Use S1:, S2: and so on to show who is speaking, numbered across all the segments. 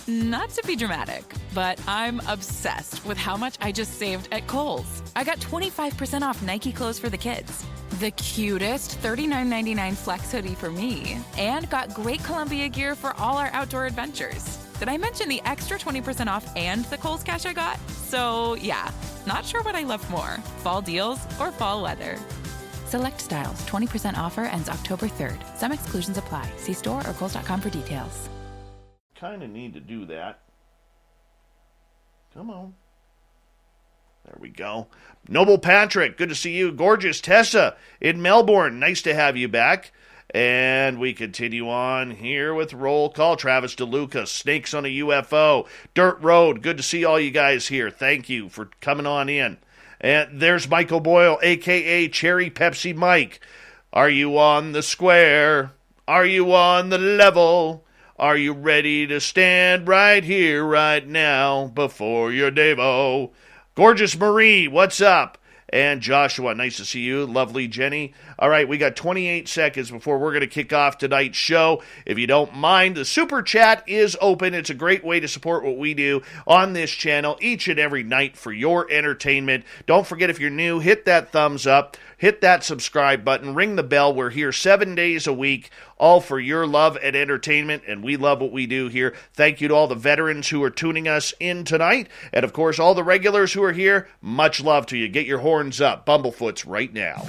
S1: Not to be dramatic, but I'm obsessed with how much I just saved at Kohl's. I got 25% off Nike clothes for the kids, the cutest $39.99 flex hoodie for me, and got great Columbia gear for all our outdoor adventures. Did I mention the extra 20% off and the Kohl's cash I got? So yeah, not sure what I love more, fall deals or fall weather. Select styles, 20% offer ends October 3rd. Some exclusions apply. See store or kohls.com for details.
S2: Kind of need to do that. Come on. There we go. Noble Patrick, good to see you. Gorgeous Tessa in Melbourne, nice to have you back. And we continue on here with roll call. Travis DeLuca, Snakes on a UFO. Dirt Road, good to see all you guys here. Thank you for coming on in. And there's Michael Boyle, a.k.a. Cherry Pepsi Mike. Are you on the square? Are you on the level? Are you ready to stand right here, right now, before your Davo? Gorgeous Marie, what's up? And Joshua, nice to see you. Lovely Jenny. All right, we got 28 seconds before we're going to kick off tonight's show. If you don't mind, the Super Chat is open. It's a great way to support what we do on this channel each and every night for your entertainment. Don't forget, if you're new, hit that thumbs up. Hit that subscribe button. Ring the bell. We're here 7 days a week, all for your love and entertainment, and we love what we do here. Thank you to all the veterans who are tuning us in tonight, and of course, all the regulars who are here, much love to you. Get your horns up. Bumblefoot's right now.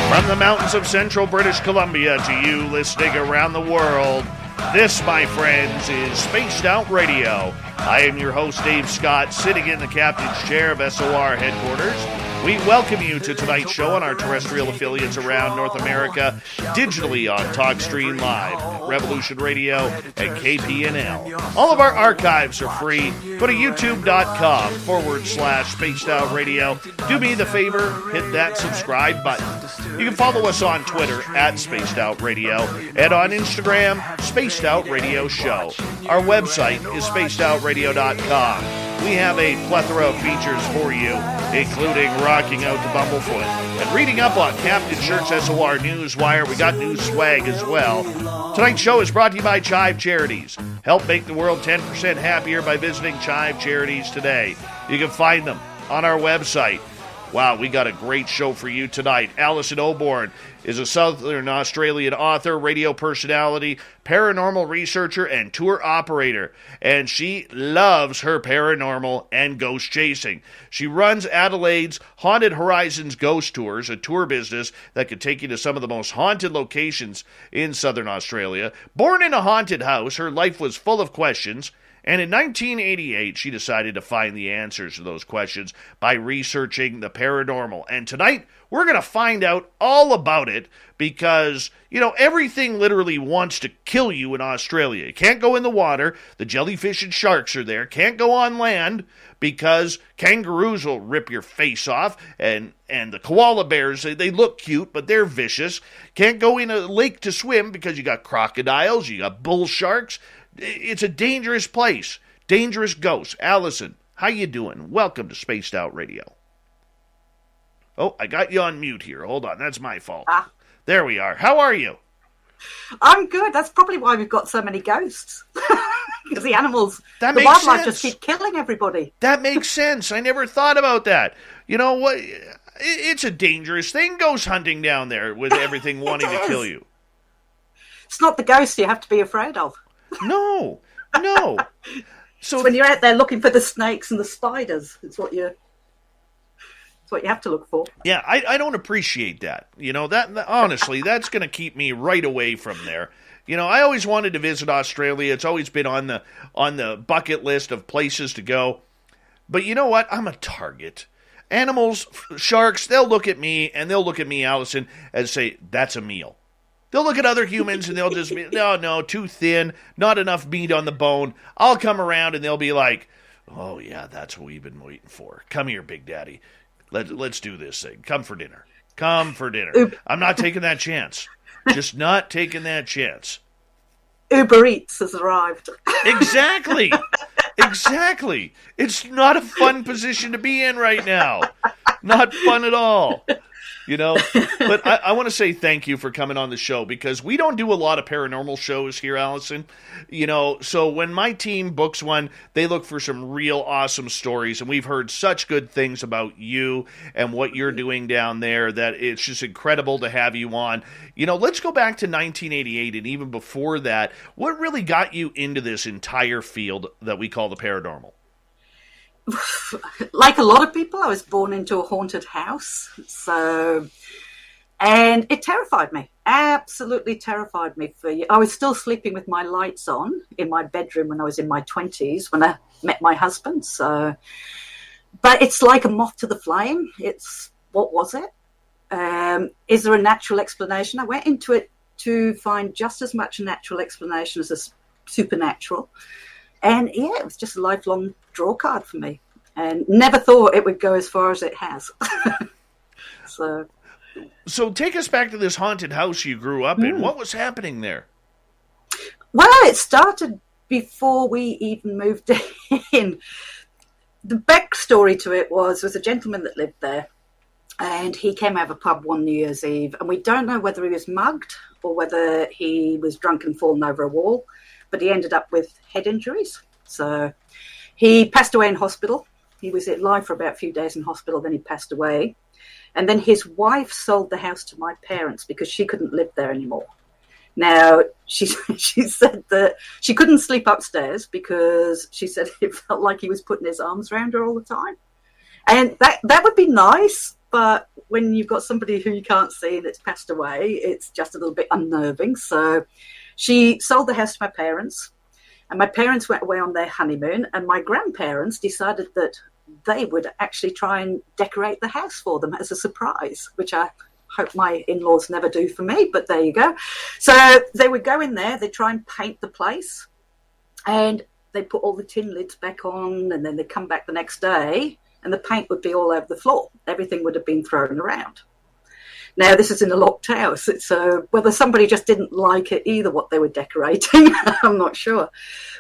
S2: From the mountains of central British Columbia to you listening around the world, this, my friends, is Spaced Out Radio. I am your host, Dave Scott, sitting in the captain's chair of SOR headquarters. We welcome you to tonight's show on our terrestrial affiliates around North America, digitally on TalkStream Live, Revolution Radio, and KPNL. All of our archives are free. Go to youtube.com/Spaced Out Radio. Do me the favor, hit that subscribe button. You can follow us on Twitter @Spaced Out Radio and on Instagram, Spaced Out Radio Show. Our website is spacedoutradio.com. We have a plethora of features for you, including rocking out the Bumblefoot and reading up on Captain Shirt's SOR Newswire. We got new swag as well. Tonight's show is brought to you by Chive Charities. Help make the world 10% happier by visiting Chive Charities today. You can find them on our website. Wow, we got a great show for you tonight. Alison Oborn is a Southern Australian author, radio personality, paranormal researcher, and tour operator. And she loves her paranormal and ghost chasing. She runs Adelaide's Haunted Horizons Ghost Tours, a tour business that could take you to some of the most haunted locations in Southern Australia. Born in a haunted house, her life was full of questions. And in 1988, she decided to find the answers to those questions by researching the paranormal. And tonight, we're going to find out all about it because, you know, everything literally wants to kill you in Australia. You can't go in the water. The jellyfish and sharks are there. Can't go on land because kangaroos will rip your face off. And the koala bears, they look cute, but they're vicious. Can't go in a lake to swim because you got crocodiles, you got bull sharks. It's a dangerous place. Dangerous ghosts. Allison, how you doing? Welcome to Spaced Out Radio. Oh, I got you on mute here. Hold on. That's my fault. There we are. How are you?
S3: I'm good. That's probably why we've got so many ghosts. Because the animals,
S2: the
S3: wildlife just keep killing everybody.
S2: That makes sense. I never thought about that. You know what? It's a dangerous thing, ghost hunting down there with everything wanting to kill you.
S3: It's not the ghosts you have to be afraid of.
S2: No. So
S3: when you're out there looking for the snakes and the spiders, it's what you have to look for.
S2: Yeah, I don't appreciate that. You know, that honestly, that's going to keep me right away from there. You know, I always wanted to visit Australia. It's always been on the bucket list of places to go. But you know what? I'm a target. Animals, sharks, they'll look at me, Allison, and say, that's a meal. They'll look at other humans and they'll just be, no, too thin, not enough meat on the bone. I'll come around and they'll be like, oh yeah, that's what we've been waiting for. Come here, Big Daddy. Let's do this thing. Come for dinner. Come for dinner. I'm not taking that chance. Just not taking that chance.
S3: Uber Eats has arrived.
S2: Exactly. Exactly. It's not a fun position to be in right now. Not fun at all. You know, but I want to say thank you for coming on the show, because we don't do a lot of paranormal shows here, Alison. You know, so when my team books one, they look for some real awesome stories, and we've heard such good things about you and what you're doing down there that it's just incredible to have you on. You know, let's go back to 1988, and even before that, what really got you into this entire field that we call the paranormal?
S3: Like a lot of people, I was born into a haunted house, and it terrified me, absolutely terrified me. I was still sleeping with my lights on in my bedroom when I was in my 20s when I met my husband. But it's like a moth to the flame. What was it? Is there a natural explanation? I went into it to find just as much a natural explanation as a supernatural. And yeah, it was just a lifelong draw card for me, and never thought it would go as far as it has. So
S2: take us back to this haunted house you grew up in. What was happening there?
S3: Well, it started before we even moved in. The backstory to it was a gentleman that lived there, and he came out of a pub one New Year's Eve, and we don't know whether he was mugged or whether he was drunk and fallen over a wall, but he ended up with head injuries. So he passed away in hospital. He was alive for about a few days in hospital, then he passed away. And then his wife sold the house to my parents because she couldn't live there anymore. Now, she said that she couldn't sleep upstairs because she said it felt like he was putting his arms around her all the time. And that would be nice, but when you've got somebody who you can't see and it's passed away, it's just a little bit unnerving. So she sold the house to my parents, and my parents went away on their honeymoon, and my grandparents decided that they would actually try and decorate the house for them as a surprise, which I hope my in-laws never do for me, but there you go. So they would go in there, they'd try and paint the place, and they'd put all the tin lids back on, and then they'd come back the next day, and the paint would be all over the floor. Everything would have been thrown around. Now, this is in a locked house. It's whether somebody just didn't like it either, what they were decorating, I'm not sure.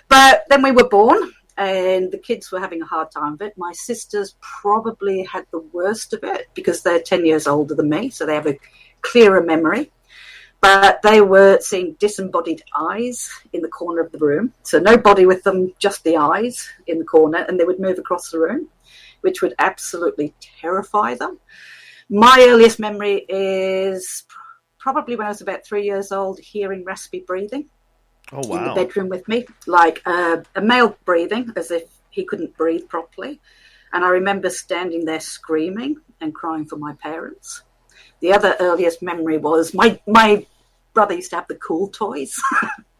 S3: But then we were born, and the kids were having a hard time of it. My sisters probably had the worst of it because they're 10 years older than me, so they have a clearer memory. But they were seeing disembodied eyes in the corner of the room. So no body with them, just the eyes in the corner, and they would move across the room, which would absolutely terrify them. My earliest memory is probably when I was about 3 years old, hearing raspy breathing in the bedroom with me, like a male breathing as if he couldn't breathe properly. And I remember standing there screaming and crying for my parents. The other earliest memory was my brother used to have the cool toys,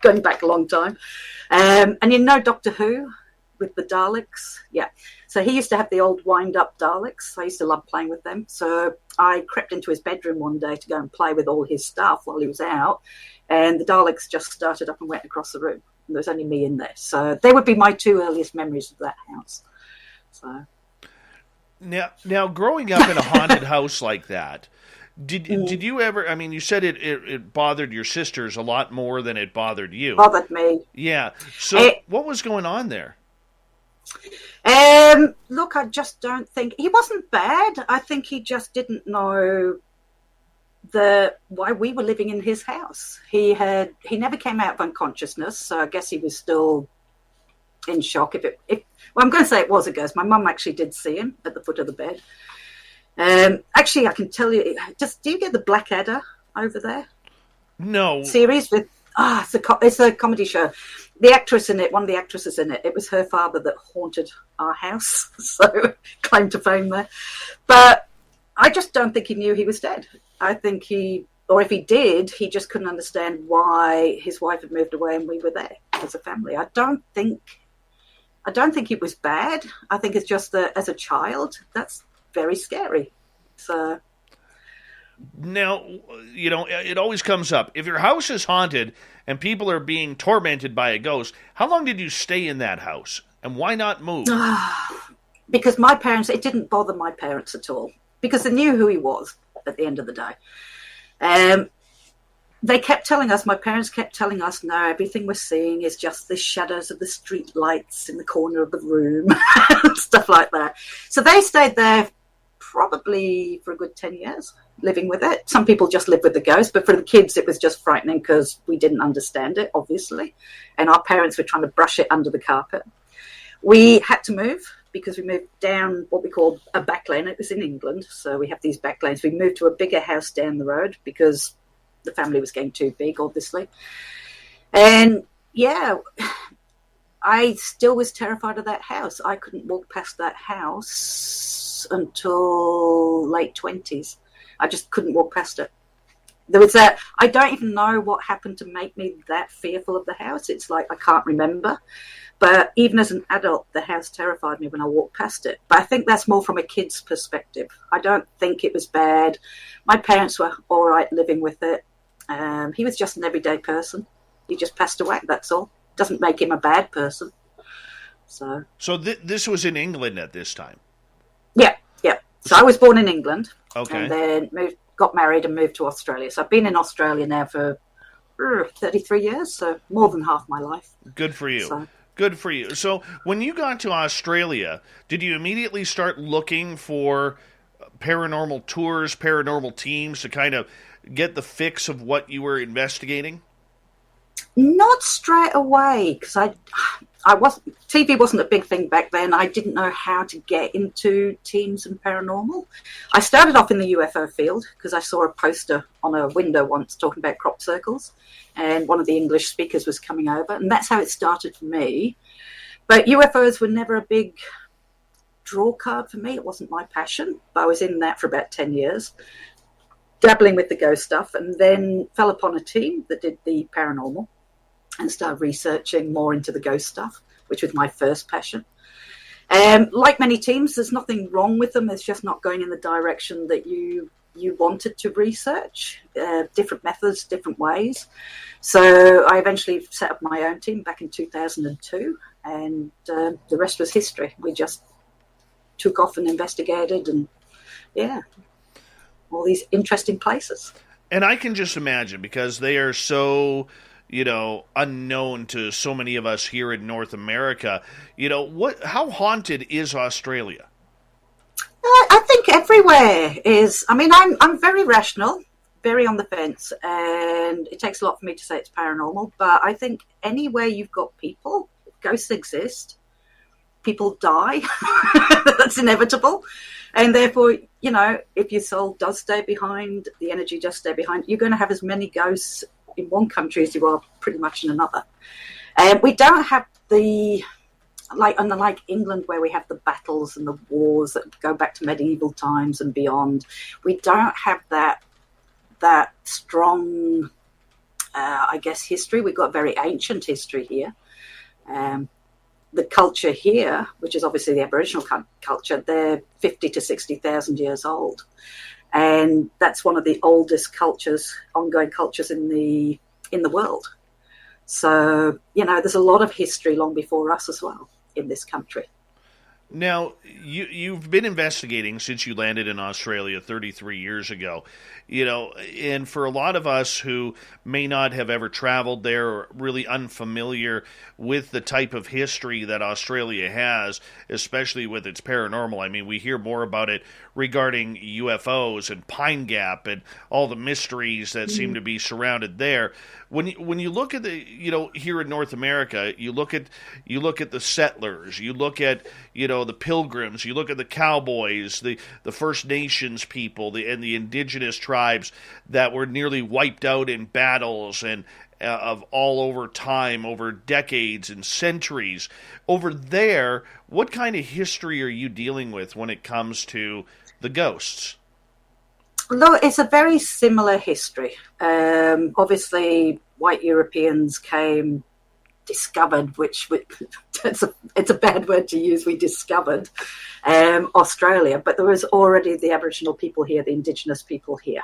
S3: going back a long time. And you know Doctor Who with the Daleks? Yeah. So he used to have the old wind-up Daleks. I used to love playing with them. So I crept into his bedroom one day to go and play with all his stuff while he was out. And the Daleks just started up and went across the room. And there was only me in there. So they would be my two earliest memories of that house. So
S2: Now growing up in a haunted house like that, did you ever, I mean, you said it bothered your sisters a lot more than it bothered you.
S3: Bothered me.
S2: Yeah. So what was going on there?
S3: Look, I just don't think he wasn't bad. I think he just didn't know why we were living in his house. He never came out of unconsciousness, so I guess he was still in shock. Well, I'm going to say it was a ghost. My mum actually did see him at the foot of the bed. Actually, I can tell you. Do you get the Blackadder over there?
S2: No.
S3: Series with it's a comedy show. The actress in it, one of the actresses in it, it was her father that haunted our house, so claim to fame there. But I just don't think he knew he was dead. I think or if he did, he just couldn't understand why his wife had moved away and we were there as a family. I don't think it was bad. I think it's just that as a child, that's very scary. So
S2: now, you know, it always comes up. If your house is haunted and people are being tormented by a ghost, how long did you stay in that house? And why not move?
S3: Because my parents, it didn't bother my parents at all. because they knew who he was at the end of the day. They kept telling us, my parents kept telling us, no, everything we're seeing is just the shadows of the street lights in the corner of the room, stuff like that. So they stayed there probably for a good 10 years, living with it. Some people just live with the ghost, but for the kids, it was just frightening because we didn't understand it, obviously. And our parents were trying to brush it under the carpet. We had to move because we moved down what we call a back lane. It was in England, so we have these back lanes. We moved to a bigger house down the road because the family was getting too big, obviously. And yeah, I still was terrified of that house. I couldn't walk past that house until late 20s. I just couldn't walk past it. There was that, I don't even know what happened to make me that fearful of the house. It's like I can't remember. But even as an adult, the house terrified me when I walked past it. But I think that's more from a kid's perspective. I don't think it was bad. My parents were all right living with it. He was just an everyday person. He just passed away, that's all. Doesn't make him a bad person. So
S2: this was in England at this time?
S3: Yeah. So I was born in England.
S2: Okay.
S3: And then got married and moved to Australia. So I've been in Australia now for 33 years, so more than half my life.
S2: Good for you.
S3: So,
S2: good for you. So when you got to Australia, did you immediately start looking for paranormal tours, paranormal teams to kind of get the fix of what you were investigating?
S3: Not straight away, because TV wasn't a big thing back then. I didn't know how to get into teams and paranormal. I started off in the UFO field because I saw a poster on a window once talking about crop circles, and one of the English speakers was coming over, and that's how it started for me. But UFOs were never a big draw card for me. It wasn't my passion, but I was in that for about 10 years, dabbling with the ghost stuff, and then fell upon a team that did the paranormal and started researching more into the ghost stuff, which was my first passion. Like many teams, there's nothing wrong with them. It's just not going in the direction that you wanted to research. Different methods, different ways. So I eventually set up my own team back in 2002, and the rest was history. We just took off and investigated, and all these interesting places.
S2: And I can just imagine, because they are so, unknown to so many of us here in North America, how haunted is Australia?
S3: I think everywhere is. I mean, I'm very rational, very on the fence, and it takes a lot for me to say it's paranormal, but I think anywhere you've got people, ghosts exist, people die, that's inevitable. And therefore, if your soul does stay behind, the energy does stay behind, you're going to have as many ghosts in one country as you are pretty much in another. We don't have unlike England, where we have the battles and the wars that go back to medieval times and beyond, we don't have that strong, history. We've got very ancient history here. The culture here, which is obviously the Aboriginal culture, they're 50 to 60,000 years old. And that's one of the oldest ongoing cultures in the world. So, there's a lot of history long before us as well in this country.
S2: Now, you've been investigating since you landed in Australia 33 years ago, and for a lot of us who may not have ever traveled there or really unfamiliar with the type of history that Australia has, especially with its paranormal. I mean, we hear more about it regarding UFOs and Pine Gap and all the mysteries that seem to be surrounded there. When you look at here in North America, you look at the settlers, you look at the Pilgrims, you look at the cowboys, the First Nations people, and the indigenous tribes that were nearly wiped out in battles and of all over time, over decades and centuries. Over there, what kind of history are you dealing with when it comes to the ghosts?
S3: No, it's a very similar history. Obviously, white Europeans came, discovered, which it's a bad word to use. We discovered Australia, but there was already the Aboriginal people here, the Indigenous people here.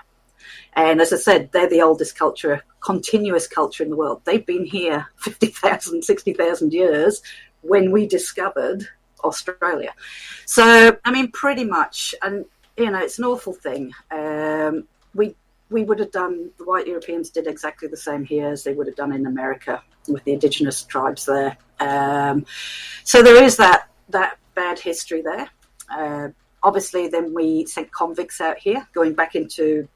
S3: And as I said, they're the oldest culture, continuous culture in the world. They've been here 50,000, 60,000 years when we discovered Australia. So, I mean, pretty much, and it's an awful thing. We would have done, the white Europeans did exactly the same here as they would have done in America with the indigenous tribes there. So there is that bad history there. Obviously, then we sent convicts out here, going back into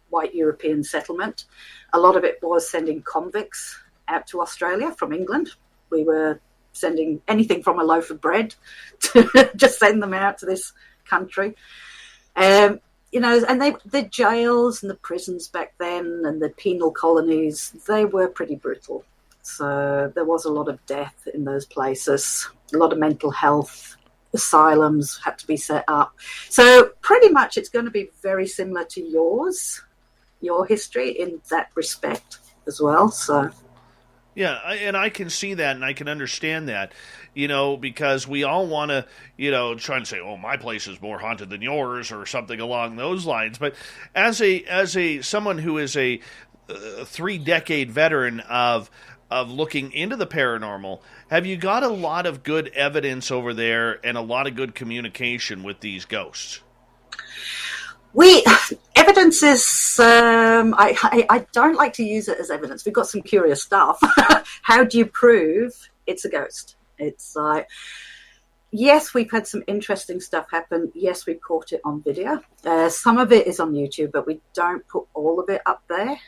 S3: white European settlement. A lot of it was sending convicts out to Australia from England. We were sending anything from a loaf of bread to just send them out to this country. And the jails and the prisons back then and the penal colonies, they were pretty brutal. So there was a lot of death in those places, a lot of mental health. Asylums had to be set up. So pretty much it's going to be very similar to your history in that respect as well. So
S2: yeah, and I can see that, and I can understand that, because we all want to, try and say, oh, my place is more haunted than yours, or something along those lines. But as someone who is a 3-decade veteran of looking into the paranormal, have you got a lot of good evidence over there and a lot of good communication with these ghosts?
S3: Evidence is, I don't like to use it as evidence. We've got some curious stuff. How do you prove it's a ghost? It's like, yes, we've had some interesting stuff happen. Yes, we caught it on video. Some of it is on YouTube, but we don't put all of it up there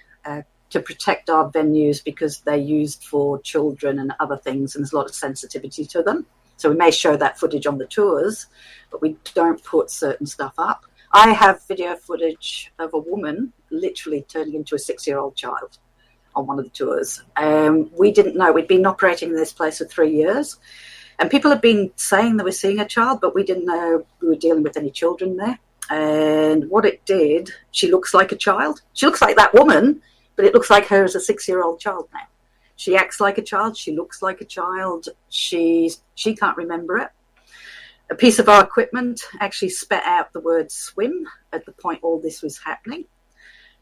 S3: to protect our venues because they're used for children and other things, and there's a lot of sensitivity to them. So we may show that footage on the tours, but we don't put certain stuff up. I have video footage of a woman literally turning into a 6-year-old child on one of the tours. We didn't know. We'd been operating in this place for 3 years, and people have been saying they were seeing a child, but we didn't know we were dealing with any children there. And what it did, she looks like a child. She looks like that woman, but it looks like her as a 6-year-old child now. She acts like a child. She looks like a child. She can't remember it. A piece of our equipment actually spat out the word swim at the point all this was happening.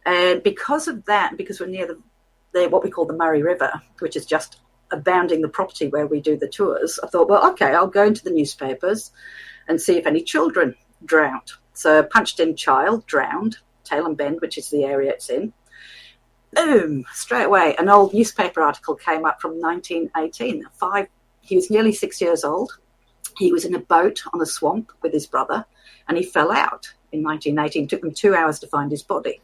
S3: And because of that, because we're near the what we call the Murray River, which is just abounding the property where we do the tours, I thought, well, okay, I'll go into the newspapers and see if any children drowned. So punched in child, drowned, Tailem Bend, which is the area it's in. Boom, straight away, an old newspaper article came up from 1918. He was nearly 6 years old. He was in a boat on a swamp with his brother, and he fell out in 1918. It took them 2 hours to find his body.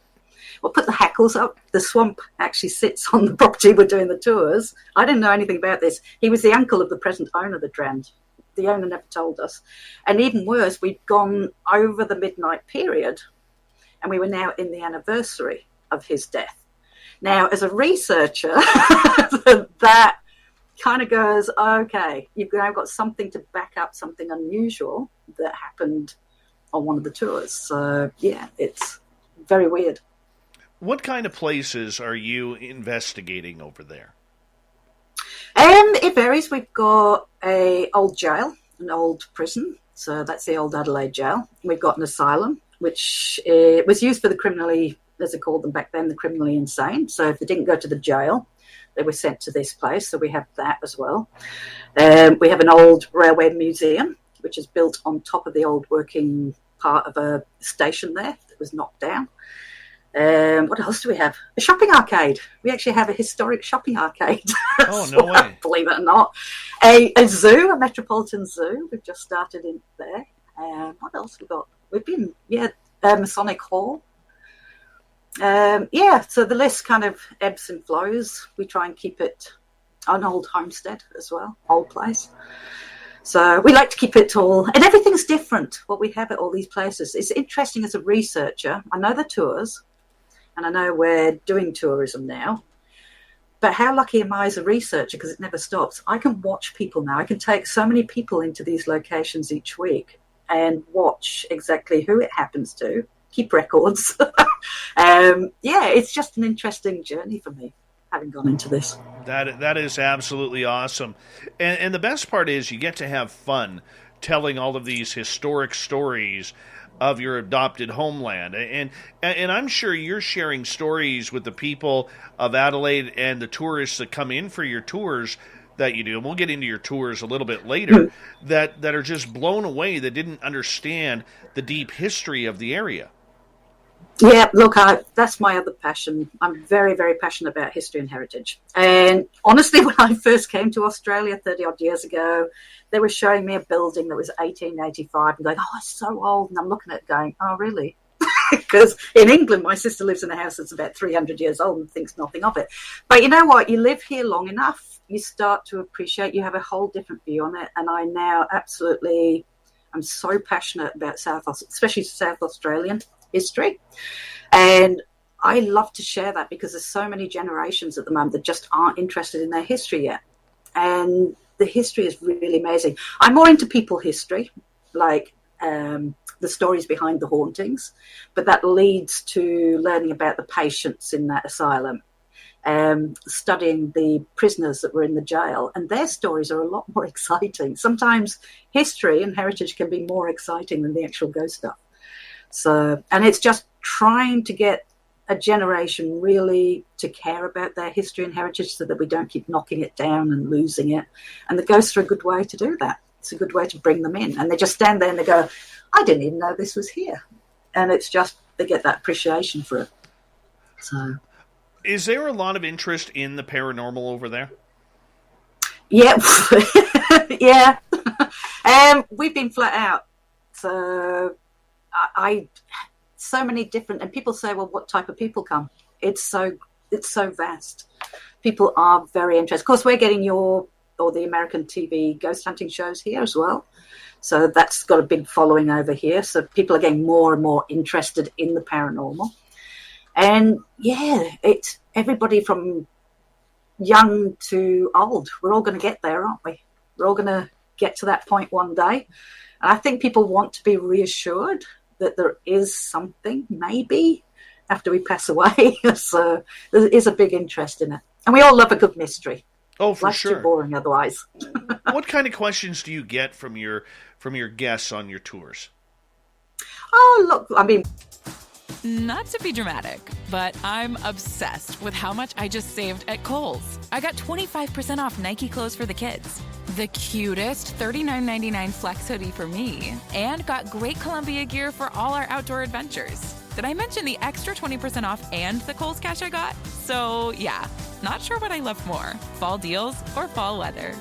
S3: Well, put the hackles up. The swamp actually sits on the property we're doing the tours. I didn't know anything about this. He was the uncle of the present owner that drowned. The owner never told us. And even worse, we'd gone over the midnight period, and we were now in the anniversary of his death. Now, as a researcher, that kind of goes, okay, you've now got something to back up something unusual that happened on one of the tours. So, yeah, it's very weird.
S2: What kind of places are you investigating over there?
S3: It varies. We've got an old jail, an old prison. So that's the old Adelaide jail. We've got an asylum, which was used for the criminally, as they called them back then, the criminally insane. So if they didn't go to the jail, they were sent to this place. So we have that as well. We have an old railway museum, which is built on top of the old working part of a station there that was knocked down. What else do we have? A shopping arcade. We actually have a historic shopping arcade.
S2: Oh, no way.
S3: Believe it or not. A zoo, a metropolitan zoo. We've just started in there. What else we got? We've been, Masonic Hall. So the list kind of ebbs and flows. We try and keep it an old homestead as well, old place. So we like to keep it all, and everything's different, what we have at all these places. It's interesting as a researcher. I know the tours, and I know we're doing tourism now, but how lucky am I as a researcher, because it never stops. I can watch people now. I can take so many people into these locations each week and watch exactly who it happens to, keep records. It's just an interesting journey for me, having gone into this.
S2: That is absolutely awesome. And the best part is you get to have fun telling all of these historic stories of your adopted homeland. And I'm sure you're sharing stories with the people of Adelaide and the tourists that come in for your tours that you do, and we'll get into your tours a little bit later, that are just blown away, that didn't understand the deep history of the area.
S3: Yeah, look, that's my other passion. I'm very, very passionate about history and heritage. And honestly, when I first came to Australia 30-odd years ago, they were showing me a building that was 1885 and going, oh, it's so old. And I'm looking at it going, oh, really? Because in England, my sister lives in a house that's about 300 years old and thinks nothing of it. But you know what? You live here long enough, you start to appreciate, you have a whole different view on it. And I now I'm so passionate about especially South Australian history. And I love to share that because there's so many generations at the moment that just aren't interested in their history yet. And the history is really amazing. I'm more into people history, like the stories behind the hauntings, but that leads to learning about the patients in that asylum, studying the prisoners that were in the jail, and their stories are a lot more exciting. Sometimes history and heritage can be more exciting than the actual ghost stuff. So, and it's just trying to get a generation really to care about their history and heritage so that we don't keep knocking it down and losing it. And the ghosts are a good way to do that. It's a good way to bring them in. And they just stand there and they go, I didn't even know this was here. And it's just, they get that appreciation for it. So,
S2: is there a lot of interest in the paranormal over there?
S3: Yeah. Yeah. We've been flat out. So so many different, and people say, well, what type of people come? It's so vast. People are very interested. Of course, we're getting the American TV ghost hunting shows here as well. So that's got a big following over here. So people are getting more and more interested in the paranormal. And yeah, it's everybody from young to old. We're all going to get there, aren't we? We're all going to get to that point one day. And I think people want to be reassured that there is something, maybe, after we pass away. So there is a big interest in it. And we all love a good mystery.
S2: Oh, for
S3: Life's
S2: sure.
S3: too boring otherwise.
S2: What kind of questions do you get from your guests on your tours?
S3: Oh, look, I mean,
S1: Not to be dramatic, but I'm obsessed with how much I just saved at Kohl's. I got 25% off Nike clothes for the kids, the cutest $39.99 flex hoodie for me, and got great Columbia gear for all our outdoor adventures. Did I mention the extra 20% off and the Kohl's cash I got? So yeah, not sure what I love more, fall deals or fall weather.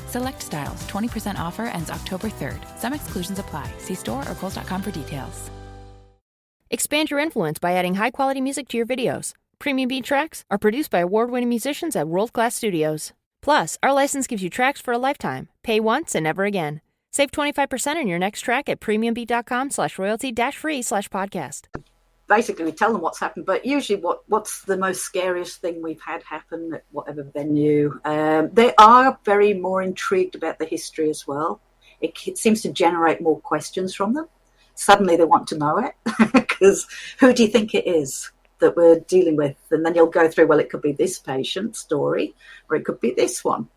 S1: Select styles, 20% offer ends October 3rd. Some exclusions apply. See store or Kohl's.com for details.
S4: Expand your influence by adding high-quality music to your videos. Premium beat tracks are produced by award-winning musicians at world-class studios. Plus, our license gives you tracks for a lifetime. Pay once and never again. Save 25% on your next track at premiumbeat.com/royalty-free/podcast.
S3: Basically, we tell them what's happened, but usually what's the most scariest thing we've had happen at whatever venue. They are very more intrigued about the history as well. It seems to generate more questions from them. Suddenly they want to know it because who do you think it is that we're dealing with? And then you'll go through, well, it could be this patient's story or it could be this one.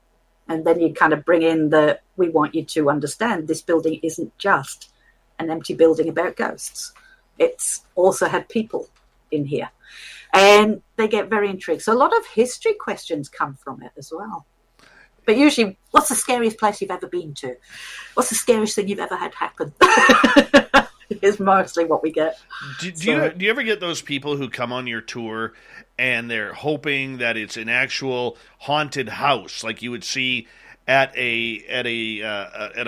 S3: And then you kind of bring in we want you to understand this building isn't just an empty building about ghosts. It's also had people in here. And they get very intrigued. So a lot of history questions come from it as well. But usually, what's the scariest place you've ever been to? What's the scariest thing you've ever had happen? Is mostly what we get.
S2: Do you ever get those people who come on your tour and they're hoping that it's an actual haunted house, like you would see at a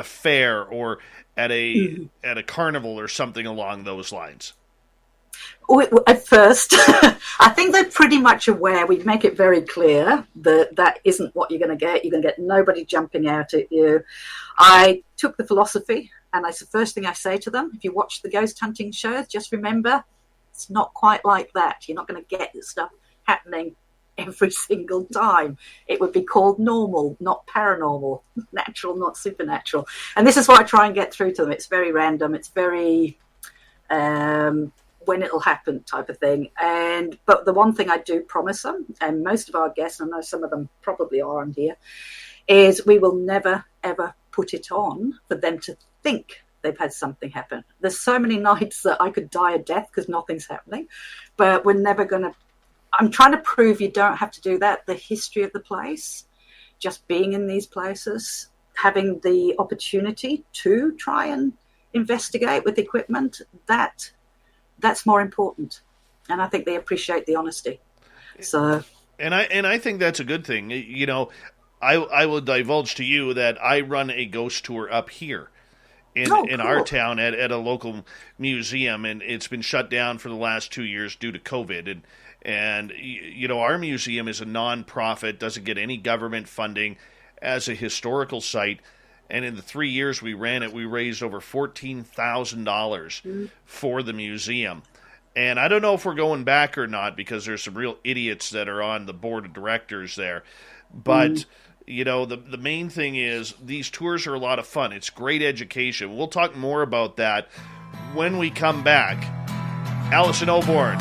S2: fair or at a carnival or something along those lines?
S3: At first, I think they're pretty much aware. We make it very clear that isn't what you're going to get. You're going to get nobody jumping out at you. I took the philosophy, and that's the first thing I say to them. If you watch the ghost hunting shows, just remember, it's not quite like that. You're not going to get this stuff happening every single time. It would be called normal, not paranormal, natural, not supernatural. And this is what I try and get through to them. It's very random. It's very when it'll happen type of thing. But the one thing I do promise them, and most of our guests, I know some of them probably are on here, is we will never, ever put it on for them to think they've had something happen. There's so many nights that I could die a death because nothing's happening, but we're never going to. I'm trying to prove you don't have to do that. The history of the place just being in these places, having the opportunity to try and investigate with equipment, that's more important. And I think they appreciate the honesty. So,
S2: and I think that's a good thing. You know, I will divulge to you that I run a ghost tour up here in
S3: cool.
S2: our town at a local museum, and it's been shut down for the last 2 years due to COVID. And you know, our museum is a non-profit, doesn't get any government funding as a historical site. And in the 3 years we ran it, we raised over $14,000 for the museum. And I don't know if we're going back or not, because there's some real idiots that are on the board of directors there. But, you know, the main thing is these tours are a lot of fun. It's great education. We'll talk more about that when we come back. Alison Oborn,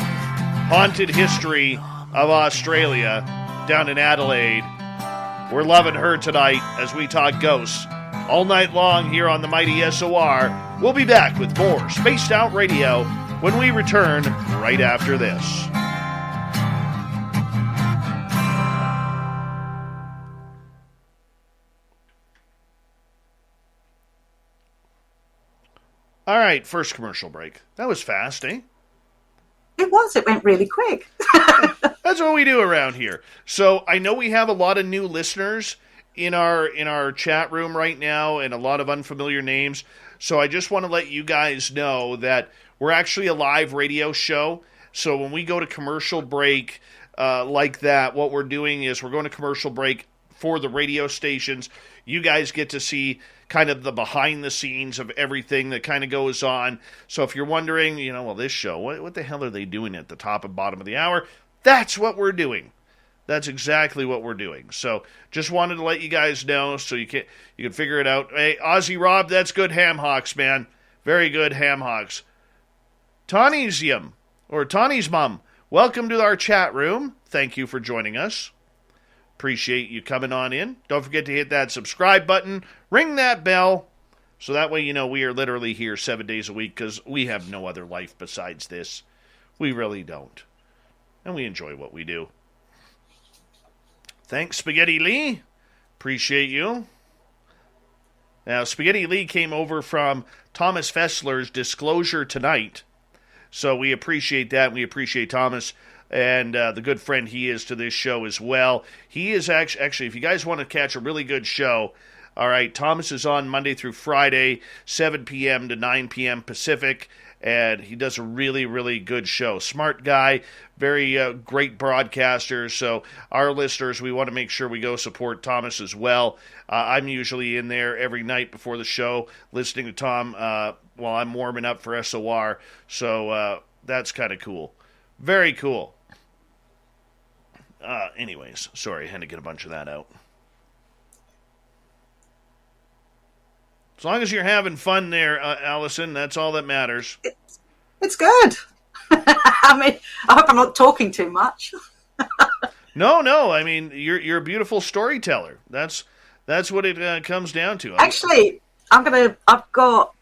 S2: Haunted History of Australia, down in Adelaide. We're loving her tonight as we talk ghosts all night long here on the mighty SOR. We'll be back with more Spaced Out Radio when we return right after this. All right, first commercial break. That was fast, eh?
S3: It was. It went really quick.
S2: That's what we do around here. So I know we have a lot of new listeners in our chat room right now, and a lot of unfamiliar names. So I just want to let you guys know that we're actually a live radio show. So when we go to commercial break like that, what we're doing is we're going to commercial break for the radio stations. You guys get to see kind of the behind the scenes of everything that kind of goes on. So if you're wondering, you know, well, this show, what the hell are they doing at the top and bottom of the hour? That's what we're doing. That's exactly what we're doing. So just wanted to let you guys know so you can figure it out. Hey, Aussie Rob, that's good ham hocks, man. Very good ham hocks. Tawny's mom, welcome to our chat room. Thank you for joining us. Appreciate you coming on in. Don't forget to hit that subscribe button. Ring that bell. So that way you know we are literally here 7 days a week, because we have no other life besides this. We really don't. And we enjoy what we do. Thanks, Spaghetti Lee. Appreciate you. Now, Spaghetti Lee came over from Thomas Fessler's Disclosure Tonight. So we appreciate that. We appreciate Thomas and the good friend he is to this show as well. He is actually, if you guys want to catch a really good show, all right, Thomas is on Monday through Friday, 7 p.m. to 9 p.m. Pacific, and he does a really, really good show. Smart guy, very great broadcaster. So our listeners, we want to make sure we go support Thomas as well. I'm usually in there every night before the show listening to Tom while I'm warming up for SOR. So that's kind of cool. Very cool. Anyways, sorry, I had to get a bunch of that out. As long as you're having fun there, Allison, that's all that matters.
S3: It's good. I mean, I hope I'm not talking too much.
S2: No. I mean, you're a beautiful storyteller. That's what it comes down to.
S3: Actually, I've got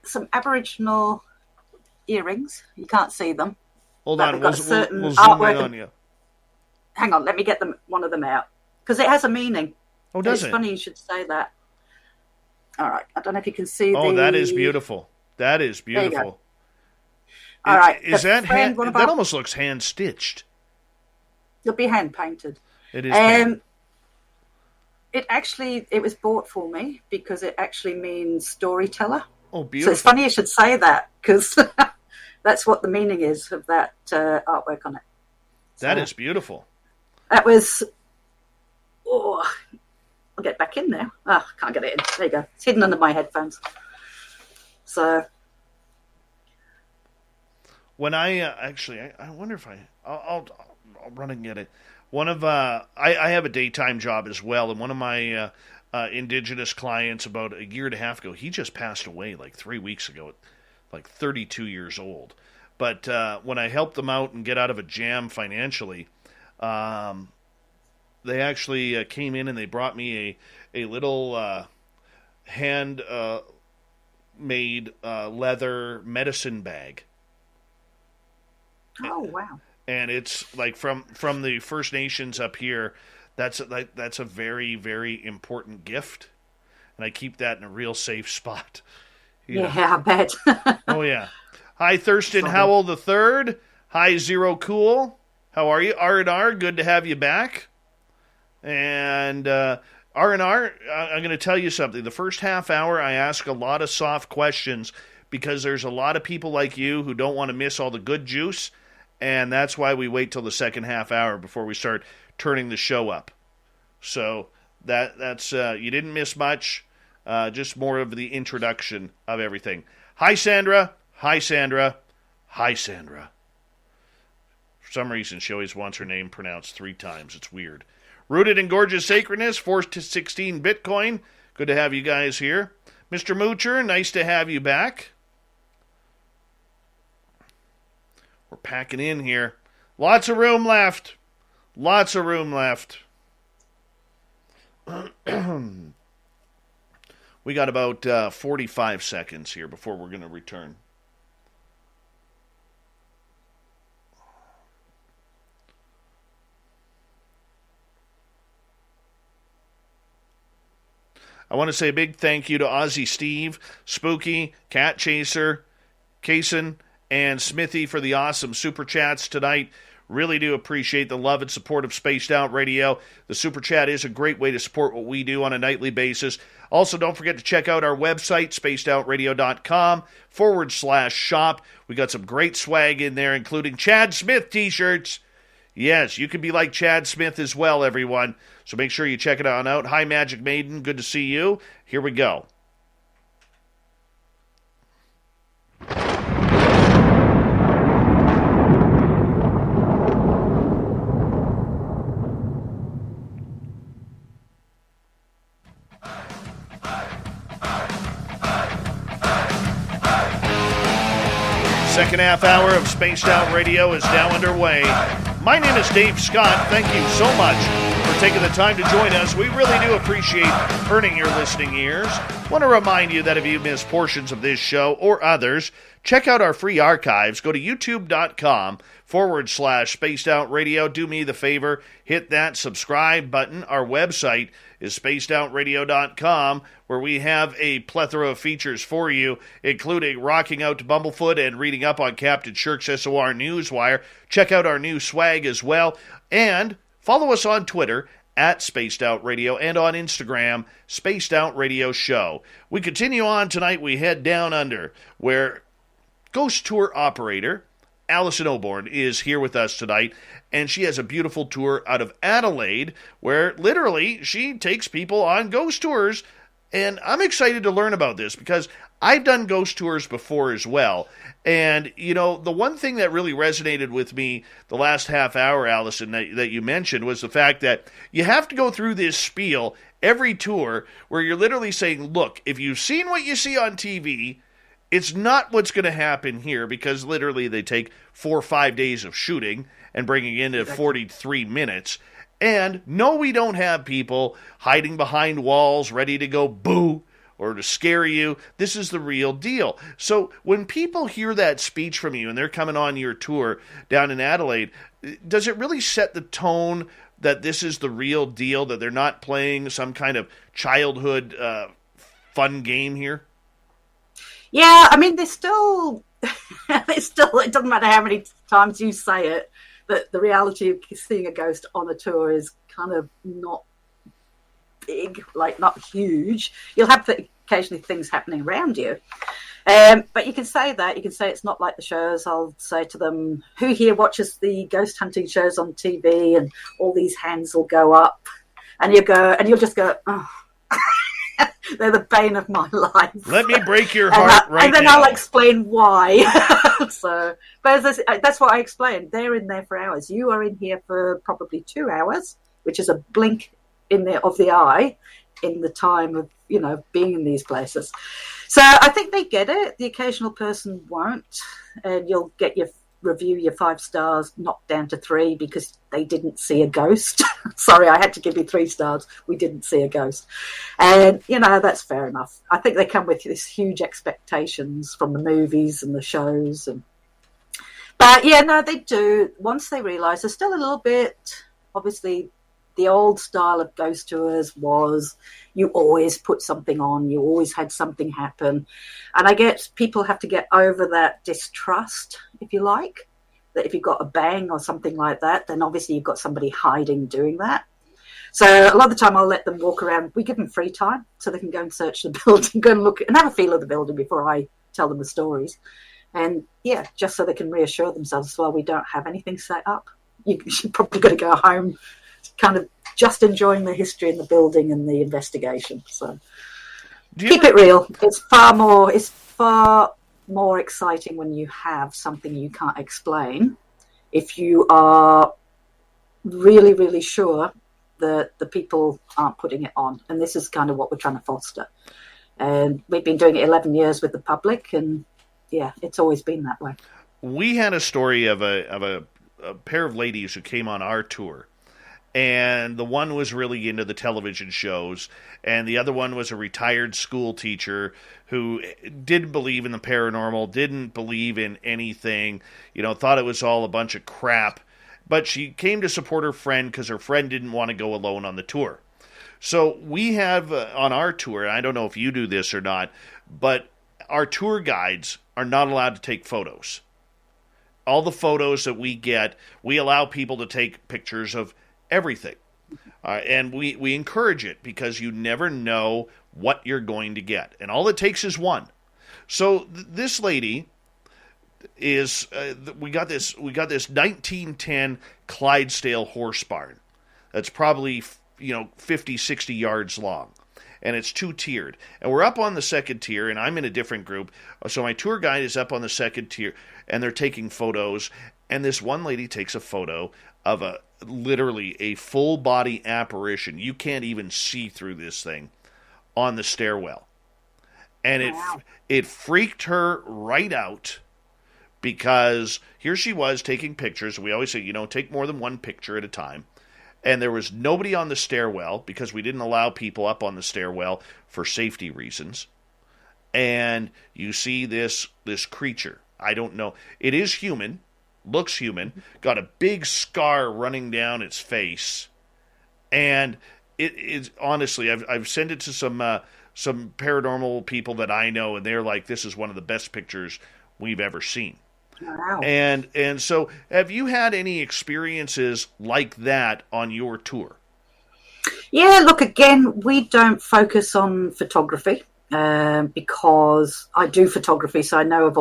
S3: some Aboriginal earrings. You can't see them.
S2: Hold on, we'll zoom in on you.
S3: Hang on, let me get one of them out, because it has a meaning.
S2: Oh, does it?
S3: It's funny you should say that. All right, I don't know if you can see.
S2: Oh, that is beautiful. That is beautiful.
S3: All right,
S2: is that that almost looks hand stitched?
S3: It'll be hand painted.
S2: It is.
S3: It was bought for me because it actually means storyteller.
S2: Oh, beautiful.
S3: So it's funny you should say that, because that's what the meaning is of that artwork on it. So,
S2: that is beautiful.
S3: That was. Oh, I'll get back in there. Oh, can't get it in. There you go. It's hidden under my headphones. So.
S2: When I I wonder if I'll run and get it. One of I have a daytime job as well, and one of my Indigenous clients about a year and a half ago, he just passed away like 3 weeks ago, like 32 years old. But when I helped them out and get out of a jam financially, they actually came in and they brought me a little hand made leather medicine bag.
S3: Oh, wow.
S2: And it's like from the First Nations up here. That's a very, very important gift, and I keep that in a real safe spot.
S3: Yeah, I bet.
S2: Oh, yeah. Hi, Thurston
S3: Sorry.
S2: Howell the Third. Hi, Zero Cool. How are you? R&R, good to have you back. And R&R, I'm going to tell you something. The first half hour, I ask a lot of soft questions because there's a lot of people like you who don't want to miss all the good juice, and that's why we wait till the second half hour before we start turning the show up. So that's you didn't miss much, just more of the introduction of everything. Hi, Sandra. Hi, Sandra. Hi, Sandra. For some reason, she always wants her name pronounced 3 times. It's weird. Rooted in Gorgeous Sacredness, 416 Bitcoin. Good to have you guys here. Mr. Moocher, nice to have you back. We're packing in here. Lots of room left. Lots of room left. We got about 45 seconds here before we're going to return. I want to say a big thank you to Aussie Steve, Spooky, Cat Chaser, Kaysen, and Smithy for the awesome super chats tonight. Really do appreciate the love and support of Spaced Out Radio. The super chat is a great way to support what we do on a nightly basis. Also, don't forget to check out our website, spacedoutradio.com/shop. We got some great swag in there, including Chad Smith t-shirts. Yes, you can be like Chad Smith as well, everyone. So make sure you check it on out. Hi, Magic Maiden. Good to see you. Here we go. Second half hour of Spaced Out Radio is now underway. My name is Dave Scott. Thank you so much for taking the time to join us. We really do appreciate earning your listening ears. Want to remind you that if you miss portions of this show or others, check out our free archives. Go to youtube.com/Spaced Out Radio. Do me the favor, hit that subscribe button. Our website is spacedoutradio.com, where we have a plethora of features for you, including rocking out to Bumblefoot and reading up on Captain Shirk's SOR Newswire. Check out our new swag as well. And follow us on Twitter at Spaced Out Radio and on Instagram, Spaced Out Radio Show. We continue on tonight. We head down under, where Ghost Tour operator Alison Oborn is here with us tonight, and she has a beautiful tour out of Adelaide where literally she takes people on ghost tours, and I'm excited to learn about this because I've done ghost tours before as well. And, you know, the one thing that really resonated with me the last half hour, Allison, that you mentioned was the fact that you have to go through this spiel every tour where you're literally saying, look, if you've seen what you see on TV, it's not what's going to happen here, because literally they take 4 or 5 days of shooting and bringing in to 43 minutes. And no, we don't have people hiding behind walls ready to go boo or to scare you. This is the real deal. So when people hear that speech from you and they're coming on your tour down in Adelaide, does it really set the tone that this is the real deal, that they're not playing some kind of childhood fun game here?
S3: Yeah, I mean, there's still, it doesn't matter how many times you say it, that the reality of seeing a ghost on a tour is kind of not big, like not huge. You'll have occasionally things happening around you. But you can say that. You can say it's not like the shows. I'll say to them, who here watches the ghost hunting shows on TV? And all these hands will go up. And you'll just go, oh. They're the bane of my life.
S2: Let me break your heart right now.
S3: And then I'll explain why. But that's what I explained. They're in there for hours. You are in here for probably 2 hours, which is a blink of the eye in the time of, being in these places. So I think they get it. The occasional person won't. And you'll get your 5 stars knocked down to 3 because they didn't see a ghost. Sorry, I had to give you 3 stars. We didn't see a ghost. And, that's fair enough. I think they come with this huge expectations from the movies and the shows. But, yeah, no, they do. Once they realise there's still a little bit, obviously, the old style of ghost tours was you always put something on, you always had something happen. And I guess people have to get over that distrust, if you like, that if you've got a bang or something like that, then obviously you've got somebody hiding doing that. So a lot of the time I'll let them walk around. We give them free time so they can go and search the building, go and look and have a feel of the building before I tell them the stories. And yeah, just so they can reassure themselves as well, we don't have anything set up. You're probably going to go home kind of just enjoying the history in the building and the investigation. So keep it real. It's far more exciting when you have something you can't explain. If you are really, really sure that the people aren't putting it on. And this is kind of what we're trying to foster. And we've been doing it 11 years with the public, and yeah, it's always been that way.
S2: We had a story of a pair of ladies who came on our tour, and the one was really into the television shows, and the other one was a retired school teacher who didn't believe in the paranormal, didn't believe in anything, thought it was all a bunch of crap, but she came to support her friend because her friend didn't want to go alone on the tour. So we have on our tour, and I don't know if you do this or not, but our tour guides are not allowed to take photos. All the photos that we get, we allow people to take pictures of everything. And we encourage it because you never know what you're going to get. And all it takes is one. So this lady is, we got this 1910 Clydesdale horse barn. That's probably, 50, 60 yards long. And it's 2-tiered. And we're up on the second tier, and I'm in a different group. So my tour guide is up on the second tier, and they're taking photos. And this one lady takes a photo of literally a full-body apparition. You can't even see through this thing on the stairwell. And it freaked her right out because here she was taking pictures. We always say, take more than one picture at a time. And there was nobody on the stairwell because we didn't allow people up on the stairwell for safety reasons. And you see this creature. I don't know. It is human, looks human, got a big scar running down its face. And it is honestly, I've sent it to some paranormal people that I know, and they're like, this is one of the best pictures we've ever seen.
S3: Wow.
S2: And so have you had any experiences like that on your tour?
S3: Yeah, look, again, we don't focus on photography because I do photography, so I know of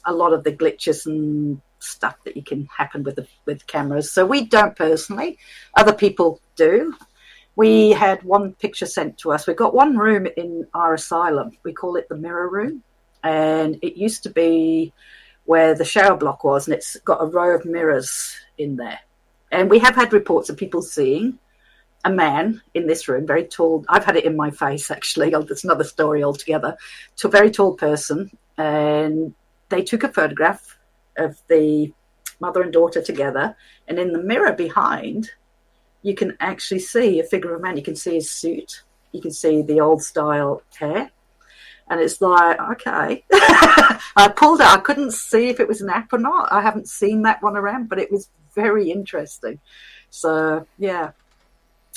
S3: a lot of the glitches and stuff that you can happen with cameras. So we don't personally. Other people do. We had one picture sent to us. We've got one room in our asylum. We call it the mirror room. And it used to be where the shower block was, and it's got a row of mirrors in there. And we have had reports of people seeing a man in this room, very tall. I've had it in my face, actually. That's another story altogether. To a very tall person. And they took a photograph of the mother and daughter together. And in the mirror behind, you can actually see a figure of a man. You can see his suit. You can see the old style hair. And it's like, okay. I pulled it. I couldn't see if it was an app or not. I haven't seen that one around, but it was very interesting. So, yeah.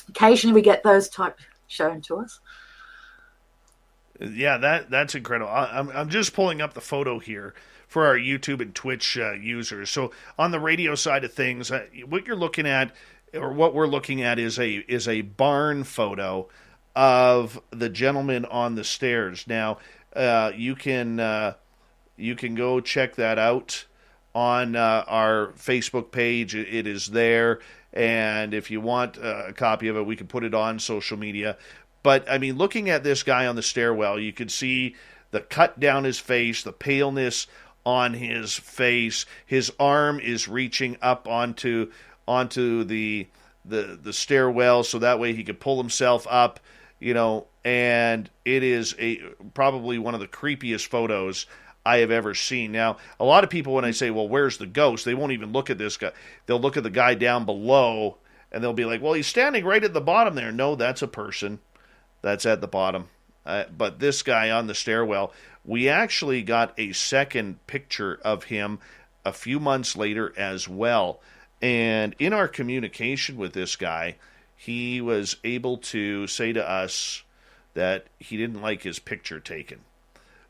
S3: Occasionally we get those type shown to us.
S2: Yeah, that's incredible. I'm just pulling up the photo here for our YouTube and Twitch users. So on the radio side of things, what you're looking at, or what we're looking at, is a barn photo of the gentleman on the stairs. Now, you can go check that out on our Facebook page. It is there, and if you want a copy of it, we can put it on social media. But I mean, looking at this guy on the stairwell, you could see the cut down his face, the paleness on his face. His arm is reaching up onto the stairwell, so that way he could pull himself up. And it is probably one of the creepiest photos I have ever seen. Now, a lot of people, when I say, well, where's the ghost? They won't even look at this guy. They'll look at the guy down below, and they'll be like, well, he's standing right at the bottom there. No, that's a person. That's at the bottom. But this guy on the stairwell, we actually got a second picture of him a few months later as well. And in our communication with this guy, he was able to say to us that he didn't like his picture taken.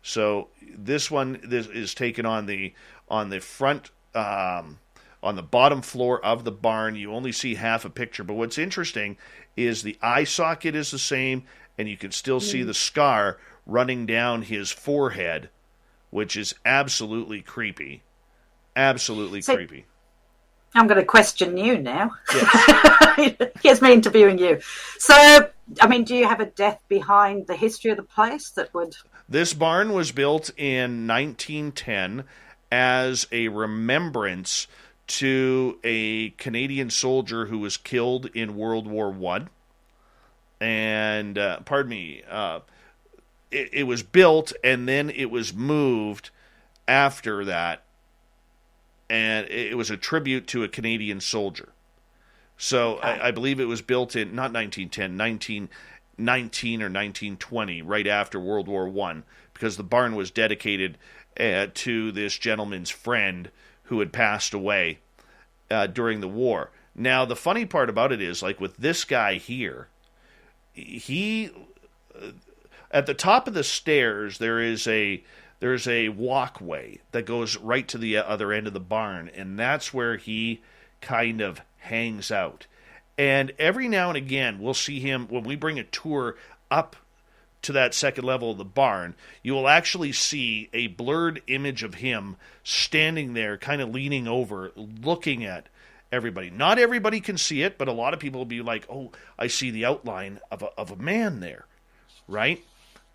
S2: So this is taken on the front, on the bottom floor of the barn. You only see half a picture, but what's interesting is the eye socket is the same, and you can still see the scar running down his forehead, which is absolutely creepy. Absolutely creepy.
S3: I'm going to question you now.
S2: Yes.
S3: Here's me interviewing you. So, I mean, do you have a death behind the history of the place that would...
S2: This barn was built in 1910 as a remembrance to a Canadian soldier who was killed in World War I. And, it was built and then it was moved after that. And it was a tribute to a Canadian soldier. So I believe it was built in, not 1910, 1919 or 1920, right after World War I, because the barn was dedicated to this gentleman's friend who had passed away during the war. Now, the funny part about it is, like with this guy here, he at the top of the stairs, there's a walkway that goes right to the other end of the barn, and that's where he kind of hangs out. And every now and again, we'll see him, when we bring a tour up to that second level of the barn, you will actually see a blurred image of him standing there, kind of leaning over, looking at everybody. Not everybody can see it, but a lot of people will be like, oh, I see the outline of a man there, right?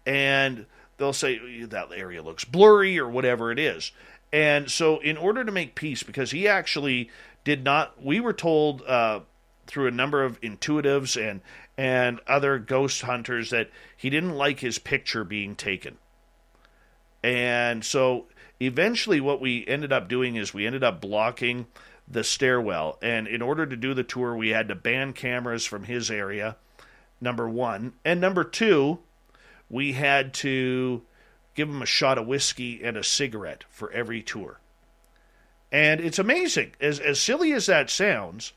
S2: And they'll say, that area looks blurry or whatever it is. And so in order to make peace, because he actually did not, we were told through a number of intuitives and other ghost hunters that he didn't like his picture being taken. And so eventually what we ended up doing is we ended up blocking the stairwell. And in order to do the tour, we had to ban cameras from his area, number one. And number two, we had to give him a shot of whiskey and a cigarette for every tour. And it's amazing. As silly as that sounds,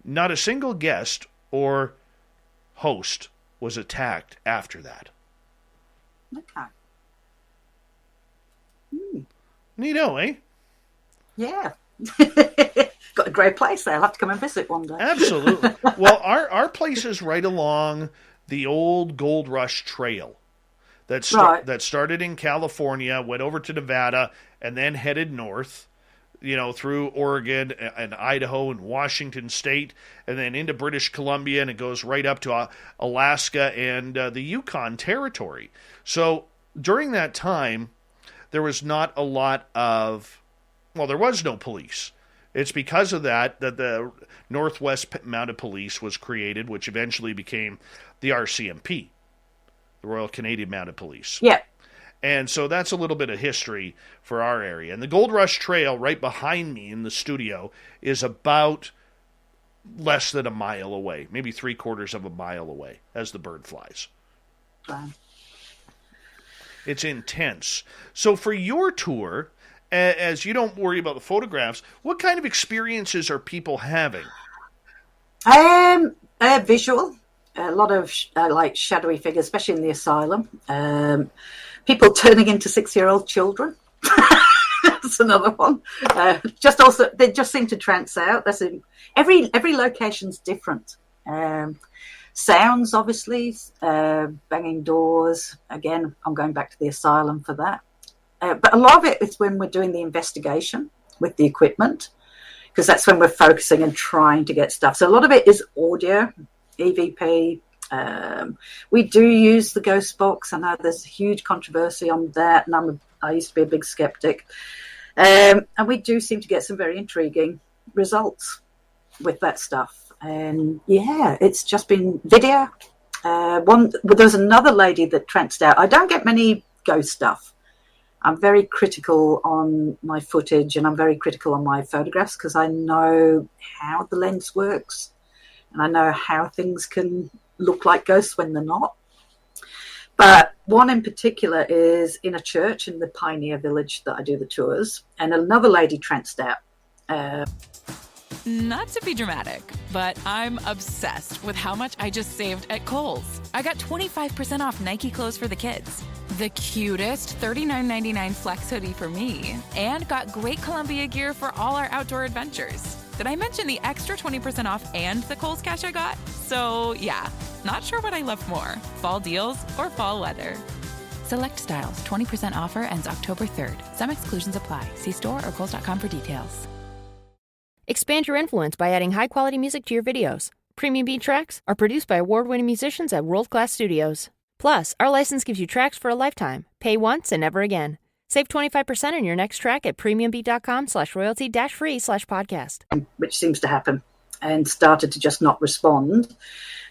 S2: not a single guest or host was attacked after that.
S3: Okay.
S2: Neato, eh?
S3: Yeah. Got a great place there. I'll have to come and visit one day.
S2: Absolutely. Well, our place is right along the old Gold Rush Trail that started in California, went over to Nevada, and then headed north, through Oregon and Idaho and Washington State, and then into British Columbia, and it goes right up to Alaska and the Yukon Territory. So during that time, there was not a lot of, there was no police. It's because of that the Northwest Mounted Police was created, which eventually became the RCMP, the Royal Canadian Mounted Police.
S3: Yeah.
S2: And so that's a little bit of history for our area. And the Gold Rush Trail right behind me in the studio is about less than a mile away, maybe 3/4 of a mile away as the bird flies.
S3: Wow.
S2: It's intense. So for your tour, as you don't worry about the photographs, what kind of experiences are people having?
S3: Visual. A lot of like shadowy figures, especially in the asylum. People turning into 6-year-old children. That's another one. They just seem to trance out. That's every location's different. Sounds, obviously, banging doors. Again, I'm going back to the asylum for that. But a lot of it is when we're doing the investigation with the equipment, because that's when we're focusing and trying to get stuff. So a lot of it is audio, EVP. We do use the ghost box. I know there's a huge controversy on that, and I used to be a big skeptic. And we do seem to get some very intriguing results with that stuff. And yeah, it's just been video. There was another lady that tranced out. I don't get many ghost stuff. I'm very critical on my footage, and I'm very critical on my photographs because I know how the lens works, and I know how things can look like ghosts when they're not. But one in particular is in a church in the Pioneer Village that I do the tours, and another lady tranced out.
S1: Not to be dramatic, but I'm obsessed with how much I just saved at Kohl's. I got 25% off Nike clothes for the kids, the cutest $39.99 flex hoodie for me, and got great Columbia gear for all our outdoor adventures. Did I mention the extra 20% off and the Kohl's cash I got? So yeah, not sure what I love more, fall deals or fall weather. Select styles, 20% offer ends October 3rd. Some exclusions apply. See store or Kohl's.com for details.
S4: Expand your influence by adding high-quality music to your videos. Premium beat tracks are produced by award-winning musicians at world-class studios. Plus, our license gives you tracks for a lifetime. Pay once and never again. Save 25% on your next track at premiumbeat.com/royalty-free/podcast.
S3: Which seems to happen, and started to just not respond.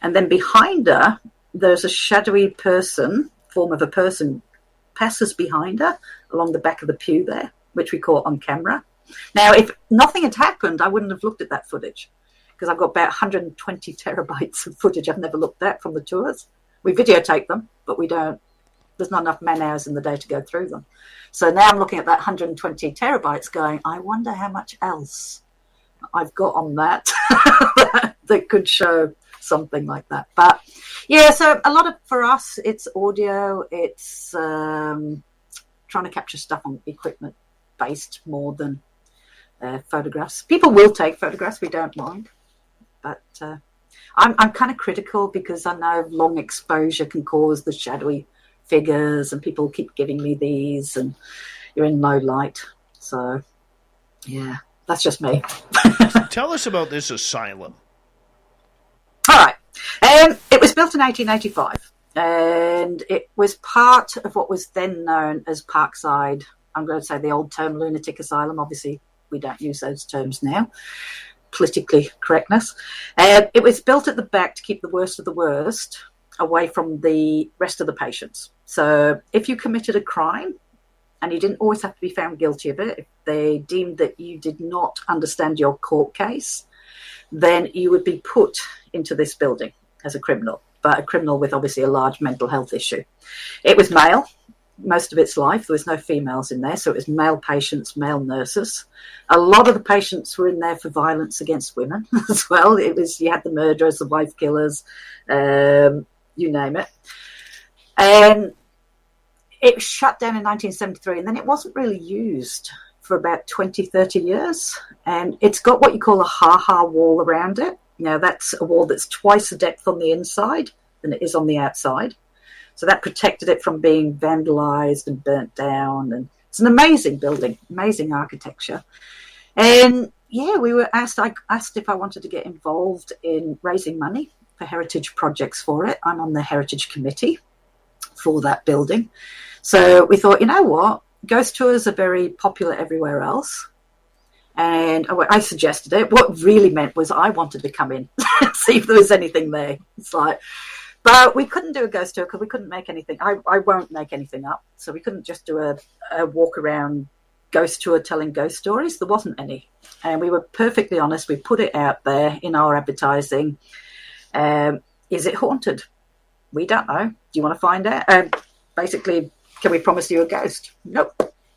S3: And then behind her, there's a shadowy person, form of a person, passes behind her along the back of the pew there, which we caught on camera. Now, if nothing had happened, I wouldn't have looked at that footage because I've got about 120 terabytes of footage I've never looked at from the tours. We videotape them, but we don't. There's not enough man hours in the day to go through them. So now I'm looking at that 120 terabytes going, I wonder how much else I've got on that that could show something like that. But yeah, so a lot of, for us, it's audio, it's trying to capture stuff on equipment based more than photographs. People will take photographs, we don't mind. But I'm kind of critical because I know long exposure can cause the shadowy figures and people keep giving me these and you're in low light. So, yeah, that's just me.
S2: Tell us about this asylum.
S3: All right. It was built in 1885 and it was part of what was then known as Parkside. I'm going to say the old term lunatic asylum. Obviously, we don't use those terms now. Politically correctness. It was built at the back to keep the worst of the worst away from the rest of the patients. So if you committed a crime, and you didn't always have to be found guilty of it, if they deemed that you did not understand your court case, then you would be put into this building as a criminal, but a criminal with obviously a large mental health issue. It was male most of its life. There was no females in there, so it was male patients, male nurses. A lot of the patients were in there for violence against women as well. It was, you had the murderers, the wife killers, you name it. And it was shut down in 1973, and then it wasn't really used for about 20, 30 years. And it's got what you call a ha-ha wall around it. Now, that's a wall that's twice the depth on the inside than it is on the outside. So that protected it from being vandalized and burnt down. And it's an amazing building, amazing architecture. And yeah, I asked if I wanted to get involved in raising money for heritage projects for it. I'm on the heritage committee for that building. So we thought, you know what? Ghost tours are very popular everywhere else. And I suggested it. What really meant was I wanted to come in, see if there was anything there. It's like, but we couldn't do a ghost tour because we couldn't make anything. I won't make anything up. So we couldn't just do a walk around ghost tour telling ghost stories. There wasn't any. And we were perfectly honest. We put it out there in our advertising. Is it haunted? We don't know. Do you want to find out? Basically, can we promise you a ghost? Nope.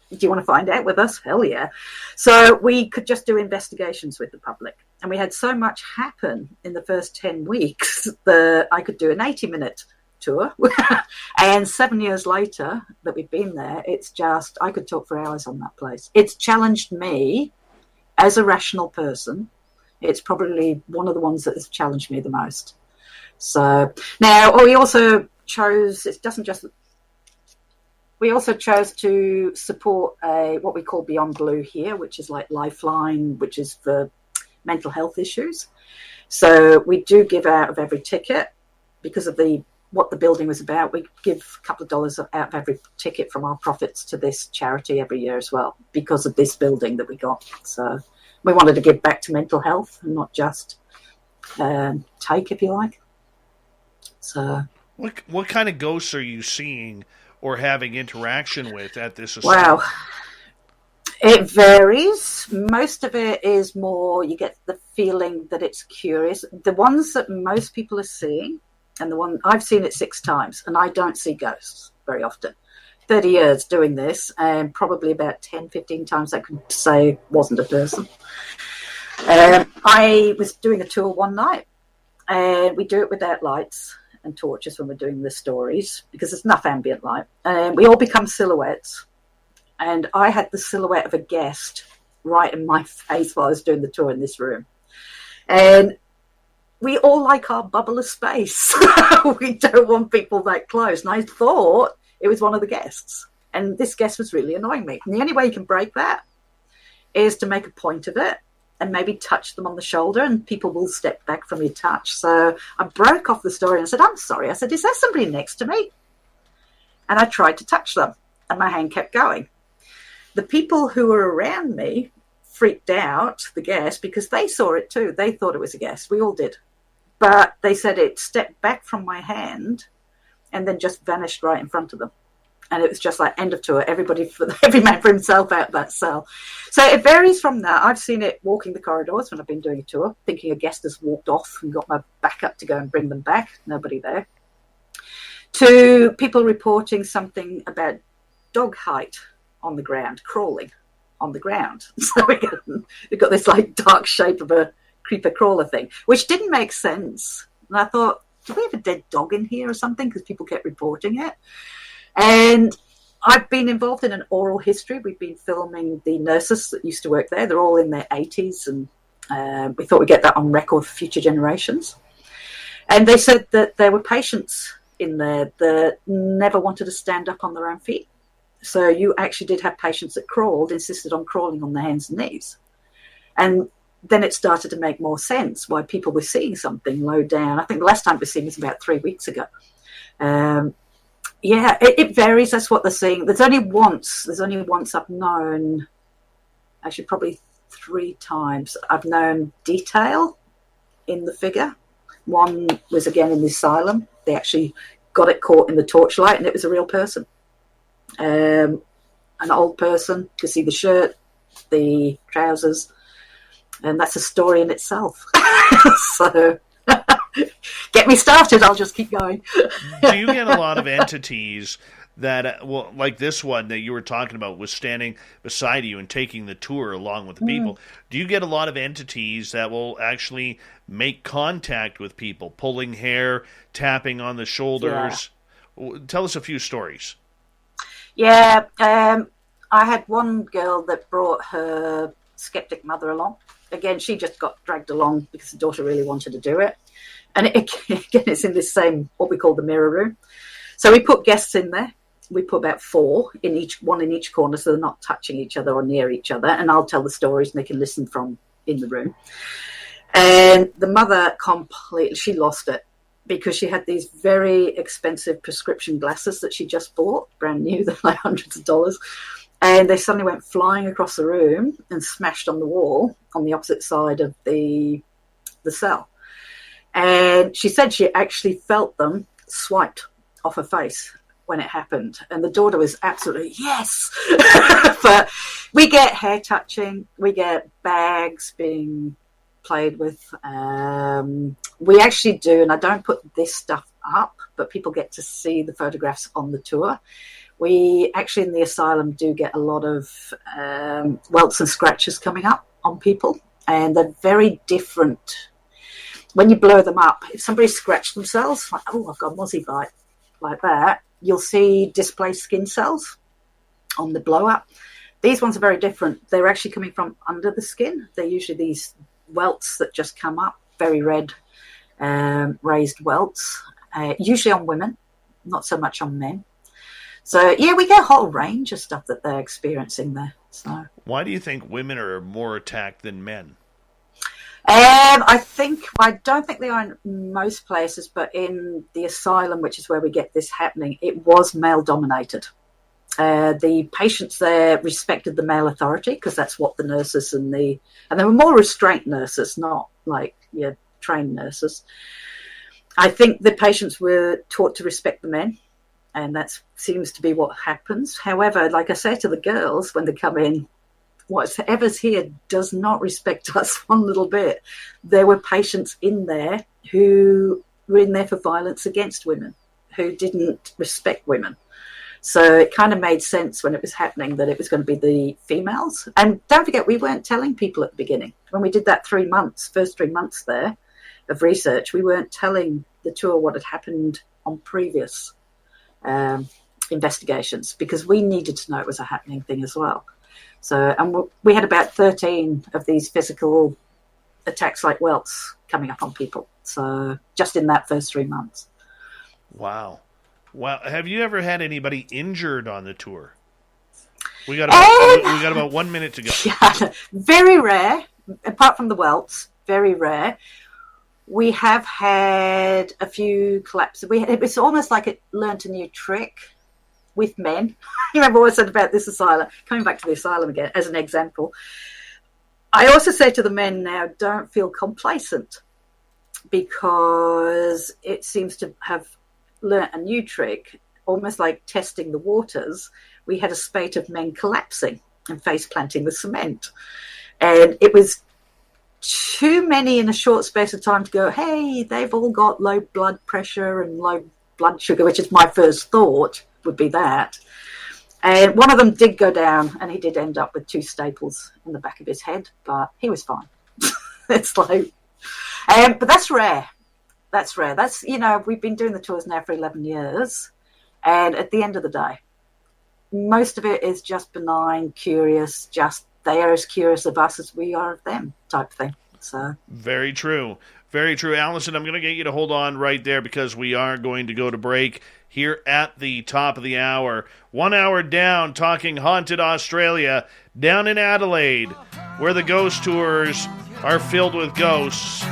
S3: Do you want to find out with us? Hell yeah. So we could just do investigations with the public. And we had so much happen in the first 10 weeks that I could do an 80-minute tour. And 7 years later that we've been there, it's just, I could talk for hours on that place. It's challenged me as a rational person. It's probably one of the ones that has challenged me the most. So now, we also chose, it doesn't just, we also chose to support what we call Beyond Blue here, which is like Lifeline, which is for mental health issues. So we do give out of every ticket because of what the building was about. We give a couple of dollars out of every ticket from our profits to this charity every year as well because of this building that we got. So we wanted to give back to mental health and not just take, if you like. So
S2: what kind of ghosts are you seeing or having interaction with at this asylum?
S3: Wow. It varies. Most of it is more, you get the feeling that it's curious. The ones that most people are seeing, and the one I've seen it 6 times, and I don't see ghosts very often. 30 years doing this, and probably about 10, 15 times I could say wasn't a person. I was doing a tour one night, and we do it without lights and torches when we're doing the stories because there's enough ambient light. And we all become silhouettes. And I had the silhouette of a guest right in my face while I was doing the tour in this room. And we all like our bubble of space. We don't want people that close. And I thought it was one of the guests. And this guest was really annoying me. And the only way you can break that is to make a point of it and maybe touch them on the shoulder, and people will step back from your touch. So I broke off the story and said, I'm sorry. I said, is there somebody next to me? And I tried to touch them, and my hand kept going. The people who were around me freaked out, the guest, because they saw it too. They thought it was a guest. We all did. But they said it stepped back from my hand and then just vanished right in front of them. And it was just like end of tour, every man for himself out that cell. So it varies from that. I've seen it walking the corridors when I've been doing a tour, thinking a guest has walked off and got my back up to go and bring them back. Nobody there. To people reporting something about dog height on the ground, crawling on the ground. So we've got this like dark shape of a creeper crawler thing, which didn't make sense. And I thought, do we have a dead dog in here or something? Because people kept reporting it. And I've been involved in an oral history. We've been filming the nurses that used to work there. They're all in their 80s, and we thought we'd get that on record for future generations. And they said that there were patients in there that never wanted to stand up on their own feet. So you actually did have patients that insisted on crawling on their hands and knees. And then it started to make more sense why people were seeing something low down. I think the last time we were seeing was about 3 weeks ago. Yeah, it varies. That's what they're seeing. There's only once I've known, actually probably 3 times, I've known detail in the figure. One was again in the asylum. They actually got it caught in the torchlight, and it was a real person. An old person, could see the shirt, the trousers, and that's a story in itself. So get me started, I'll just keep going.
S2: Do you get a lot of entities that, well, like this one that you were talking about was standing beside you and taking the tour along with the people? Do you get a lot of entities that will actually make contact with people, pulling hair, tapping on the shoulders? Yeah. Tell us a few stories.
S3: Yeah, I had one girl that brought her skeptic mother along. Again, she just got dragged along because the daughter really wanted to do it. And again, it's in this same, what we call the mirror room. So we put guests in there. We put about 4 one in each corner, so they're not touching each other or near each other. And I'll tell the stories and they can listen from in the room. And the mother she lost it because she had these very expensive prescription glasses that she just bought, brand new, they're like hundreds of dollars. And they suddenly went flying across the room and smashed on the wall on the opposite side of the cell. And she said she actually felt them swiped off her face when it happened. And the daughter was absolutely, yes! But we get hair touching, we get bags being played with. We actually do, and I don't put this stuff up, but people get to see the photographs on the tour. We actually in the asylum do get a lot of welts and scratches coming up on people, and they're very different. When you blow them up, if somebody scratched themselves, like, oh, I've got a mozzie bite, like that, you'll see displaced skin cells on the blow up. These ones are very different. They're actually coming from under the skin. They're usually these welts that just come up, very red, raised welts, usually on women, not so much on men. So, yeah, we get a whole range of stuff that they're experiencing there. So,
S2: why do you think women are more attacked than men?
S3: I don't think they are in most places, but in the asylum, which is where we get this happening, it was male-dominated. The patients there respected the male authority because that's what the nurses and they were more restraint nurses, not like trained nurses. I think the patients were taught to respect the men, and that seems to be what happens. However, like I say to the girls when they come in, whatever's here does not respect us one little bit. There were patients in there who were in there for violence against women, who didn't respect women. So it kind of made sense when it was happening that it was going to be the females. And don't forget, we weren't telling people at the beginning. When we did that first 3 months there of research, we weren't telling the tour what had happened on previous investigations, because we needed to know it was a happening thing as well. So, and we had about 13 of these physical attacks like welts coming up on people. So just in that first 3 months.
S2: Wow. Have you ever had anybody injured on the tour? We got about 1 minute to go.
S3: Yeah, very rare, apart from the welts, very rare. We have had a few collapses. It was almost like it learnt a new trick with men. You remember what I said about this asylum? Coming back to the asylum again as an example. I also say to the men now, don't feel complacent, because it seems to have learnt a new trick, almost like testing the waters. We had a spate of men collapsing and face planting the cement. And it was too many in a short space of time to go, hey, they've all got low blood pressure and low blood sugar, which is my first thought would be that. And one of them did go down, and he did end up with 2 staples in the back of his head, but he was fine. It's like, but that's rare. That's rare. That's, we've been doing the tours now for 11 years. And at the end of the day, most of it is just benign, curious, just they are as curious of us as we are of them type thing. So
S2: very true. Very true. Alison, I'm going to get you to hold on right there, because we are going to go to break here at the top of the hour. 1 hour down, talking haunted Australia, down in Adelaide, where the ghost tours are filled with ghosts.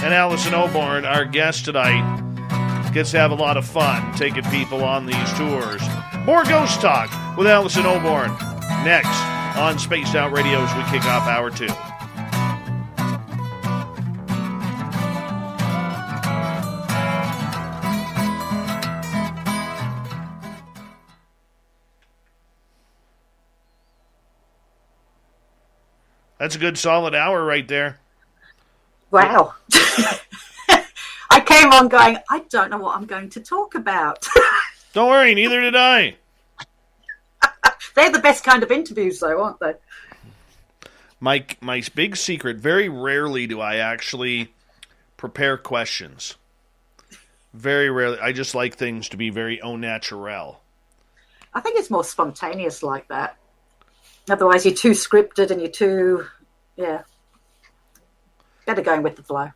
S2: And Alison Oborn, our guest tonight, gets to have a lot of fun taking people on these tours. More Ghost Talk with Alison Oborn next on Spaced Out Radio as we kick off hour 2. That's a good solid hour right there.
S3: Wow. I came on going, I don't know what I'm going to talk about.
S2: Don't worry, neither did I.
S3: They're the best kind of interviews, though, aren't they?
S2: My big secret, very rarely do I actually prepare questions. Very rarely. I just like things to be very au naturel.
S3: I think it's more spontaneous like that. Otherwise, you're too scripted and you're too, better going with the flow.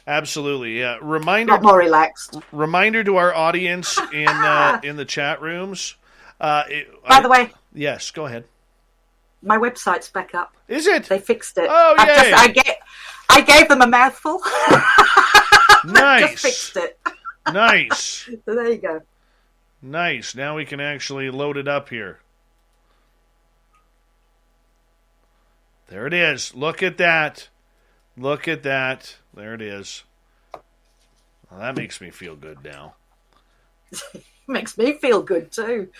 S2: Absolutely, yeah. Reminder,
S3: not more relaxed.
S2: Reminder to our audience in the chat rooms.
S3: By the way,
S2: yes, go ahead.
S3: My website's back up.
S2: Is it?
S3: They fixed it.
S2: Oh, yay!
S3: I gave them a mouthful.
S2: Nice.
S3: Just fixed it.
S2: Nice.
S3: So there you go.
S2: Nice. Now we can actually load it up here. There it is. Look at that. Look at that. There it is. Well, that makes me feel good now.
S3: Makes me feel good too.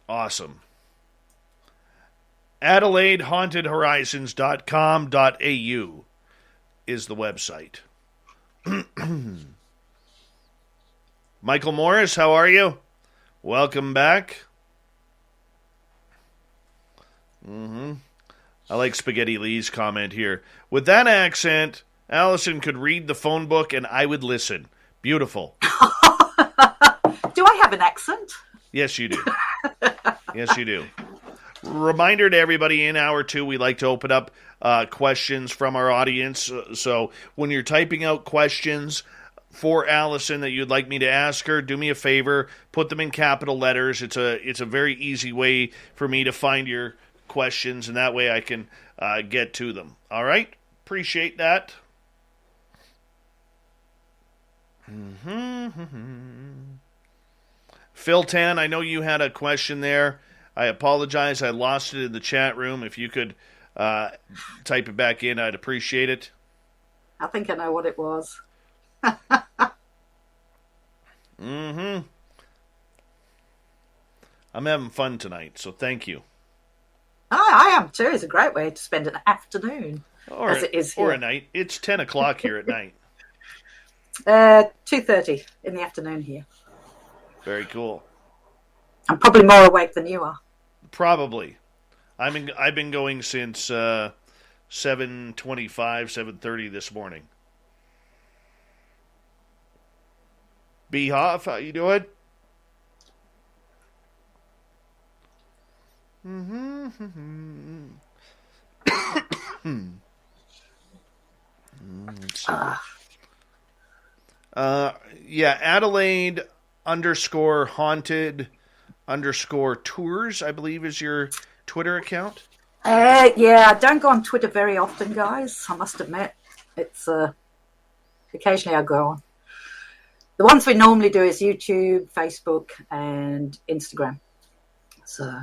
S2: Awesome. AdelaideHauntedHorizons.com.au is the website. Michael Morris, how are you? Welcome back. I like Spaghetti Lee's comment here. With that accent, Alison could read the phone book and I would listen. Beautiful.
S3: Do I have an accent?
S2: Yes, you do. Yes, you do. Reminder to everybody, in hour 2, we like to open up questions from our audience. So when you're typing out questions for Alison that you'd like me to ask her, do me a favor, put them in capital letters. It's a very easy way for me to find your questions, and that way I can get to them. All right? Appreciate that. Phil Tan, I know you had a question there. I apologize. I lost it in the chat room. If you could type it back in, I'd appreciate it.
S3: I think I know what it was.
S2: I'm having fun tonight, so thank you.
S3: I am too. It's a great way to spend an afternoon, as it is here.
S2: Or a night. It's 10 o'clock here at night.
S3: 2:30 in the afternoon here.
S2: Very cool.
S3: I'm probably more awake than you are.
S2: Probably. I've been going since 7:25, 7:30 this morning. B-Hoff, how you doing? Let's see. Yeah, Adelaide _haunted_tours, I believe is your Twitter account.
S3: Yeah, I don't go on Twitter very often, guys. I must admit, it's occasionally I go on. The ones we normally do is YouTube, Facebook, and Instagram. So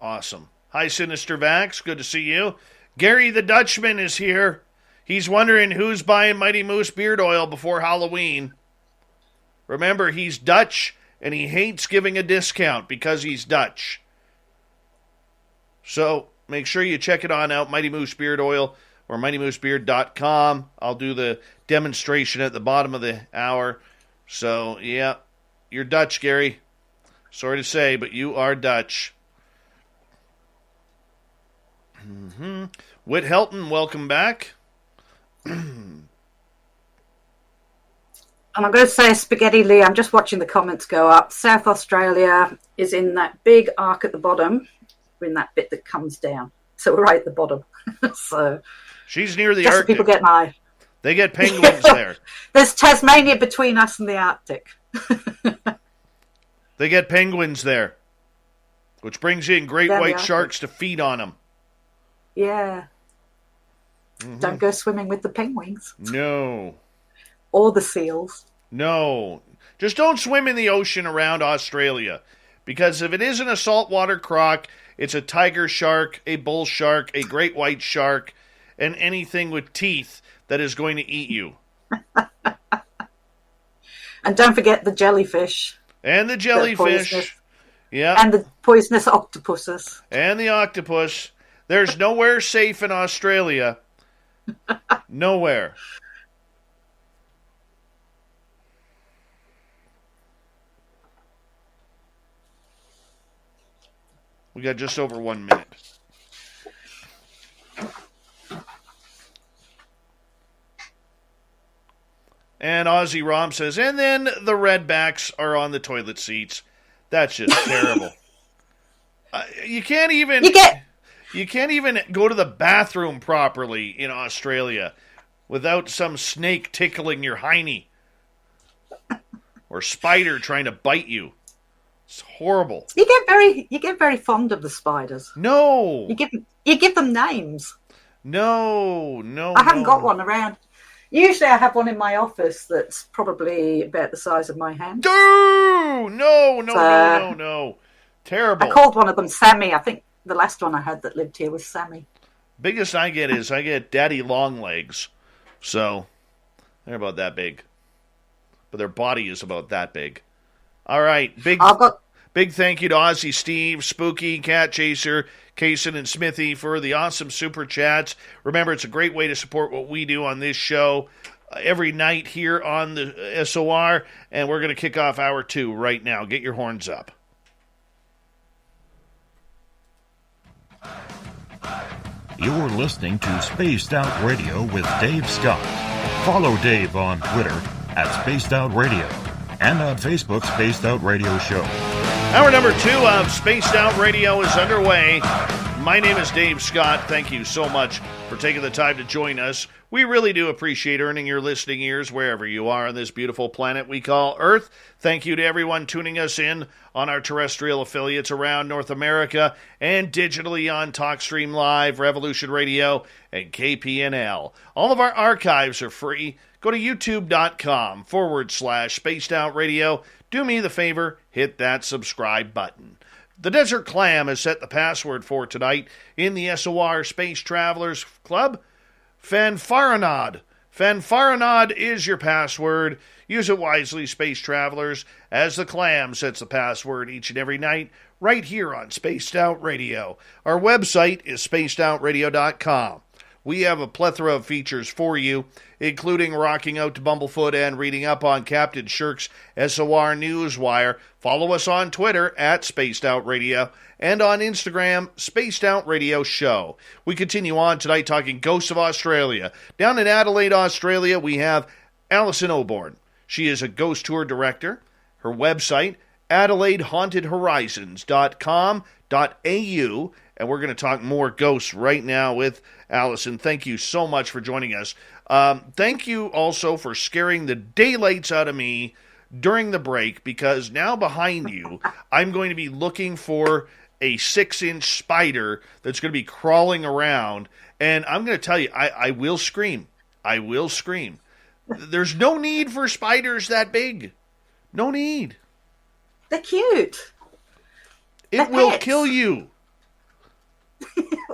S2: awesome. Hi, Sinister Vax. Good to see you. Gary the Dutchman is here. He's wondering who's buying Mighty Moose beard oil before Halloween. Remember, he's Dutch, and he hates giving a discount because he's Dutch. So make sure you check it on out, Mighty Moose Beard Oil, or MightyMooseBeard.com. I'll do the demonstration at the bottom of the hour. So, yeah, you're Dutch, Gary. Sorry to say, but you are Dutch. Whit Helton, welcome back.
S3: And I'm going to say, Spaghetti Lee, I'm just watching the comments go up. South Australia is in that big arc at the bottom. We're in that bit that comes down. So we're right at the bottom. So
S2: she's near the
S3: just
S2: Arctic.
S3: So people get my...
S2: They get penguins there.
S3: There's Tasmania between us and the Arctic.
S2: They get penguins there, which brings in great white sharks to feed on them.
S3: Yeah. Don't go swimming with the penguins.
S2: No.
S3: Or the seals.
S2: No. Just don't swim in the ocean around Australia. Because if it isn't a saltwater croc, it's a tiger shark, a bull shark, a great white shark, and anything with teeth that is going to eat you.
S3: And don't forget the jellyfish.
S2: And the jellyfish. Yeah.
S3: And the poisonous octopuses.
S2: And the octopus. There's nowhere safe in Australia. Nowhere. We got just over 1 minute. And Aussie Rom says, and then the redbacks are on the toilet seats. That's just terrible. You can't even go to the bathroom properly in Australia without some snake tickling your hiney or spider trying to bite you. It's horrible.
S3: You get very fond of the spiders.
S2: No.
S3: You give them names.
S2: No.
S3: I haven't got one around. Usually I have one in my office that's probably about the size of my hand.
S2: No. Terrible.
S3: I called one of them Sammy. I think the last one I had that lived here was Sammy.
S2: Biggest I get Daddy Longlegs. So they're about that big. But their body is about that big. All right. Big thank you to Aussie Steve, Spooky, Cat Chaser, Kaysen, and Smithy for the awesome super chats. Remember, it's a great way to support what we do on this show every night here on the SOR, and we're going to kick off hour 2 right now. Get your horns up.
S5: You're listening to Spaced Out Radio with Dave Scott. Follow Dave on Twitter at Spaced Out Radio and on Facebook, Spaced Out Radio Show.
S2: Hour number 2 of Spaced Out Radio is underway. My name is Dave Scott. Thank you so much for taking the time to join us. We really do appreciate earning your listening ears wherever you are on this beautiful planet we call Earth. Thank you to everyone tuning us in on our terrestrial affiliates around North America and digitally on TalkStream Live, Revolution Radio, and KPNL. All of our archives are free. Go to youtube.com/Spaced Out Radio. Do me the favor, hit that subscribe button. The Desert Clam has set the password for tonight in the SOR Space Travelers Club. Fanfaronad. Fanfaronad is your password. Use it wisely, Space Travelers, as the Clam sets the password each and every night right here on Spaced Out Radio. Our website is spacedoutradio.com. we have a plethora of features for you, including rocking out to Bumblefoot and reading up on Captain Shirk's SOR Newswire. Follow us on Twitter at Spaced Out Radio and on Instagram, Spaced Out Radio Show. We continue on tonight talking Ghosts of Australia. Down in Adelaide, Australia, we have Alison Oborn. She is a ghost tour director. Her website, AdelaideHauntedHorizons.com.au, and we're going to talk more ghosts right now with Alison. Thank you so much for joining us. Thank you also for scaring the daylights out of me during the break, because now behind you, I'm going to be looking for a 6-inch spider that's going to be crawling around, and I'm going to tell you, I will scream. I will scream. There's no need for spiders that big. No need.
S3: They're cute.
S2: It will kill you.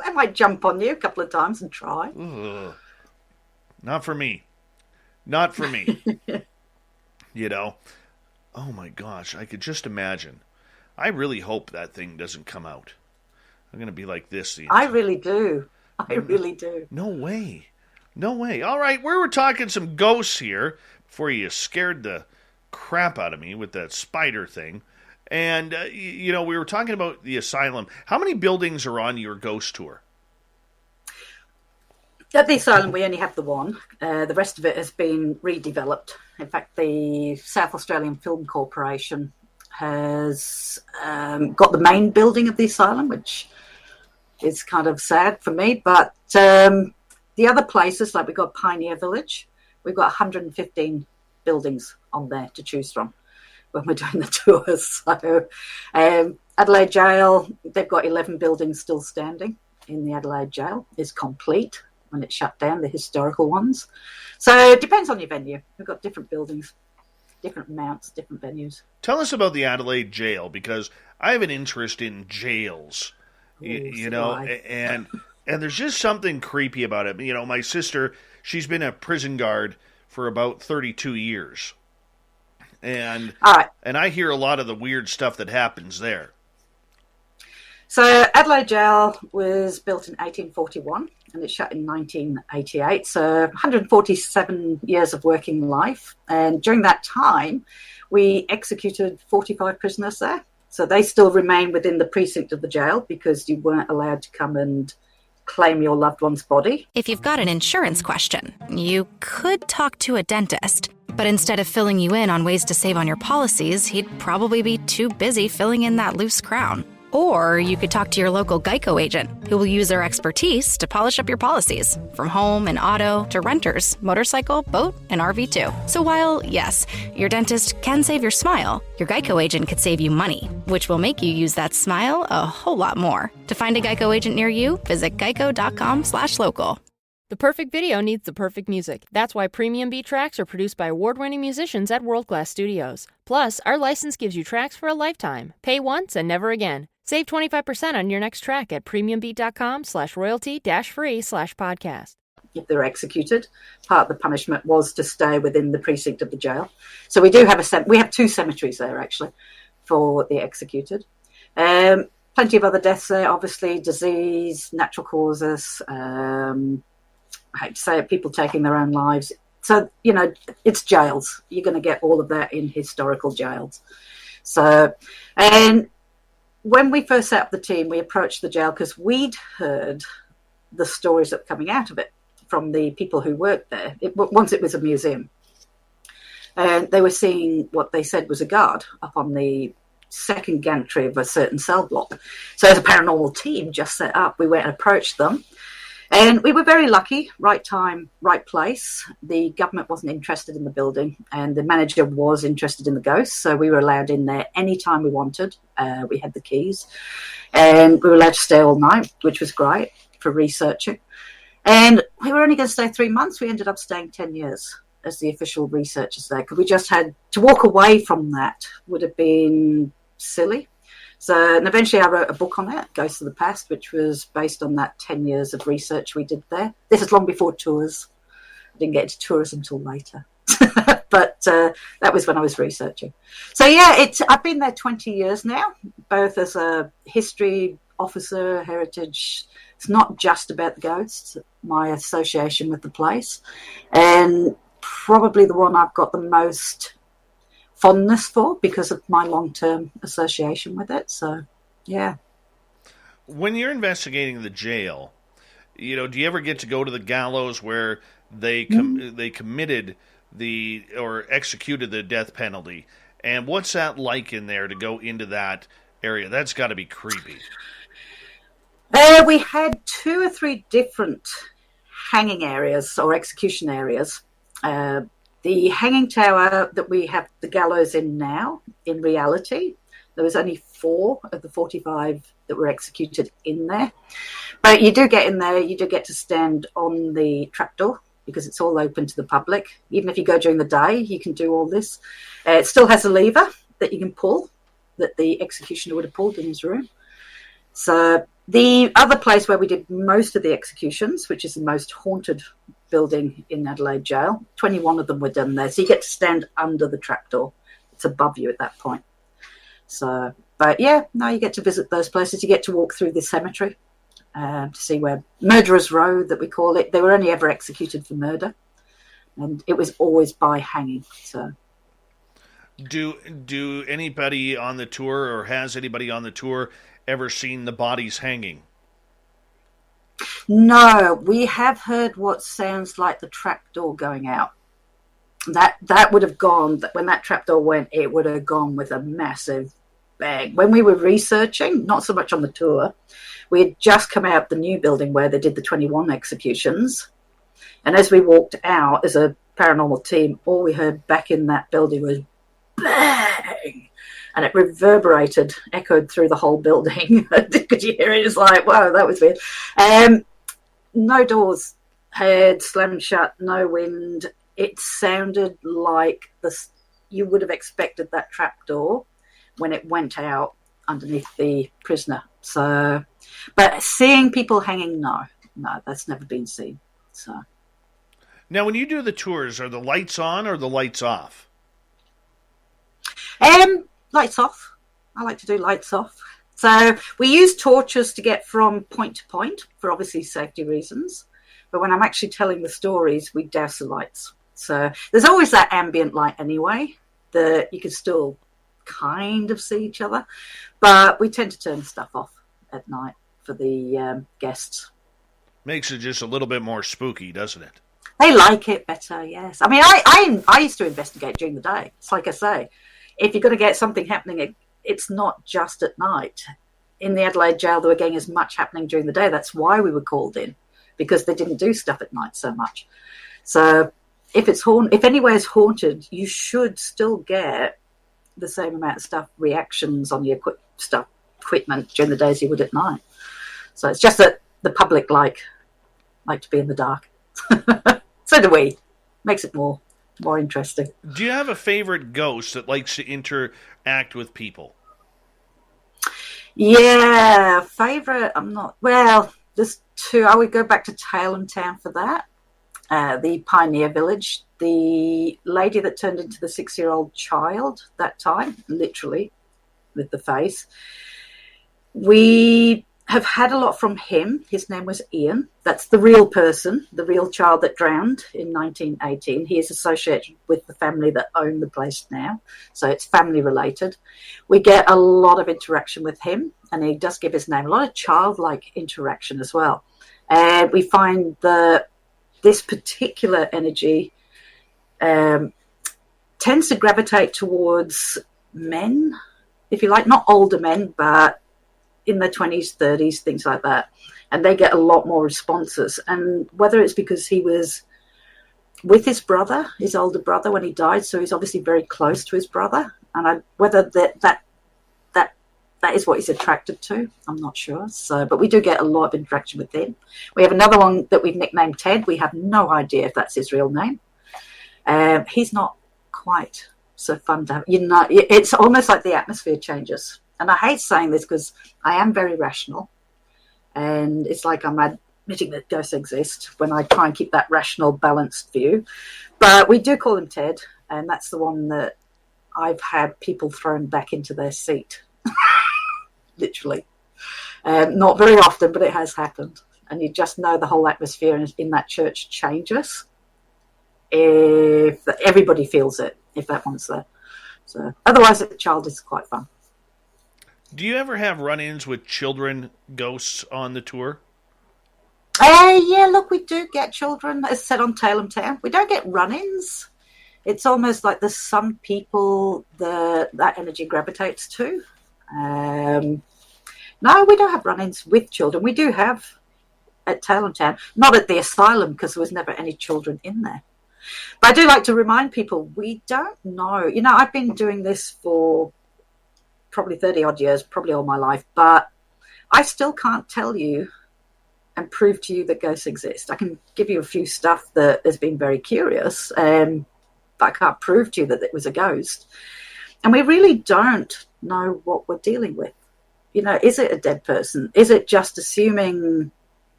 S3: I might jump on you a couple of times and try.
S2: Ugh. Not for me. Not for me. You know? Oh my gosh, I could just imagine. I really hope that thing doesn't come out. I'm going to be like this.
S3: I really do. I really do.
S2: No way. No way. All right, we were talking some ghosts here before you scared the crap out of me with that spider thing. And, we were talking about the asylum. How many buildings are on your ghost tour?
S3: At the asylum, we only have the one. The rest of it has been redeveloped. In fact, the South Australian Film Corporation has got the main building of the asylum, which is kind of sad for me. But the other places, like we've got Pioneer Village, we've got 115 buildings on there to choose from when we're doing the tours. So Adelaide Jail, they've got 11 buildings still standing in the Adelaide Jail. It's complete when it's shut down, the historical ones. So it depends on your venue. We've got different buildings, different amounts, different venues.
S2: Tell us about the Adelaide Jail, because I have an interest in jails. And there's just something creepy about it. You know, my sister, she's been a prison guard for about 32 years. And I hear a lot of the weird stuff that happens there.
S3: So Adelaide Jail was built in 1841 and it shut in 1988. So 147 years of working life. And during that time, we executed 45 prisoners there. So they still remain within the precinct of the jail because you weren't allowed to come and claim your loved one's body.
S6: If you've got an insurance question, you could talk to a dentist. But instead of filling you in on ways to save on your policies, he'd probably be too busy filling in that loose crown. Or you could talk to your local Geico agent, who will use their expertise to polish up your policies, from home and auto to renters, motorcycle, boat, and RV too. So while, yes, your dentist can save your smile, your Geico agent could save you money, which will make you use that smile a whole lot more. To find a Geico agent near you, visit geico.com/local.
S4: The perfect video needs the perfect music. That's why premium beat tracks are produced by award-winning musicians at world-class studios. Plus, our license gives you tracks for a lifetime. Pay once and never again. Save 25% on your next track at premiumbeat.com/royalty-free/podcast.
S3: If they're executed, part of the punishment was to stay within the precinct of the jail. So we do have we have 2 cemeteries there, actually, for the executed. Plenty of other deaths there, obviously, disease, natural causes, I hate to say it, people taking their own lives. So, it's jails. You're going to get all of that in historical jails. So, and when we first set up the team, we approached the jail because we'd heard the stories that were coming out of it from the people who worked there. Once it was a museum. And they were seeing what they said was a guard up on the second gantry of a certain cell block. So as a paranormal team just set up, we went and approached them. And we were very lucky, right time, right place. The government wasn't interested in the building and the manager was interested in the ghosts. So we were allowed in there anytime we wanted. We had the keys and we were allowed to stay all night, which was great for researching. And we were only going to stay 3 months. We ended up staying 10 years as the official researchers there because we just had to walk away from that would have been silly. So, and eventually I wrote a book on it, Ghosts of the Past, which was based on that 10 years of research we did there. This is long before tours. I didn't get into tourism until later. But that was when I was researching. So, yeah, I've been there 20 years now, both as a history officer, heritage. It's not just about the ghosts, my association with the place. And probably the one I've got the most fondness for because of my long-term association with it. So, yeah.
S2: When you're investigating the jail, do you ever get to go to the gallows where they committed or executed the death penalty? And what's that like in there to go into that area? That's got to be creepy.
S3: We had 2 or 3 different hanging areas or execution areas. The hanging tower that we have the gallows in now, in reality, there was only 4 of the 45 that were executed in there. But you do get in there, you do get to stand on the trapdoor because it's all open to the public. Even if you go during the day, you can do all this. It still has a lever that you can pull that the executioner would have pulled in his room. So the other place where we did most of the executions, which is the most haunted building in Adelaide Jail, 21 of them were done there. So you get to stand under the trapdoor. It's above you at that point. So, but yeah, no, you get to visit those places. You get to walk through the cemetery to see where Murderers Row, that we call it. They were only ever executed for murder, and it was always by hanging. So,
S2: do anybody on the tour, or has anybody on the tour ever seen the bodies hanging?
S3: No, we have heard what sounds like the trapdoor going out. That would have gone, when that trapdoor went, it would have gone with a massive bang. When we were researching, not so much on the tour, we had just come out the new building where they did the 21 executions. And as we walked out as a paranormal team, all we heard back in that building was bang. And it reverberated, echoed through the whole building. Could you hear it? It's like, whoa, that was weird. No doors had slammed shut, no wind. It sounded like you would have expected that trapdoor when it went out underneath the prisoner. So, but seeing people hanging, no, that's never been seen. So,
S2: now, when you do the tours, are the lights on or the lights off?
S3: Lights off. I like to do lights off. So we use torches to get from point to point for obviously safety reasons. But when I'm actually telling the stories, we douse the lights. So there's always that ambient light anyway that you can still kind of see each other. But we tend to turn stuff off at night for the guests.
S2: Makes it just a little bit more spooky, doesn't it?
S3: They like it better, yes. I mean, I used to investigate during the day. It's like I say, if you're going to get something happening, it's not just at night. In the Adelaide Jail, they were getting as much happening during the day. That's why we were called in, because they didn't do stuff at night so much. So if anywhere's haunted, you should still get the same amount of stuff, reactions on your equipment during the day as you would at night. So it's just that the public like to be in the dark. So do we. Makes it more interesting.
S2: Do you have a favorite ghost that likes to interact with people?
S3: Yeah, favorite. There's 2. I would go back to Tailem Town for that. The Pioneer Village. The lady that turned into the 6-year-old child that time, literally, with the face. We have had a lot from him. His name was Ian. That's the real person, the real child that drowned in 1918. He is associated with the family that own the place now. So it's family related. We get a lot of interaction with him, and he does give his name. A lot of childlike interaction as well. And we find that this particular energy tends to gravitate towards men, if you like, not older men, but in their 20s, 30s, things like that. And they get a lot more responses. And whether it's because he was with his brother, his older brother, when he died, so he's obviously very close to his brother. And whether that is what he's attracted to, I'm not sure. So, but we do get a lot of interaction with him. We have another one that we've nicknamed Ted. We have no idea if that's his real name. He's not quite so fun to have. It's almost like the atmosphere changes. And I hate saying this because I am very rational. And it's like I'm admitting that ghosts exist when I try and keep that rational, balanced view. But we do call him Ted. And that's the one that I've had people thrown back into their seat. Literally. Not very often, but it has happened. And you just know the whole atmosphere in that church changes if everybody feels it, if that one's there. So otherwise, the child is quite fun.
S2: Do you ever have run-ins with children ghosts on the tour?
S3: Yeah, look, we do get children, as said, on Tailem Town. We don't get run-ins. It's almost like there's some people that energy gravitates to. No, we don't have run-ins with children. We do have at Tailem Town, not at the asylum because there was never any children in there. But I do like to remind people, we don't know. You know, I've been doing this for probably 30-odd years, probably all my life, but I still can't tell you and prove to you that ghosts exist. I can give you a few stuff that has been very curious, but I can't prove to you that it was a ghost. And we really don't know what we're dealing with. You know, is it a dead person? Is it just assuming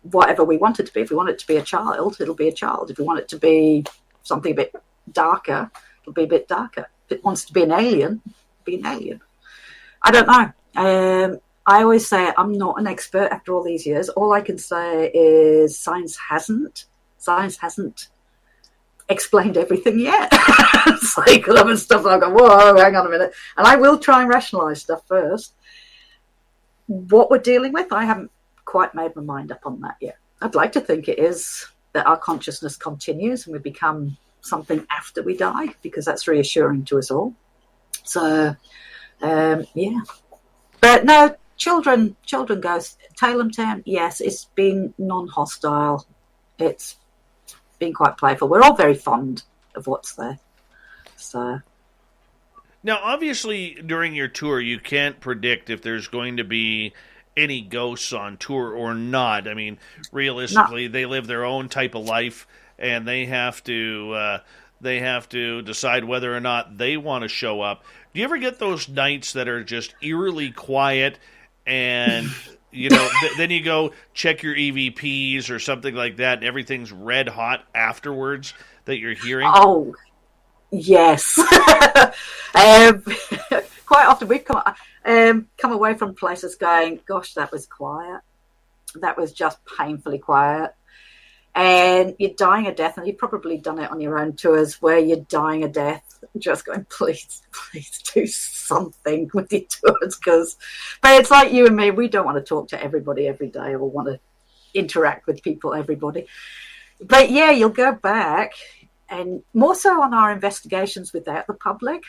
S3: whatever we want it to be? If we want it to be a child, it'll be a child. If we want it to be something a bit darker, it'll be a bit darker. If it wants to be an alien, it'll be an alien. I don't know. I always say I'm not an expert after all these years. All I can say is science hasn't explained everything yet. Cyclone and stuff. I go, whoa, hang on a minute. And I will try and rationalise stuff first. What we're dealing with, I haven't quite made my mind up on that yet. I'd like to think it is that our consciousness continues and we become something after we die, because that's reassuring to us all. So, yeah. But no, children ghosts. Tailem Town, yes, it's been non-hostile. It's been quite playful. We're all very fond of what's there. So...
S2: Now, obviously, during your tour, you can't predict if there's going to be any ghosts on tour or not. I mean, realistically, they live their own type of life, and they have to decide whether or not they want to show up. Do you ever get those nights that are just eerily quiet, and you know, then you go check your EVPs or something like that, and everything's red hot afterwards that you're hearing?
S3: Oh. Yes. Quite often we've come away from places going, gosh, that was quiet. That was just painfully quiet. And you're dying a death, and you've probably done it on your own tours where you're dying a death, just going, please do something with your tours. But it's like you and me, we don't want to talk to everybody every day or want to interact with people, everybody. But yeah, you'll go back. And more so on our investigations without the public,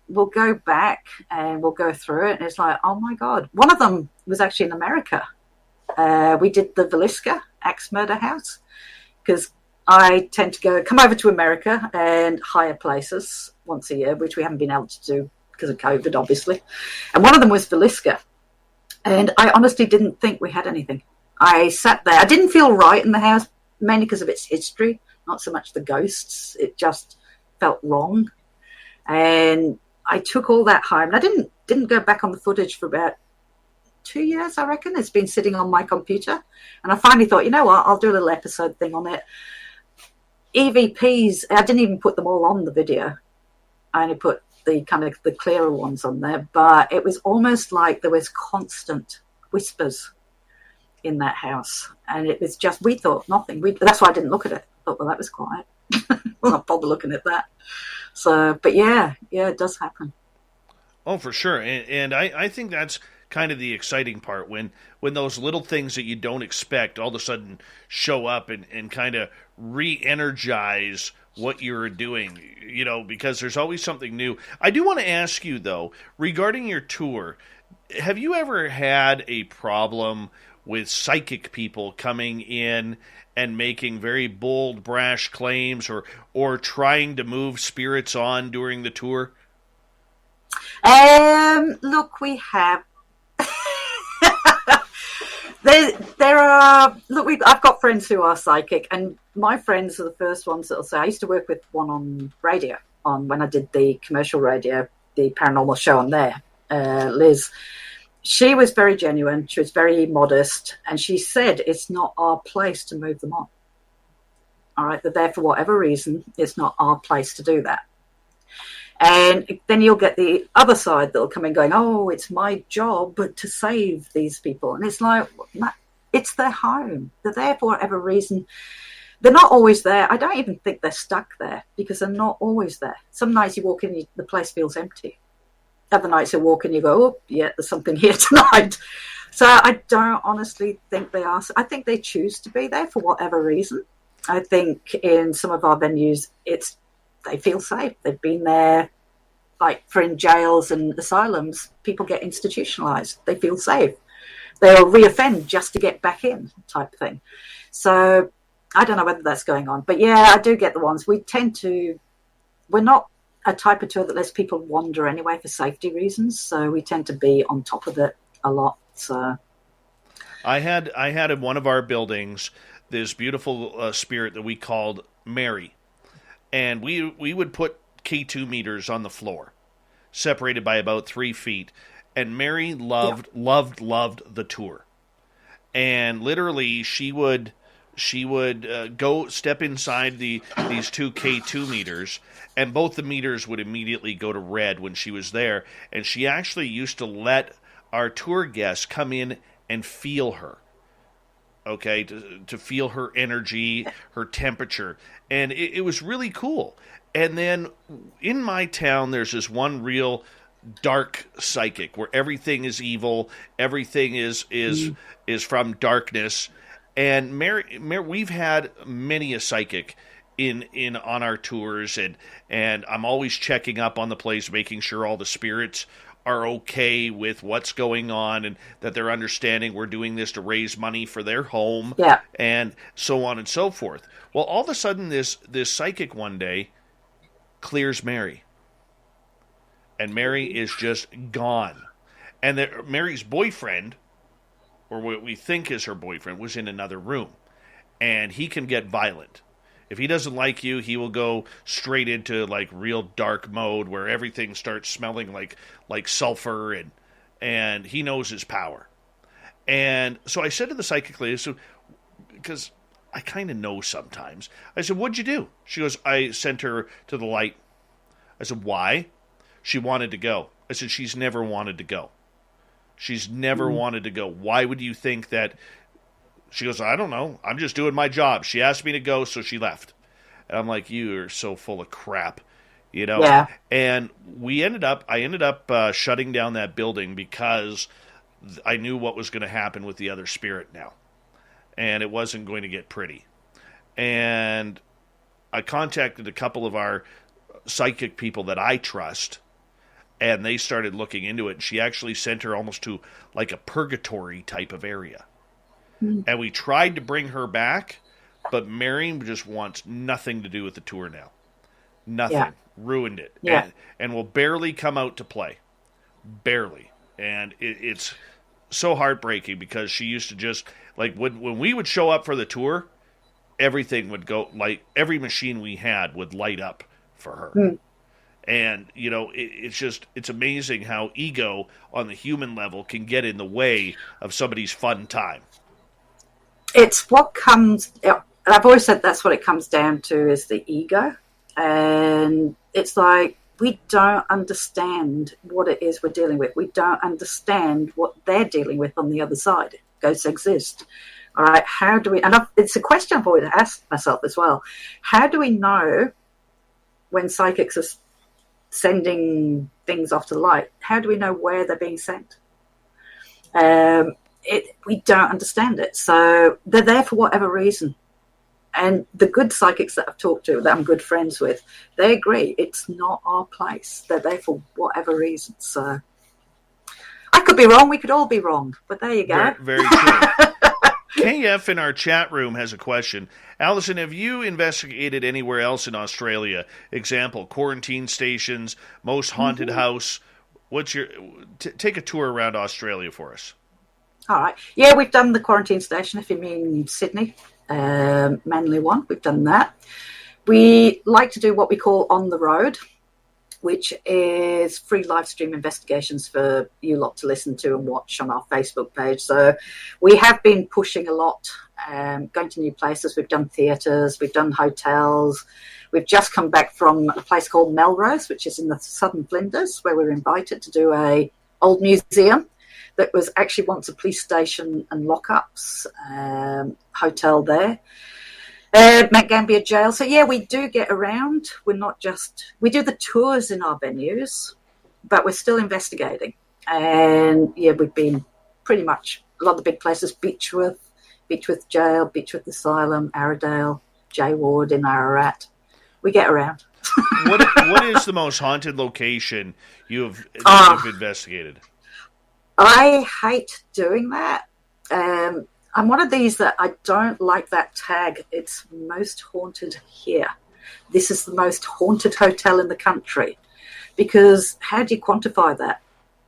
S3: we'll go back and we'll go through it. And it's like, oh, my God. One of them was actually in America. We did the Villisca Axe Murder House because I tend to come over to America and hire places once a year, which we haven't been able to do because of COVID, obviously. And one of them was Villisca. And I honestly didn't think we had anything. I sat there. I didn't feel right in the house, mainly because of its history. Not so much the ghosts. It just felt wrong. And I took all that home. And I didn't go back on the footage for about 2 years, I reckon. It's been sitting on my computer. And I finally thought, you know what, I'll do a little episode thing on it. EVPs, I didn't even put them all on the video. I only put the kind of the clearer ones on there. But it was almost like there was constant whispers in that house. And it was just, we thought nothing. That's why I didn't look at it. Thought, well, that was quiet. Well, not bother looking at that. So, but yeah, it does happen.
S2: Oh, for sure. And I think that's kind of the exciting part when those little things that you don't expect all of a sudden show up and kind of re-energize what you're doing, you know, because there's always something new. I do want to ask you, though, regarding your tour, have you ever had a problem with psychic people coming in and making very bold, brash claims or trying to move spirits on during the tour?
S3: Look, we have. There are. Look, I've got friends who are psychic, and my friends are the first ones that'll say. I used to work with one on radio, when I did the commercial radio, the paranormal show on there, Liz. She was very genuine. She was very modest. And she said, it's not our place to move them on. All right. They're there for whatever reason. It's not our place to do that. And then you'll get the other side that'll come in going, oh, it's my job to save these people. And it's like, it's their home. They're there for whatever reason. They're not always there. I don't even think they're stuck there because they're not always there. Some nights you walk in, the place feels empty. Other nights you walk in, you go, oh, yeah, there's something here tonight. So I don't honestly think they are. I think they choose to be there for whatever reason. I think in some of our venues, they feel safe. They've been there, like for in jails and asylums, people get institutionalized. They feel safe. They'll reoffend just to get back in, type thing. So I don't know whether that's going on. But yeah, I do get the ones. We're not a type of tour that lets people wander anyway for safety reasons. So we tend to be on top of it a lot. So
S2: I had in one of our buildings this beautiful spirit that we called Mary. And we would put K2 meters on the floor, separated by about 3 feet. And Mary loved the tour. And literally she would go step inside these two K2 meters, and both the meters would immediately go to red when she was there. And she actually used to let our tour guests come in and feel her. Okay, to feel her energy, her temperature. And it was really cool. And then in my town, there's this one real dark psychic where everything is evil, everything is from darkness. And Mary, we've had many a psychic in on our tours, and I'm always checking up on the place, making sure all the spirits are okay with what's going on and that they're understanding we're doing this to raise money for their home, and so on and so forth. Well, all of a sudden, this psychic one day clears Mary, and Mary is just gone. And Mary's boyfriend, or what we think is her boyfriend, was in another room, and he can get violent. If he doesn't like you, he will go straight into like real dark mode where everything starts smelling like sulfur, and he knows his power. And so I said to the psychic lady, because I kind of know sometimes, I said, "What'd you do?" She goes, "I sent her to the light." I said, "Why?" She wanted to go. I said, "She's never wanted to go. She's never wanted to go. Why would you think that?" She goes, "I don't know. I'm just doing my job. She asked me to go, so she left." And I'm like, "You are so full of crap," you know?
S3: Yeah.
S2: And I ended up shutting down that building because I knew what was going to happen with the other spirit now. And it wasn't going to get pretty. And I contacted a couple of our psychic people that I trust, and they started looking into it. She actually sent her almost to like a purgatory type of area. And we tried to bring her back, but Mary just wants nothing to do with the tour now. Nothing.
S3: Yeah.
S2: Ruined it.
S3: Yeah.
S2: And will barely come out to play. Barely. And it's so heartbreaking because she used to just, like, when we would show up for the tour, everything would go, like, every machine we had would light up for her. And, you know, it's amazing how ego on the human level can get in the way of somebody's fun time.
S3: It's what comes, I've always said that's what it comes down to, is the ego. And it's like, we don't understand what it is we're dealing with. We don't understand what they're dealing with on the other side. Ghosts exist. All right, how do we, and it's a question I've always asked myself as well. How do we know when psychics are sending things off to the light? How do we know where they're being sent? We don't understand it. So they're there for whatever reason. And the good psychics that I've talked to, that I'm good friends with, they agree it's not our place. They're there for whatever reason. So I could be wrong. We could all be wrong. But there you go.
S2: Very, very true. KF in our chat room has a question. Alison, have you investigated anywhere else in Australia? Example, quarantine stations, most haunted house. What's your take a tour around Australia for us?
S3: All right. Yeah, we've done the quarantine station, if you mean Sydney. Manly one, we've done that. We like to do what we call on the road. which is free live stream investigations for you lot to listen to and watch on our Facebook page. So we have been pushing a lot, going to new places. We've done theatres, we've done hotels. We've just come back from a place called Melrose, which is in the southern Flinders, where we were invited to do a old museum that was actually once a police station and lockups, hotel there. Mount Gambier Jail. So, yeah, we do get around. We're not just... We do the tours in our venues, but we're still investigating. And, yeah, we've been pretty much a lot of the big places, Beechworth Jail, Beechworth Asylum, Arradale, J Ward in Ararat. We get around.
S2: What is the most haunted location you've investigated?
S3: I hate doing that. I'm one of these that I don't like that tag. It's most haunted here. This is the most haunted hotel in the country. Because how do you quantify that?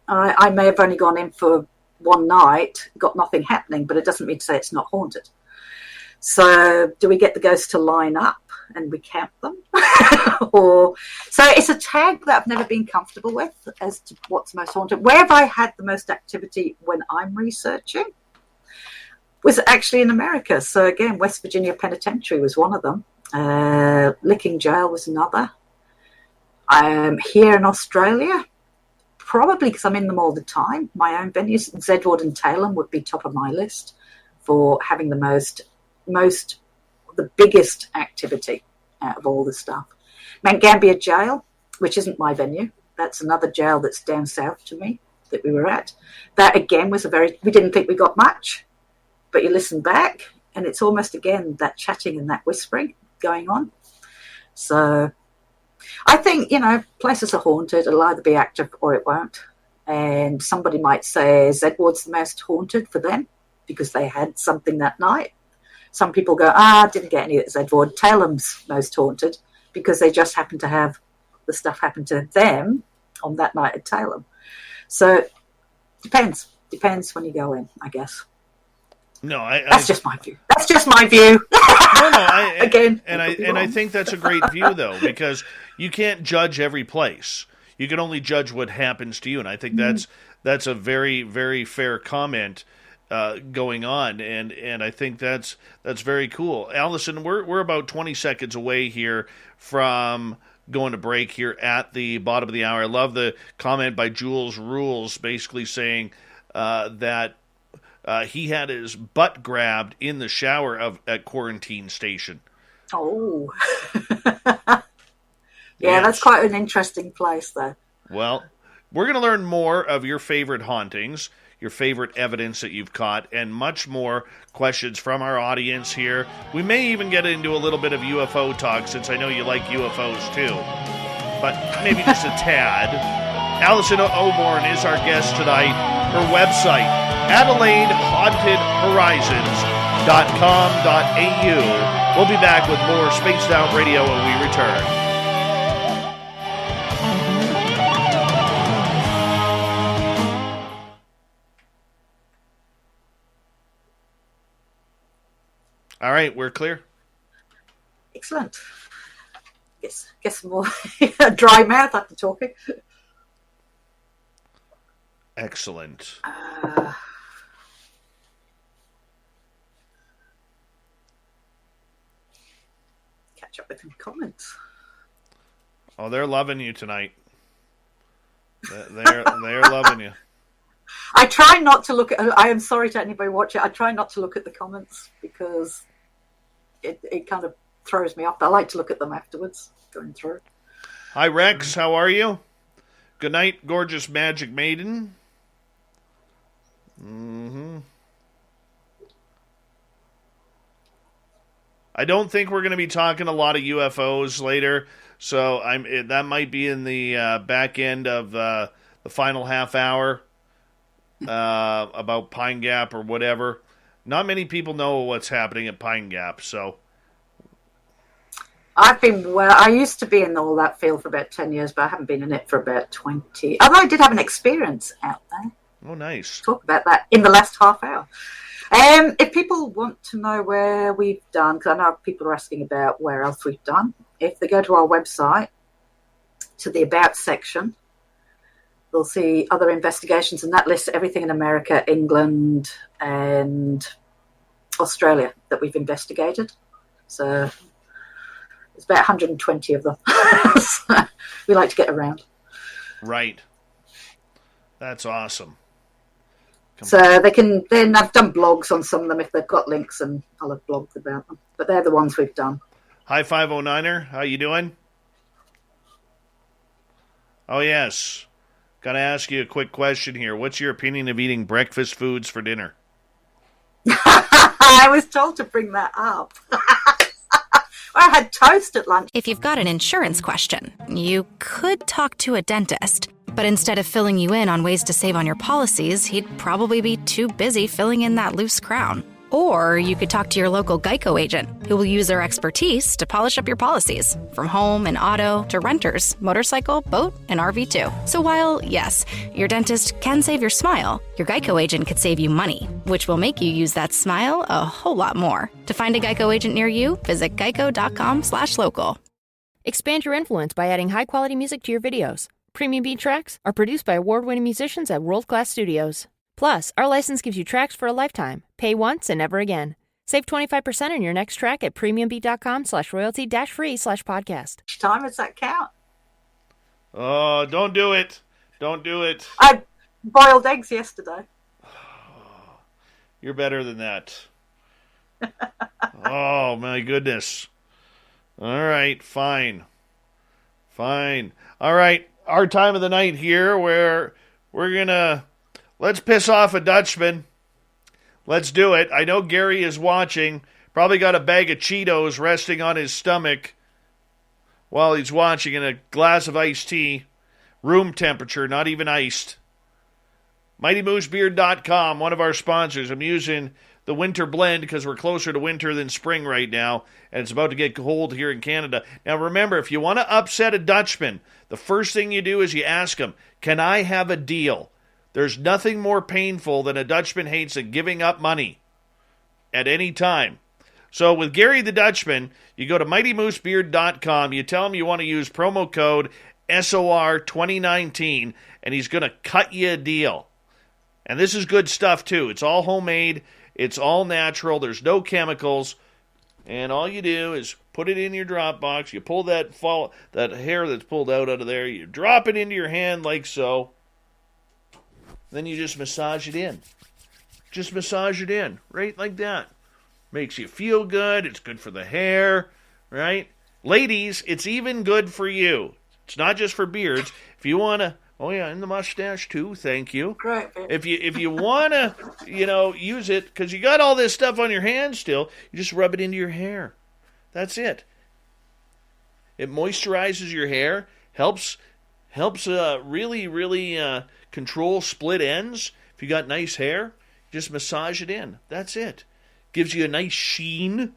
S3: I may have only gone in for one night, got nothing happening, but it doesn't mean to say it's not haunted. So do we get the ghosts to line up and we count them? So it's a tag that I've never been comfortable with as to what's most haunted. Where have I had the most activity when I'm researching was actually in America. So again, West Virginia Penitentiary was one of them. Licking Jail was another. Here in Australia, probably because I'm in them all the time, my own venues, Zedward and Talem would be top of my list for having the the biggest activity out of all the stuff. Mount Gambier Jail, which isn't my venue, that's another jail that's down south to me that we were at. That again was we didn't think we got much, but you listen back and it's almost again that chatting and that whispering going on. So I think, places are haunted. It'll either be active or it won't. And somebody might say Zedward's the most haunted for them because they had something that night. Some people go, didn't get any at Zedward. Talem's most haunted because they just happened to have the stuff happen to them on that night at Talem. So depends when you go in, I guess.
S2: No,
S3: that's just my view. That's just my view. Again,
S2: I think that's a great view though, because you can't judge every place. You can only judge what happens to you, and I think that's a very, very fair comment going on, and I think that's very cool. Alison, we're about 20 seconds away here from going to break here at the bottom of the hour. I love the comment by Jules Rules, basically saying that he had his butt grabbed in the shower at Quarantine Station.
S3: Oh. Yeah, that's quite an interesting place, though.
S2: Well, we're going to learn more of your favorite hauntings, your favorite evidence that you've caught, and much more questions from our audience here. We may even get into a little bit of UFO talk, since I know you like UFOs too, but maybe just a tad. Alison Oborn is our guest tonight. Her website, AdelaideHauntedHorizons.com.au. We'll be back with more Spaced Out Radio when we return. All right, we're clear.
S3: Excellent. Guess more a dry mouth after talking.
S2: Excellent.
S3: Catch up with some comments.
S2: Oh, they're loving you tonight. They're loving you.
S3: I try not to look at. I am sorry to anybody watching. I try not to look at the comments because it kind of throws me off. I like to look at them afterwards, going through.
S2: Hi, Rex. How are you? Good night, gorgeous Magic Maiden. I don't think we're going to be talking a lot of UFOs later, so that might be in the back end of the final half hour about Pine Gap or whatever. Not many people know what's happening at Pine Gap, so.
S3: I used to be in all that field for about 10 years, but I haven't been in it for about 20. Although I did have an experience out there.
S2: Oh, nice.
S3: Talk about that in the last half hour. If people want to know where we've done, because I know people are asking about where else we've done, if they go to our website, to the About section, they'll see other investigations, and that lists everything in America, England, and Australia that we've investigated. So there's about 120 of them. So we like to get around.
S2: Right. That's awesome.
S3: So they can, then I've done blogs on some of them if they've got links, and I'll have blogged about them. But they're the ones we've done.
S2: Hi, 509er. How you doing? Oh, yes. Got to ask you a quick question here. What's your opinion of eating breakfast foods for dinner?
S3: I was told to bring that up. I had toast at lunch.
S6: If you've got an insurance question, you could talk to a dentist. But instead of filling you in on ways to save on your policies, he'd probably be too busy filling in that loose crown. Or you could talk to your local Geico agent, who will use their expertise to polish up your policies, from home and auto to renters, motorcycle, boat, and RV too. So while, yes, your dentist can save your smile, your Geico agent could save you money, which will make you use that smile a whole lot more. To find a Geico agent near you, visit geico.com/local.
S4: Expand your influence by adding high-quality music to your videos. Premium beat tracks are produced by award-winning musicians at world-class studios. Plus, our license gives you tracks for a lifetime. Pay once and never again. Save 25% on your next track at premiumbeat.com/royalty-free/podcast.
S3: Which time does that count?
S2: Oh, don't do it. Don't do it.
S3: I boiled eggs yesterday.
S2: You're better than that. Oh, my goodness. All right, fine. Fine. All right, our time of the night here where we're going to, let's piss off a Dutchman. Let's do it. I know Gary is watching. Probably got a bag of Cheetos resting on his stomach while he's watching, and a glass of iced tea. Room temperature, not even iced. MightyMooseBeard.com, one of our sponsors. I'm using the winter blend because we're closer to winter than spring right now, and it's about to get cold here in Canada. Now remember, if you want to upset a Dutchman, the first thing you do is you ask him, can I have a deal? There's nothing more painful than a Dutchman hates than giving up money at any time. So with Gary the Dutchman, you go to MightyMooseBeard.com, you tell him you want to use promo code SOR 2019, and he's going to cut you a deal. And this is good stuff too. It's all homemade, it's all natural, there's no chemicals, and all you do is put it in your drop box, you pull that hair that's pulled out of there, you drop it into your hand like so. Then you just massage it in. Just massage it in, right like that. Makes you feel good. It's good for the hair, right? Ladies, it's even good for you. It's not just for beards. If you want to, oh yeah, and the mustache too, thank you.
S3: Great.
S2: If you want to, use it, because you got all this stuff on your hands still, you just rub it into your hair. That's it. It moisturizes your hair, helps really control split ends. If you got nice hair, just massage it in. That's it. Gives you a nice sheen.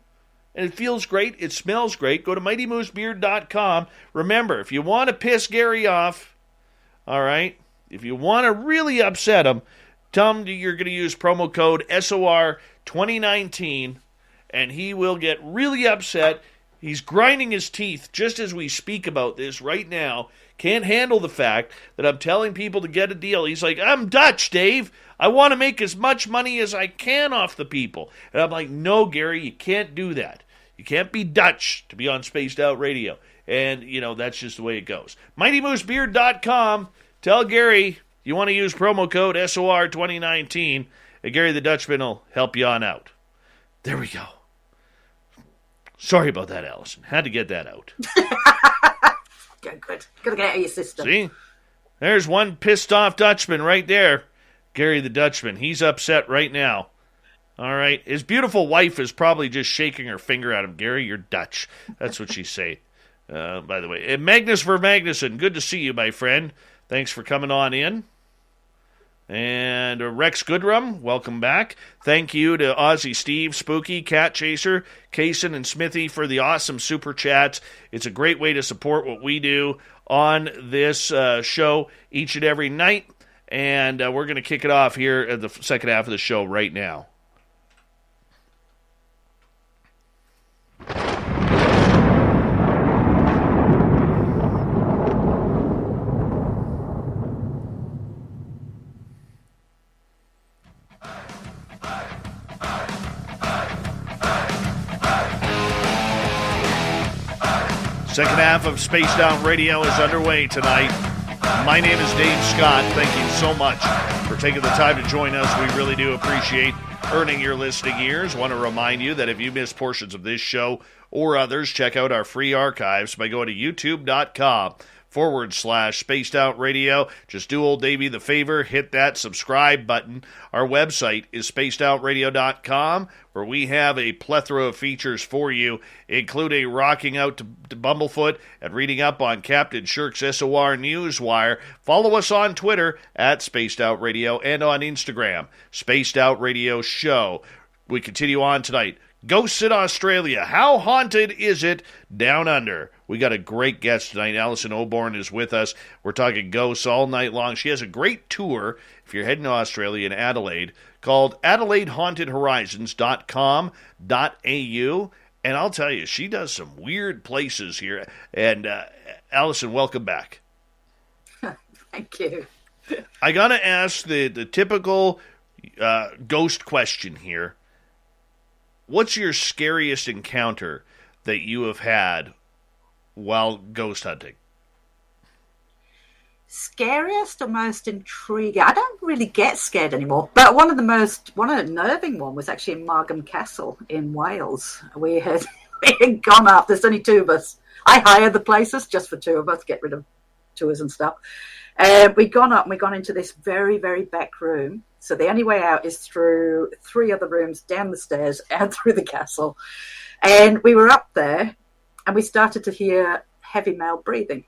S2: And it feels great. It smells great. Go to MightyMooseBeard.com. Remember, if you want to piss Gary off, all right, if you want to really upset him, tell him you're going to use promo code SOR 2019, and he will get really upset. He's grinding his teeth just as we speak about this right now. Can't handle the fact that I'm telling people to get a deal. He's like, I'm Dutch, Dave. I want to make as much money as I can off the people. And I'm like, no, Gary, you can't do that. You can't be Dutch to be on Spaced Out Radio. And, that's just the way it goes. MightyMooseBeard.com. Tell Gary you want to use promo code SOR 2019, and Gary the Dutchman will help you on out. There we go. Sorry about that, Alison. Had to get that out.
S3: Good. Gotta get it out of your system.
S2: See? There's one pissed off Dutchman right there. Gary the Dutchman. He's upset right now. All right. His beautiful wife is probably just shaking her finger at him. Gary, you're Dutch. That's what she say. By the way. And Magnus for Magnuson. Good to see you, my friend. Thanks for coming on in. And Rex Goodrum, welcome back. Thank you to Aussie Steve, Spooky, Cat Chaser, Kaysen, and Smithy for the awesome super chats. It's a great way to support what we do on this show each and every night. And we're going to kick it off here at the second half of the show right now. Second half of Spaced Out Radio is underway tonight. My name is Dave Scott. Thank you so much for taking the time to join us. We really do appreciate earning your listening ears. Want to remind you that if you missed portions of this show or others, check out our free archives by going to youtube.com/Spaced Out Radio. Just do old Davey the favor, hit that subscribe button. Our website is spacedoutradio.com, where we have a plethora of features for you, including rocking out to Bumblefoot and reading up on Captain Shirk's SOR Newswire. Follow us on Twitter at Spaced Out Radio and on Instagram, Spaced Out Radio Show. We continue on tonight. Ghosts in Australia. How haunted is it down under? We got a great guest tonight. Alison Oborn is with us. We're talking ghosts all night long. She has a great tour, if you're heading to Australia in Adelaide, called AdelaideHauntedHorizons.com.au. And I'll tell you, she does some weird places here. And Alison, welcome back.
S3: Thank you.
S2: I got to ask the typical ghost question here. What's your scariest encounter that you have had while ghost hunting?
S3: Scariest or most intriguing? I don't really get scared anymore. But one of the unnerving one was actually in Margam Castle in Wales. We had gone up. There's only two of us. I hired the places just for two of us, get rid of tours and stuff. We'd gone up and we'd gone into this very, very back room. So the only way out is through three other rooms, down the stairs, and through the castle. And we were up there, and we started to hear heavy male breathing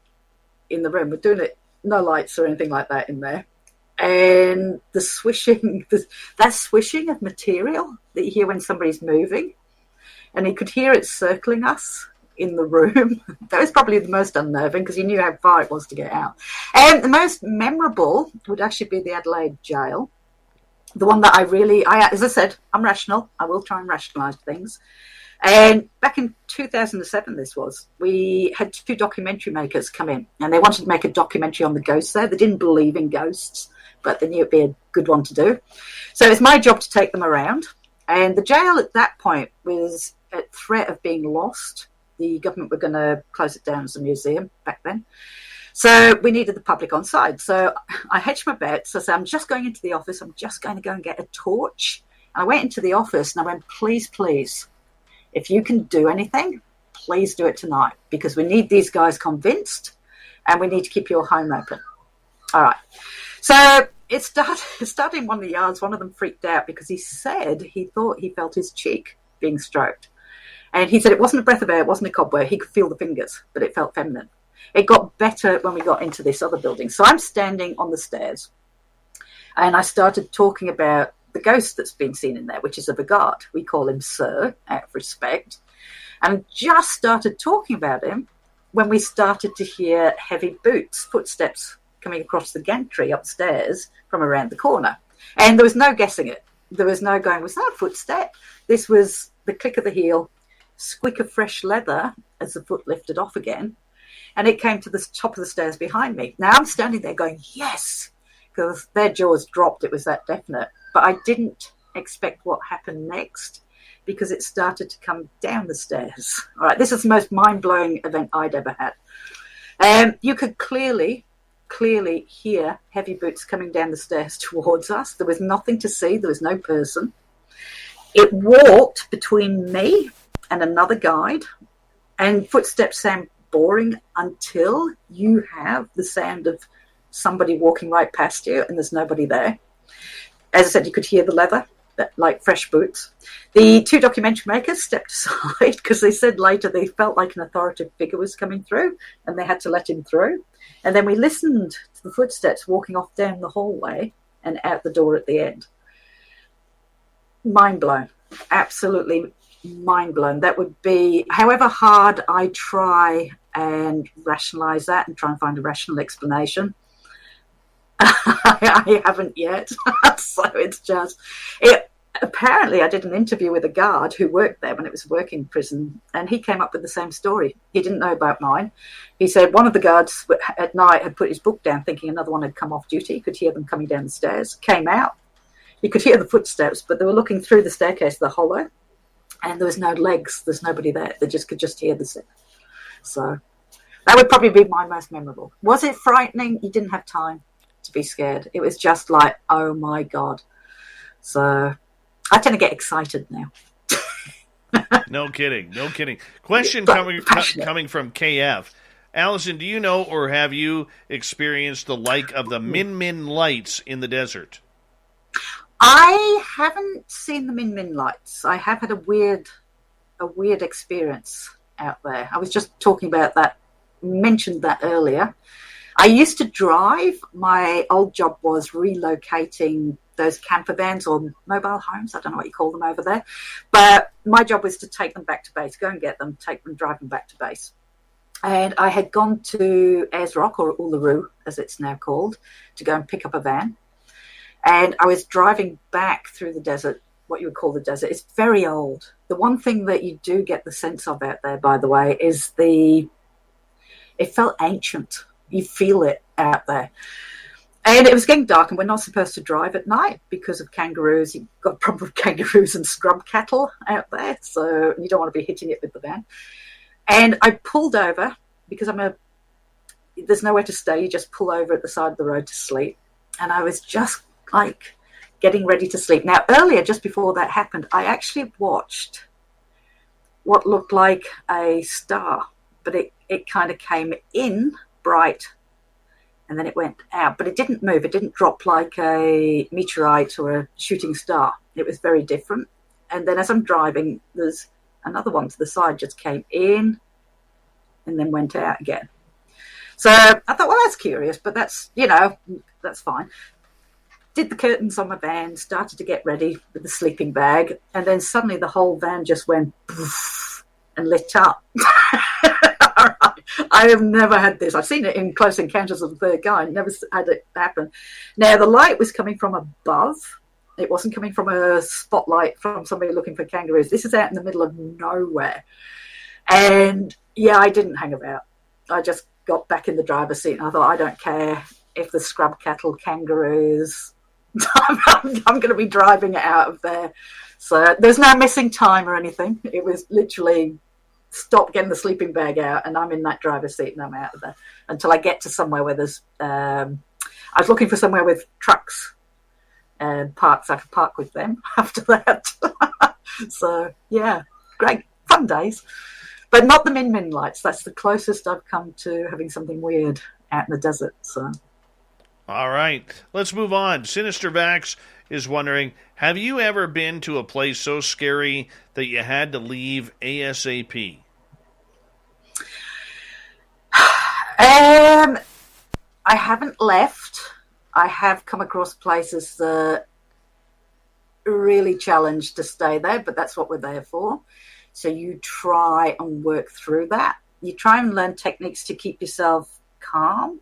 S3: in the room. We're doing it, no lights or anything like that in there. And the swishing, that swishing of material that you hear when somebody's moving, and you could hear it circling us in the room. That was probably the most unnerving because you knew how far it was to get out. And the most memorable would actually be the Adelaide jail. The one that as I said, I'm rational. I will try and rationalise things. And back in 2007, we had two documentary makers come in, and they wanted to make a documentary on the ghosts there. They didn't believe in ghosts, but they knew it'd be a good one to do. So it's my job to take them around. And the jail at that point was at threat of being lost. The government were going to close it down as a museum back then. So we needed the public on side. So I hedged my bets. I said, I'm just going into the office. I'm just going to go and get a torch. And I went into the office and I went, please, if you can do anything, please do it tonight, because we need these guys convinced and we need to keep your home open. All right. So it started in one of the yards. One of them freaked out because he said he thought he felt his cheek being stroked. And he said it wasn't a breath of air, it wasn't a cobweb. He could feel the fingers, but it felt feminine. It got better when we got into this other building. So I'm standing on the stairs and I started talking about the ghost that's been seen in there, which is of a guard. We call him Sir, out of respect. And just started talking about him when we started to hear heavy footsteps coming across the gantry upstairs from around the corner. And there was no guessing it. There was no going, was that a footstep? This was the click of the heel, squeak of fresh leather as the foot lifted off again. And it came to the top of the stairs behind me. Now I'm standing there going, yes, because their jaws dropped. It was that definite. But I didn't expect what happened next because it started to come down the stairs. All right, this is the most mind-blowing event I'd ever had. You could clearly hear heavy boots coming down the stairs towards us. There was nothing to see. There was no person. It walked between me and another guide, and footsteps sound boring until you have the sound of somebody walking right past you and there's nobody there. As I said, you could hear the leather, like fresh boots. The two documentary makers stepped aside because they said later they felt like an authoritative figure was coming through and they had to let him through. And then we listened to the footsteps walking off down the hallway and out the door at the end. Mind blown. Absolutely mind blown. That would be, however hard I try and rationalise that and try and find a rational explanation, I haven't yet. So it's just, apparently I did an interview with a guard who worked there when it was a working prison, and he came up with the same story. He didn't know about mine. He said one of the guards at night had put his book down thinking another one had come off duty. He could hear them coming down the stairs, came out. You could hear the footsteps, but they were looking through the staircase, the hollow, and there was no legs. There's nobody there. They could just hear the step. So That would probably be my most memorable. Was it frightening? You didn't have time to be scared. It was just like, oh my God. So I tend to get excited now.
S2: No kidding. Question coming from KF. Alison, do you know or have you experienced the like of the Min Min lights in the desert?
S3: I haven't seen the Min Min lights. I have had a weird experience out there. I was just talking about that, mentioned that earlier. I used to drive. My old job was relocating those camper vans or mobile homes. I don't know what you call them over there. But my job was to take them back to base, go and get them, take them, drive them back to base. And I had gone to Ayers Rock, or Uluru, as it's now called, to go and pick up a van. And I was driving back through the desert, what you would call the desert. It's very old. The one thing that you do get the sense of out there, by the way, is it felt ancient. You feel it out there. And it was getting dark, and we're not supposed to drive at night because of kangaroos. You've got a problem with kangaroos and scrub cattle out there, so you don't want to be hitting it with the van. And I pulled over because there's nowhere to stay. You just pull over at the side of the road to sleep. And I was just like getting ready to sleep. Now, earlier, just before that happened, I actually watched what looked like a star, but it kind of came in bright and then it went out, but it didn't move. It didn't drop like a meteorite or a shooting star. It was very different. And then as I'm driving, there's another one to the side just came in and then went out again. So I thought, well, that's curious, but that's fine. Did the curtains on my van, started to get ready with the sleeping bag, and then suddenly the whole van just went poof and lit up. I have never had this. I've seen it in Close Encounters of the Third Kind. Never had it happen. Now, the light was coming from above. It wasn't coming from a spotlight from somebody looking for kangaroos. This is out in the middle of nowhere. And, yeah, I didn't hang about. I just got back in the driver's seat, and I thought, I don't care if the scrub cattle, kangaroos, I'm going to be driving it out of there. So there's no missing time or anything. It was literally stop getting the sleeping bag out, and I'm in that driver's seat, and I'm out of there until I get to somewhere where there's I was looking for somewhere with trucks and parks. I could park with them after that. So yeah, great fun days, but not the Min Min lights. That's the closest I've come to having something weird out in the desert. So
S2: all right, let's move on. Sinister Vax is wondering, have you ever been to a place so scary that you had to leave ASAP?
S3: I haven't left. I have come across places that really challenge to stay there, but that's what we're there for. So you try and work through that. You try and learn techniques to keep yourself calm.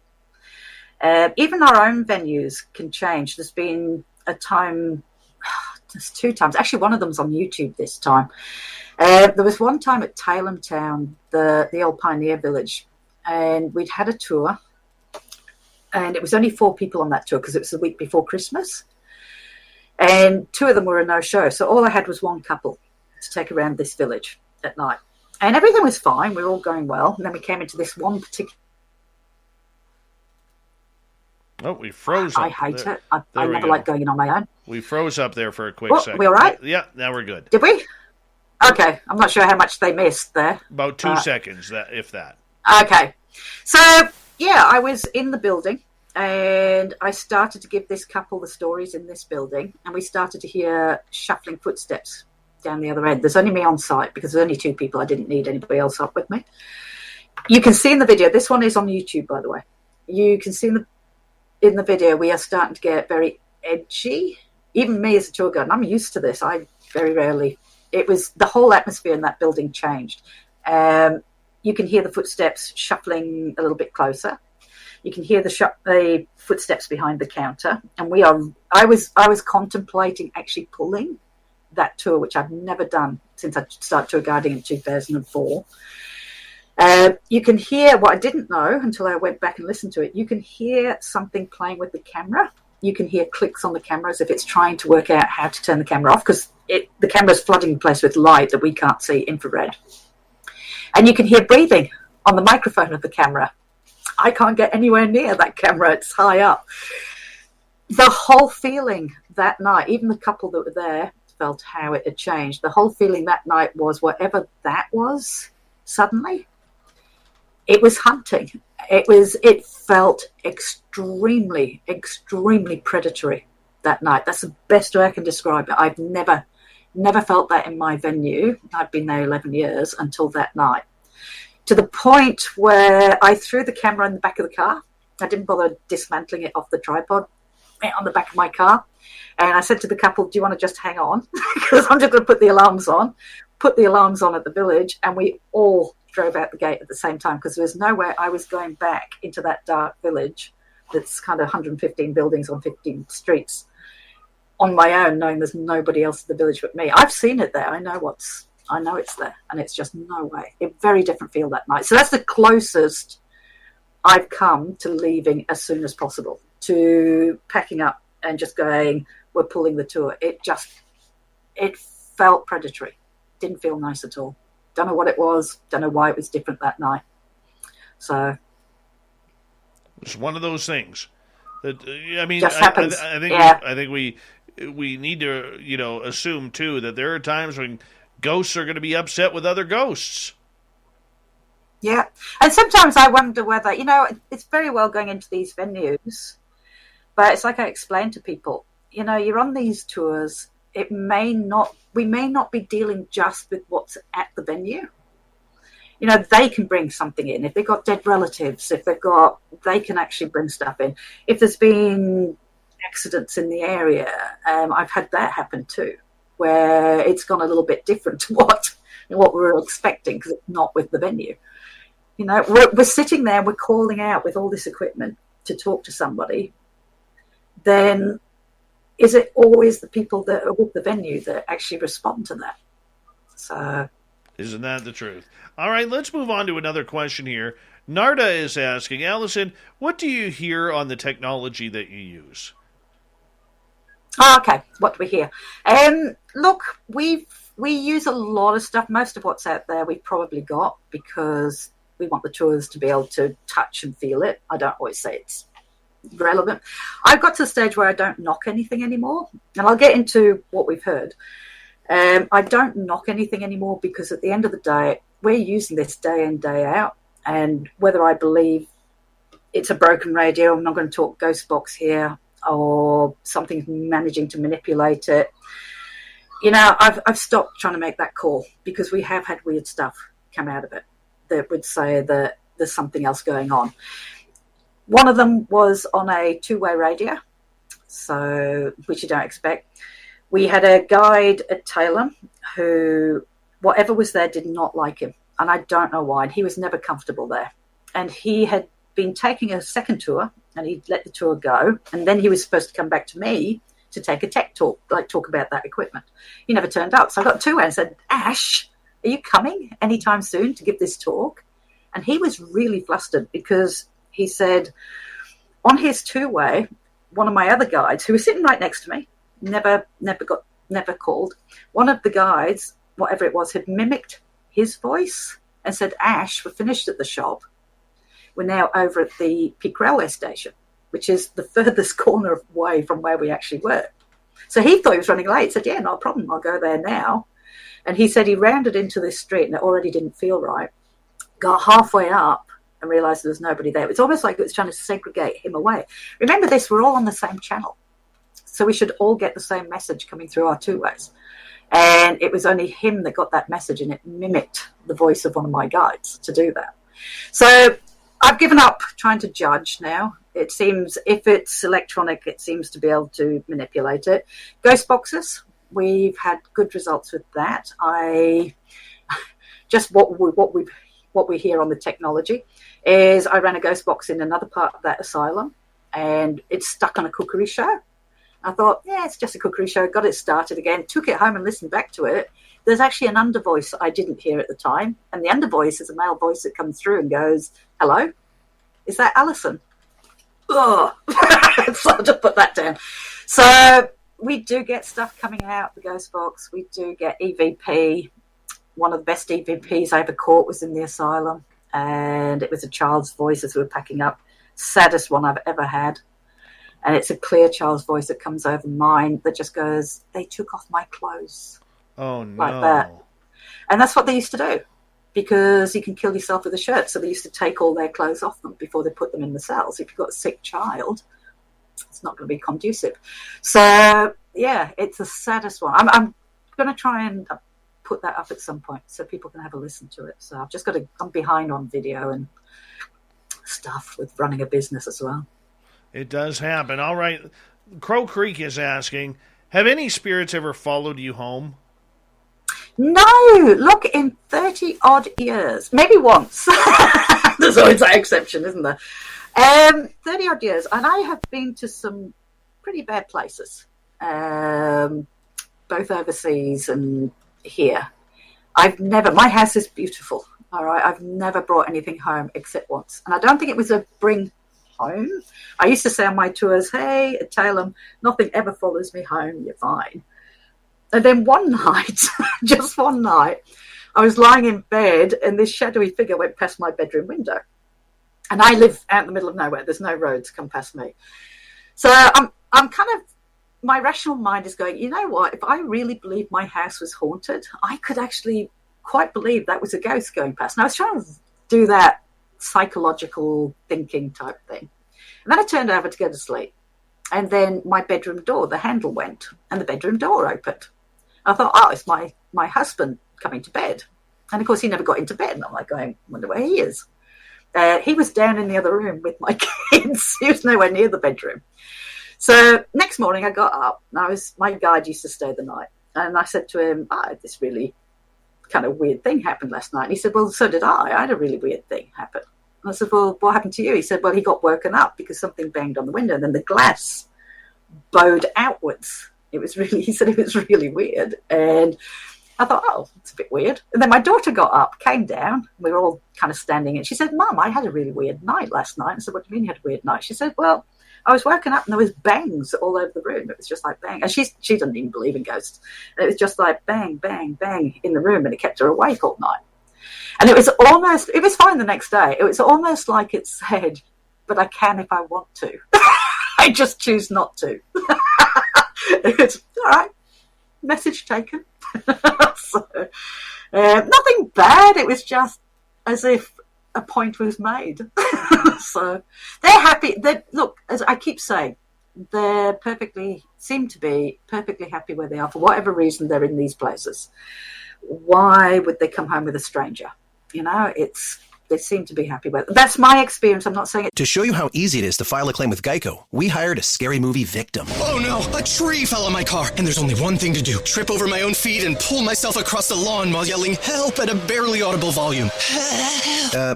S3: Even our own venues can change. There's been a time, there's 2 times. Actually, one of them's on YouTube this time. There was one time at Tailem Town, the old pioneer village, and we'd had a tour, and it was only 4 people on that tour because it was the week before Christmas, and 2 of them were a no-show. So all I had was 1 couple to take around this village at night, and everything was fine. We were all going well, and then we came into this one particular.
S2: Oh, we froze.
S3: I hate it. I never like going in on my own.
S2: We froze up there for a quick second.
S3: We all right?
S2: Yeah, now we're good.
S3: Did we? Okay, I'm not sure how much they missed there.
S2: About 2 seconds, if that.
S3: Okay. So, yeah, I was in the building, and I started to give this couple the stories in this building, and we started to hear shuffling footsteps down the other end. There's only me on site because there's only 2 people. I didn't need anybody else up with me. You can see in the video, this one is on YouTube, by the way. You can see in the video, we are starting to get very edgy. Even me as a tour guide, and I'm used to this. I very rarely, the whole atmosphere in that building changed. You can hear the footsteps shuffling a little bit closer. You can hear the footsteps behind the counter. And I was contemplating actually pulling that tour, which I've never done since I started tour guiding in 2004. You can hear what I didn't know until I went back and listened to it. You can hear something playing with the camera. You can hear clicks on the camera as if it's trying to work out how to turn the camera off, because the camera's flooding the place with light that we can't see, infrared. And you can hear breathing on the microphone of the camera. I can't get anywhere near that camera. It's high up. The whole feeling that night, even the couple that were there felt how it had changed. The whole feeling that night was whatever that was, suddenly, it was hunting. It felt extremely, extremely predatory that night. That's the best way I can describe it. I've never felt that in my venue. I've been there 11 years until that night. To the point where I threw the camera in the back of the car. I didn't bother dismantling it off the tripod, went on the back of my car. And I said to the couple, do you want to just hang on? Because I'm just going to put the alarms on. Put the alarms on at the village. And we all drove out the gate at the same time, because there was no way I was going back into that dark village that's kind of 115 buildings on 15 streets on my own, knowing there's nobody else in the village but me. I've seen it there. I know it's there, and it's just no way. A very different feel that night. So that's the closest I've come to leaving as soon as possible, to packing up and just going, we're pulling the tour. It felt predatory. Didn't feel nice at all. Don't know what it was. Don't know why it was different that night. So
S2: it's one of those things that, I mean,
S3: just happens.
S2: I think we need to, assume too that there are times when ghosts are going to be upset with other ghosts.
S3: Yeah. And sometimes I wonder whether, it's very well going into these venues, but it's like I explained to people, you're on these tours. We may not be dealing just with what's at the venue. They can bring something in. If they've got dead relatives, they can actually bring stuff in. If there's been accidents in the area, I've had that happen too, where it's gone a little bit different to what we were expecting, because it's not with the venue. We're sitting there, we're calling out with all this equipment to talk to somebody. Then is it always the people that are with the venue that actually respond to that? So,
S2: isn't that the truth? All right, let's move on to another question here. Narda is asking, Alison, what do you hear on the technology that you use?
S3: Okay, what do we hear? Look, we use a lot of stuff. Most of what's out there we've probably got, because we want the tours to be able to touch and feel it. I don't always say it's relevant. I've got to the stage where I don't knock anything anymore, and I'll get into what we've heard. I don't knock anything anymore, because at the end of the day, we're using this day in, day out, and whether I believe it's a broken radio, I'm not going to talk ghost box here, or something's managing to manipulate it. I've stopped trying to make that call, because we have had weird stuff come out of it that would say that there's something else going on. One of them was on a two-way radio, so which you don't expect. We had a guide at Taylor who, whatever was there, did not like him, and I don't know why. And he was never comfortable there, and he had been taking a second tour, and he'd let the tour go, and then he was supposed to come back to me to take a tech talk, talk about that equipment. He never turned up, so I got two-way and said, Ash, are you coming anytime soon to give this talk? And he was really flustered, because he said on his two-way, one of my other guides, who was sitting right next to me, never called, one of the guides, whatever it was, had mimicked his voice and said, Ash, we're finished at the shop. We're now over at the Peak Railway Station, which is the furthest corner away from where we actually were. So he thought he was running late. He said, yeah, no problem, I'll go there now. And he said he rounded into this street and it already didn't feel right. Got halfway up and realised there was nobody there. It's almost like it was trying to segregate him away. Remember this, we're all on the same channel. So we should all get the same message coming through our two ways. And it was only him that got that message, and it mimicked the voice of one of my guides to do that. So I've given up trying to judge now. It seems if it's electronic, it seems to be able to manipulate it. Ghost boxes, we've had good results with that. Just what we hear on the technology is I ran a ghost box in another part of that asylum, and it's stuck on a cookery show. I thought, yeah, it's just a cookery show. Got it started again, took it home and listened back to it. There's actually an under voice that I didn't hear at the time. And the under voice is a male voice that comes through and goes, hello, is that Alison? Oh, so I'll just put that down. So we do get stuff coming out the ghost box. We do get EVP. One of the best EVPs I ever caught was in the asylum. and it was a child's voice as we were packing up. Saddest one I've ever had. And it's a clear child's voice that comes over mine that just goes, "They took off my clothes."
S2: Oh, no.
S3: Like that. And that's what they used to do, because you can kill yourself with a shirt. So they used to take all their clothes off them before they put them in the cells. If you've got a sick child, it's not going to be conducive. So, yeah, it's the saddest one. I'm going to try and put that up at some point so people can have a listen to it. So I've just got to, I'm behind on video and stuff with running a business as well.
S2: It does happen. All right. Crow Creek is asking, have any spirits ever followed you home?
S3: No, look, in 30 odd years, maybe once. There's always that exception, isn't there? 30 odd years, and I have been to some pretty bad places, both overseas and here. My house is beautiful, all right? I've never brought anything home except once, and I don't think it was a bring home. I used to say on my tours, "Hey, tell them nothing ever follows me home, you're fine." And then one night, just one night, I was lying in bed and this shadowy figure went past my bedroom window. And I live out in the middle of nowhere. There's no roads come past me. So I'm kind of, my rational mind is going, you know what? If I really believed my house was haunted, I could actually quite believe that was a ghost going past. And I was trying to do that psychological thinking type thing. And then I turned over to go to sleep. And then my bedroom door, the handle went and the bedroom door opened. I thought, oh, it's my husband coming to bed. And, of course, he never got into bed. And I'm like, I wonder where he is. He was down in the other room with my kids. He was nowhere near the bedroom. So next morning I got up. And my guide used to stay the night. And I said to him, this really kind of weird thing happened last night. And he said, well, so did I. I had a really weird thing happen. And I said, well, what happened to you? He said, well, he got woken up because something banged on the window. And then the glass bowed outwards. He said it was really weird. And I thought, oh, it's a bit weird. And then my daughter got up, came down. We were all kind of standing. And she said, Mum, I had a really weird night last night. I said, what do you mean you had a weird night? She said, well, I was woken up and there was bangs all over the room. It was just like bang. And she doesn't even believe in ghosts. And it was just like bang, bang, bang in the room. And it kept her awake all night. And it was fine the next day. It was almost like it said, but I can if I want to. I just choose not to. It's all right. Message taken. So, nothing bad. It was just as if a point was made. So they're happy. Look, as I keep saying, they seem to be perfectly happy where they are. For whatever reason, they're in these places. Why would they come home with a stranger? You know, they seem to be happy with it. That's my experience. I'm not saying it.
S7: To show you how easy it is to file a claim with Geico, we hired a scary movie victim.
S8: Oh no, a tree fell on my car, and there's only one thing to do. Trip over my own feet and pull myself across the lawn while yelling help at a barely audible volume.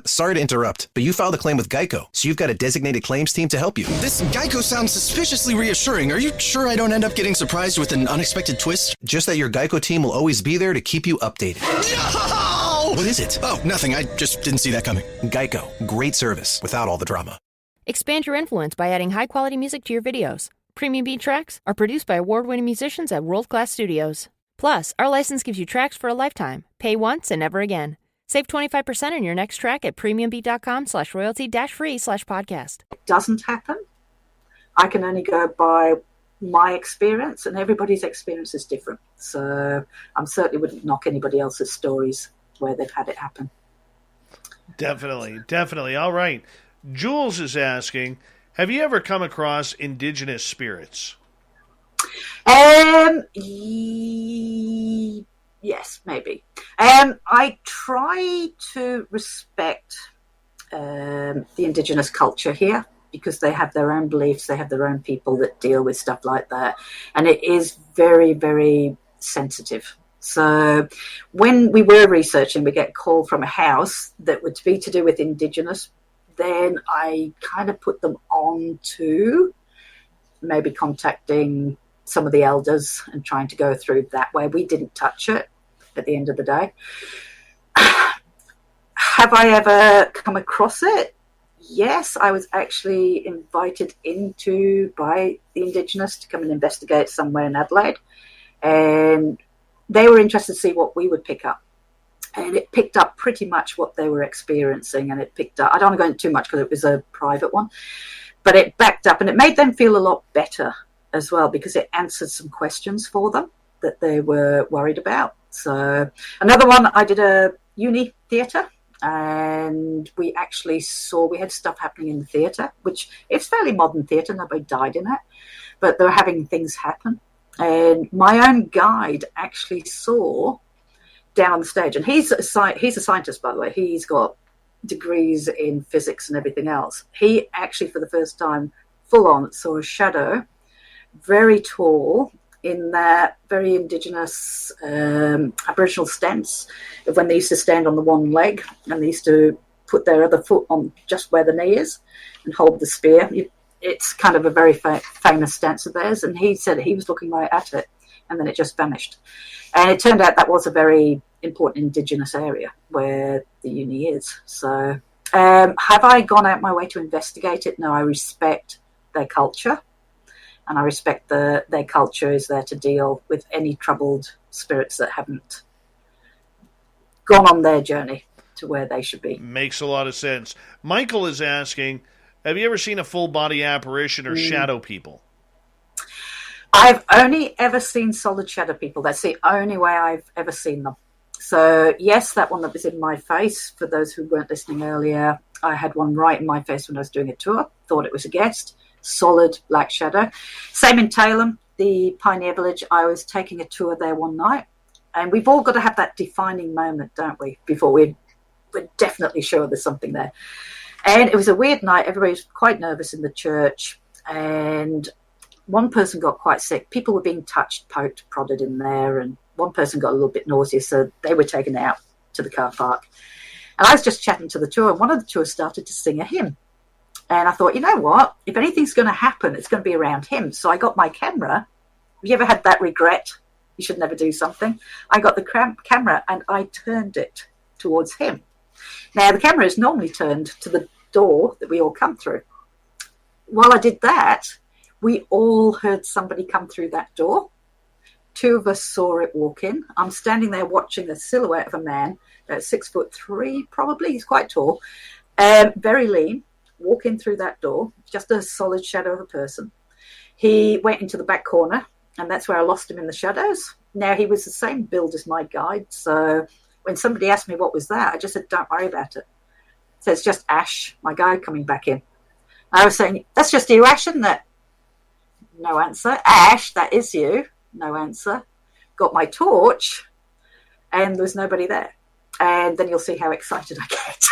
S7: Sorry to interrupt, but you filed a claim with Geico, so you've got a designated claims team to help you.
S8: This Geico sounds suspiciously reassuring. Are you sure I don't end up getting surprised with an unexpected twist?
S7: Just that your Geico team will always be there to keep you updated.
S8: No!
S7: What is it?
S8: Oh, nothing. I just didn't see that coming.
S7: Geico. Great service without all the drama.
S4: Expand your influence by adding high-quality music to your videos. Premium beat tracks are produced by award-winning musicians at world-class studios. Plus, our license gives you tracks for a lifetime. Pay once and never again. Save 25% on your next track at premiumbeat.com/royalty-free/podcast.
S3: It doesn't happen. I can only go by my experience, and everybody's experience is different. So I certainly wouldn't knock anybody else's stories where they've had it happen.
S2: Definitely. All right. Jules is asking, have you ever come across indigenous spirits?
S3: Yes, maybe. I try to respect the indigenous culture here because they have their own beliefs, they have their own people that deal with stuff like that. And it is very, very sensitive. So when we were researching, we get a call from a house that would be to do with indigenous, then I kind of put them on to maybe contacting some of the elders and trying to go through that way. We didn't touch it at the end of the day. Have I ever come across it? Yes, I was actually invited by the indigenous to come and investigate somewhere in Adelaide. And they were interested to see what we would pick up. and it picked up pretty much what they were experiencing. And it picked up, I don't want to go into too much because it was a private one, but it backed up and it made them feel a lot better as well, because it answered some questions for them that they were worried about. So another one, I did a uni theatre, and we actually we had stuff happening in the theatre, which it's fairly modern theatre, nobody died in it, but they were having things happen. And my own guide actually saw down on the stage, and he's a scientist, by the way. He's got degrees in physics and everything else. He actually, for the first time, full on saw a shadow, very tall, in that very indigenous Aboriginal stance of when they used to stand on the one leg and they used to put their other foot on just where the knee is and hold the spear. It's kind of a very famous stance of theirs, and he said he was looking right at it and then it just vanished. And it turned out that was a very important indigenous area where the uni is. So have I gone out my way to investigate it? No, I respect their culture, and I respect their culture is there to deal with any troubled spirits that haven't gone on their journey to where they should be.
S2: Makes a lot of sense. Michael is asking, have you ever seen a full-body apparition or shadow people?
S3: I've only ever seen solid shadow people. That's the only way I've ever seen them. So, yes, that one that was in my face, for those who weren't listening earlier, I had one right in my face when I was doing a tour. Thought it was a guest. Solid black shadow. Same in Tailem, the Pioneer Village. I was taking a tour there one night, and we've all got to have that defining moment, don't we, before we're definitely sure there's something there. And it was a weird night. Everybody was quite nervous in the church, and one person got quite sick. People were being touched, poked, prodded in there, and one person got a little bit nauseous, so they were taken out to the car park. And I was just chatting to the tour, and one of the tours started to sing a hymn. And I thought, you know what? If anything's going to happen, it's going to be around him. So I got my camera. Have you ever had that regret? You should never do something. I got the camera and I turned it towards him. Now, the camera is normally turned to the door that we all come through. While I did that, we all heard somebody come through that door. Two of us saw it walk in. I'm standing there watching the silhouette of a man, about 6'3", probably. He's quite tall, very lean. Walk in through that door, just a solid shadow of a person. He went into the back corner, and that's where I lost him in the shadows. Now, he was the same build as my guide, so when somebody asked me what was that, I just said, don't worry about it. So it's just Ash, my guide, coming back in. I was saying, that's just you, Ash, isn't it? No answer. Ash, that is you. No answer. Got my torch, and there was nobody there. And then you'll see how excited I get.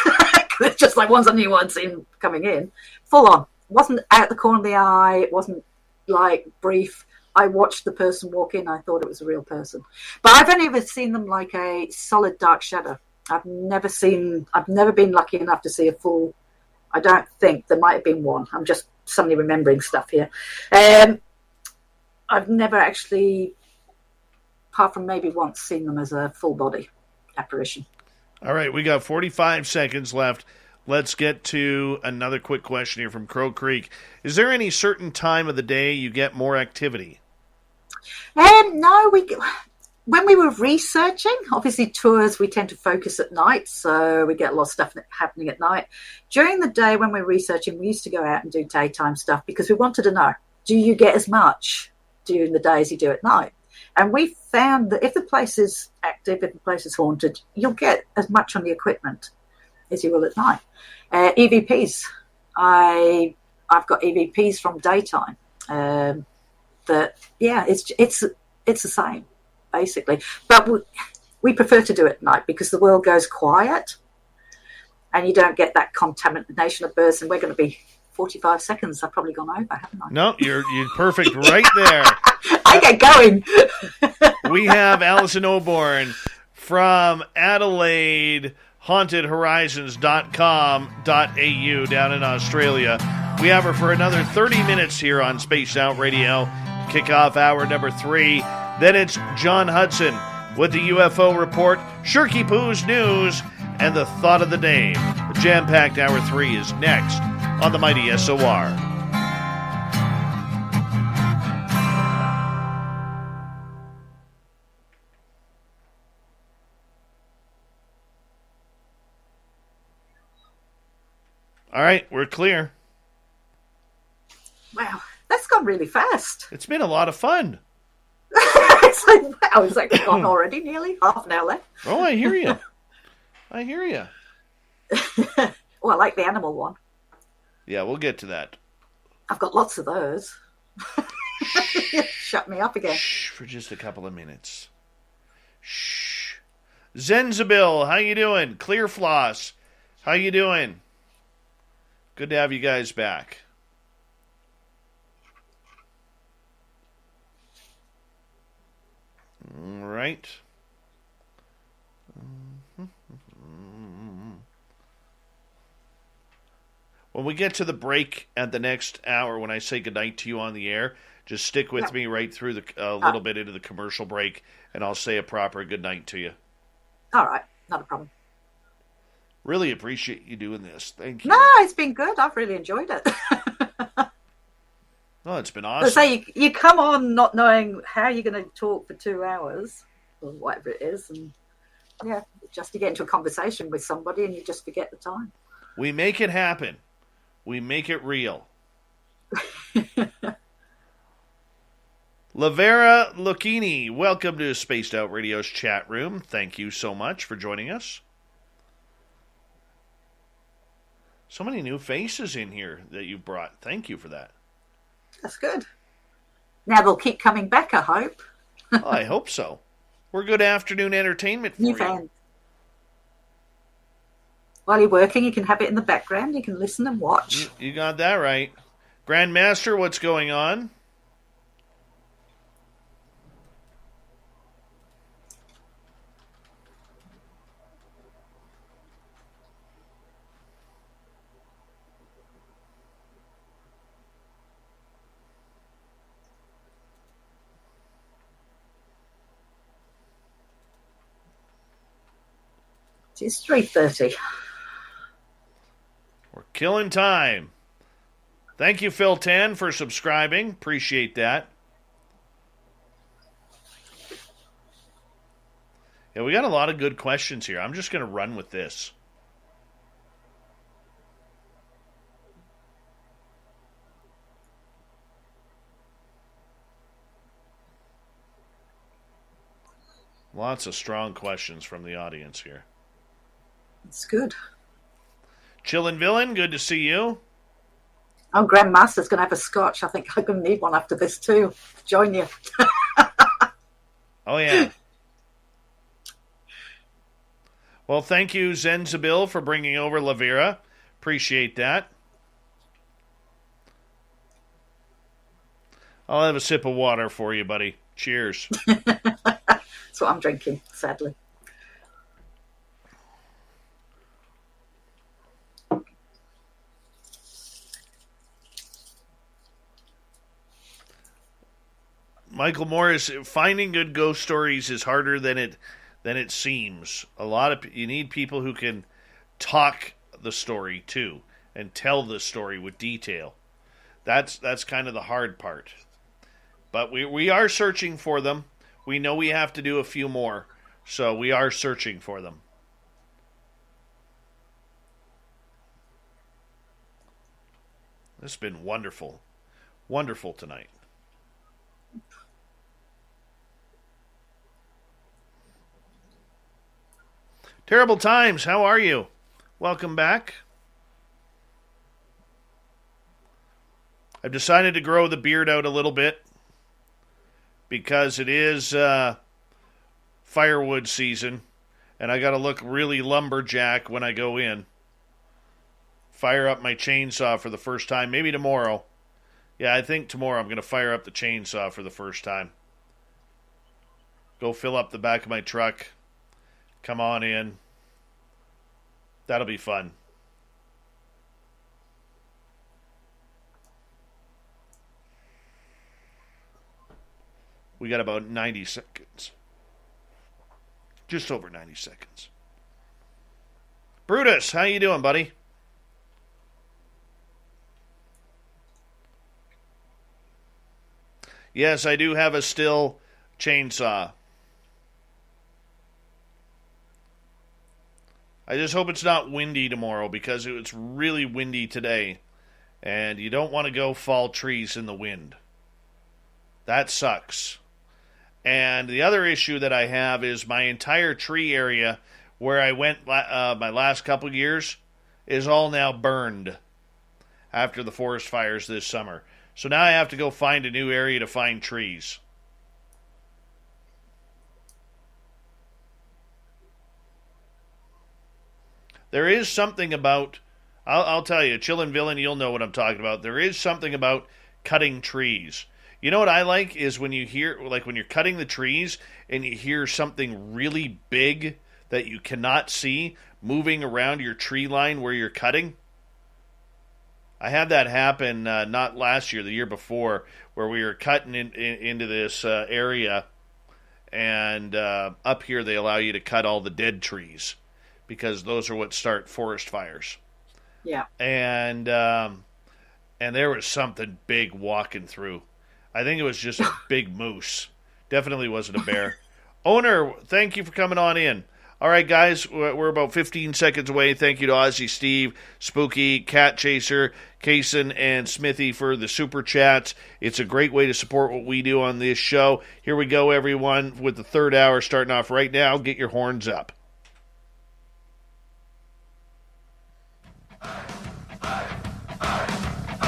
S3: It's just like once I knew one scene coming in, full on. Wasn't out the corner of the eye. It wasn't like brief. I watched the person walk in. I thought it was a real person. But I've only ever seen them like a solid dark shadow. I've never been lucky enough to see a full. I don't think there might have been one. I'm just suddenly remembering stuff here. I've never actually, apart from maybe once, seen them as a full body apparition.
S2: All right, we got 45 seconds left. Let's get to another quick question here from Crow Creek. Is there any certain time of the day you get more activity?
S3: No, when we were researching, obviously tours, we tend to focus at night, so we get a lot of stuff happening at night. During the day when we're researching, we used to go out and do daytime stuff because we wanted to know, do you get as much during the day as you do at night? And we found that if the place is active, if the place is haunted, you'll get as much on the equipment as you will at night. EVPs. I've got EVPs from daytime. It's the same, basically. But we prefer to do it at night because the world goes quiet and you don't get that contamination of birds. And we're going to be 45 seconds. I've probably gone over, haven't I?
S2: No, you're perfect right there.
S3: I get going.
S2: We have Alison Oborn from Adelaide, hauntedhorizons.com.au down in Australia. We have her for another 30 minutes here on Spaced Out Radio. Kick off hour number 3. Then it's John Hudson with the UFO report, Shirky Poo's news, and the thought of the day. The jam-packed hour 3 is next on the mighty SOR. All right, we're clear.
S3: Wow, that's gone really fast.
S2: It's been a lot of fun.
S3: It's like, wow, it's like gone already, nearly half an hour left.
S2: Oh, I hear you. I hear you.
S3: Oh, I like the animal one.
S2: Yeah, we'll get to that.
S3: I've got lots of those. Shut me up again.
S2: Shh, for just a couple of minutes. Shh. Zenzabil, how you doing? Clear Floss, how you doing? Good to have you guys back. All right. When we get to the break at the next hour, when I say goodnight to you on the air, just stick with me right through a little bit into the commercial break, and I'll say a proper goodnight to you.
S3: All right, not a problem.
S2: Really appreciate you doing this. Thank you.
S3: No, it's been good. I've really enjoyed it.
S2: Oh, it's been awesome.
S3: So you come on not knowing how you're going to talk for 2 hours or whatever it is, and just to get into a conversation with somebody and you just forget the time.
S2: We make it happen. We make it real. Lavera Lucchini, welcome to Spaced Out Radio's chat room. Thank you so much for joining us. So many new faces in here that you brought. Thank you for that.
S3: That's good. Now they'll keep coming back, I hope.
S2: Oh, I hope so. We're good afternoon entertainment for
S3: New
S2: you.
S3: fans. While you're working, you can have it in the background. You can listen and watch.
S2: You got that right. Grandmaster, what's going on?
S3: It's 3:30.
S2: We're killing time. Thank you, Phil Tan, for subscribing. Appreciate that. Yeah, we got a lot of good questions here. I'm just going to run with this. Lots of strong questions from the audience here.
S3: It's good.
S2: Chillin' Villain, good to see you.
S3: Oh, Grandmaster's going to have a scotch. I think I'm going to need one after this too. Join you.
S2: Oh, yeah. Well, thank you, Zenzabil, for bringing over Lavera. Appreciate that. I'll have a sip of water for you, buddy. Cheers.
S3: That's what I'm drinking, sadly.
S2: Michael Morris, finding good ghost stories is harder than it seems. You need people who can talk the story too and tell the story with detail. That's kind of the hard part. But we are searching for them. We know we have to do a few more, so we are searching for them. This has been wonderful. Wonderful tonight. Terrible Times, how are you? Welcome back. I've decided to grow the beard out a little bit because it is firewood season, and I got to look really lumberjack when I go in. Fire up my chainsaw for the first time, maybe tomorrow. Yeah, I think tomorrow I'm going to fire up the chainsaw for the first time. Go fill up the back of my truck. Come on in. That'll be fun. We got about 90 seconds. Just over 90 seconds. Brutus, how you doing, buddy? Yes, I do have a still chainsaw. I just hope it's not windy tomorrow because it's really windy today. And you don't want to go fall trees in the wind. That sucks. And the other issue that I have is my entire tree area where I went my last couple of years is all now burned after the forest fires this summer. So now I have to go find a new area to find trees. There is something about, I'll tell you, Chillin' Villain, you'll know what I'm talking about. There is something about cutting trees. You know what I like is when you hear, like when you're cutting the trees and you hear something really big that you cannot see moving around your tree line where you're cutting. I had that happen not last year, the year before, where we were cutting into this area, and up here they allow you to cut all the dead trees because those are what start forest fires.
S3: Yeah.
S2: And there was something big walking through. I think it was just a big moose. Definitely wasn't a bear. Owner, thank you for coming on in. All right, guys, we're about 15 seconds away. Thank you to Ozzy, Steve, Spooky, Cat Chaser, Kaysen, and Smithy for the super chats. It's a great way to support what we do on this show. Here we go, everyone, with the third hour starting off right now. Get your horns up.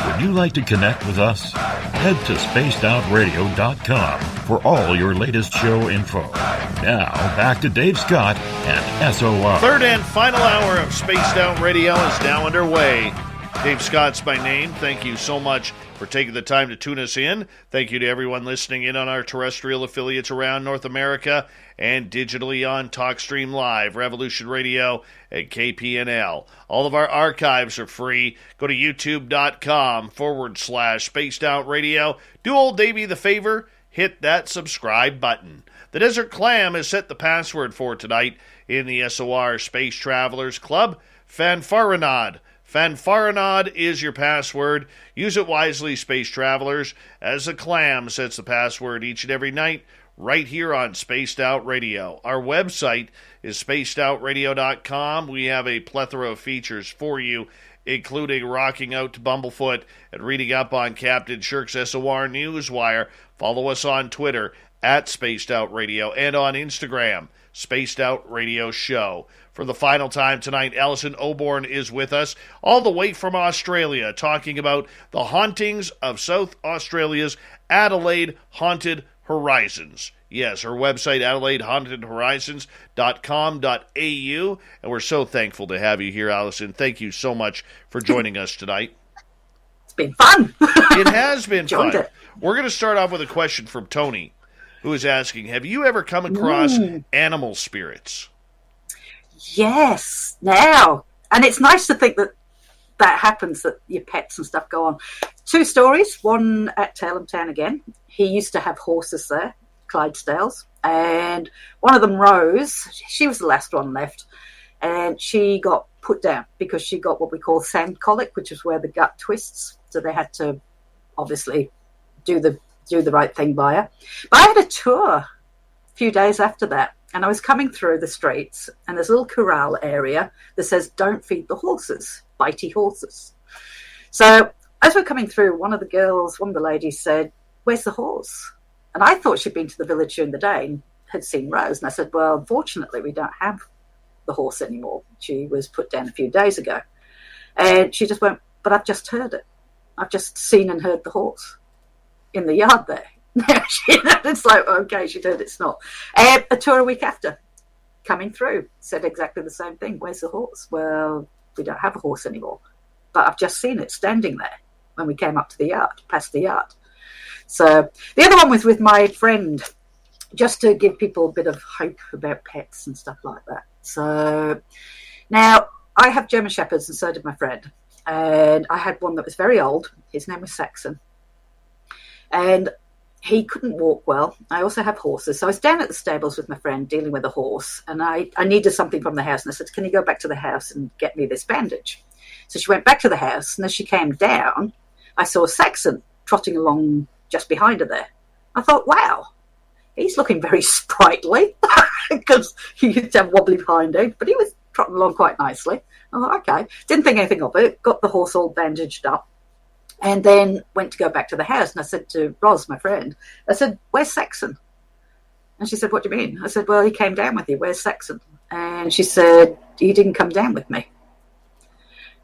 S5: Would you like to connect with us? Head to spacedoutradio.com for all your latest show info. Now, back to Dave Scott and SOR.
S2: Third and final hour of Spaced Out Radio is now underway. Dave Scott's my name. Thank you so much for taking the time to tune us in. Thank you to everyone listening in on our terrestrial affiliates around North America and digitally on TalkStream Live, Revolution Radio, and KPNL. All of our archives are free. Go to youtube.com/Spaced Out Radio. Do old Davey the favor, hit that subscribe button. The Desert Clam has set the password for tonight in the SOR Space Travelers Club. Fanfaronade. Fanfaronade is your password. Use it wisely, Space Travelers, as the Clam sets the password each and every night right here on Spaced Out Radio. Our website is spacedoutradio.com. We have a plethora of features for you, including rocking out to Bumblefoot and reading up on Captain Shirk's SOR Newswire. Follow us on Twitter at Spaced Out Radio and on Instagram, Spaced Out Radio Show. For the final time tonight, Alison Oborn is with us, all the way from Australia, talking about the hauntings of South Australia's Adelaide Haunted Horizons. Yes, her website, AdelaideHauntedHorizons.com.au, and we're so thankful to have you here, Alison. Thank you so much for joining us tonight.
S3: It's been fun.
S2: It has been fun.
S3: It.
S2: We're going to start off with a question from Tony, who is asking, have you ever come across animal spirits?
S3: Yes, now. And it's nice to think that that happens, that your pets and stuff go on. 2 stories, one at Tailem Town again. He used to have horses there, Clydesdales, and one of them, Rose, she was the last one left, and she got put down because she got what we call sand colic, which is where the gut twists, so they had to obviously do the right thing by her. But I had a tour a few days after that, and I was coming through the streets, and there's a little corral area that says, don't feed the horses, bitey horses. So as we're coming through, one of the ladies said, where's the horse? And I thought she'd been to the village during the day and had seen Rose. And I said, well, unfortunately, we don't have the horse anymore. She was put down a few days ago. And she just went, but I've just heard it. I've just seen and heard the horse in the yard there. It's like, okay, she'd heard it's not. A tour a week after, coming through, said exactly the same thing. Where's the horse? Well, we don't have a horse anymore. But I've just seen it standing there when we came up to the yard, past the yard. So the other one was with my friend, just to give people a bit of hope about pets and stuff like that. So now I have German Shepherds, and so did my friend. And I had one that was very old. His name was Saxon. And he couldn't walk well. I also have horses. So I was down at the stables with my friend dealing with a horse, and I needed something from the house. And I said, can you go back to the house and get me this bandage? So she went back to the house, and as she came down, I saw Saxon trotting along just behind her there. I thought, wow, he's looking very sprightly because he used to have wobbly hind end, but he was trotting along quite nicely. I thought, okay. Didn't think anything of it. Got the horse all bandaged up. And then went to go back to the house. And I said to Ros, my friend, I said, where's Saxon? And she said, what do you mean? I said, well, he came down with you. Where's Saxon? And she said, he didn't come down with me.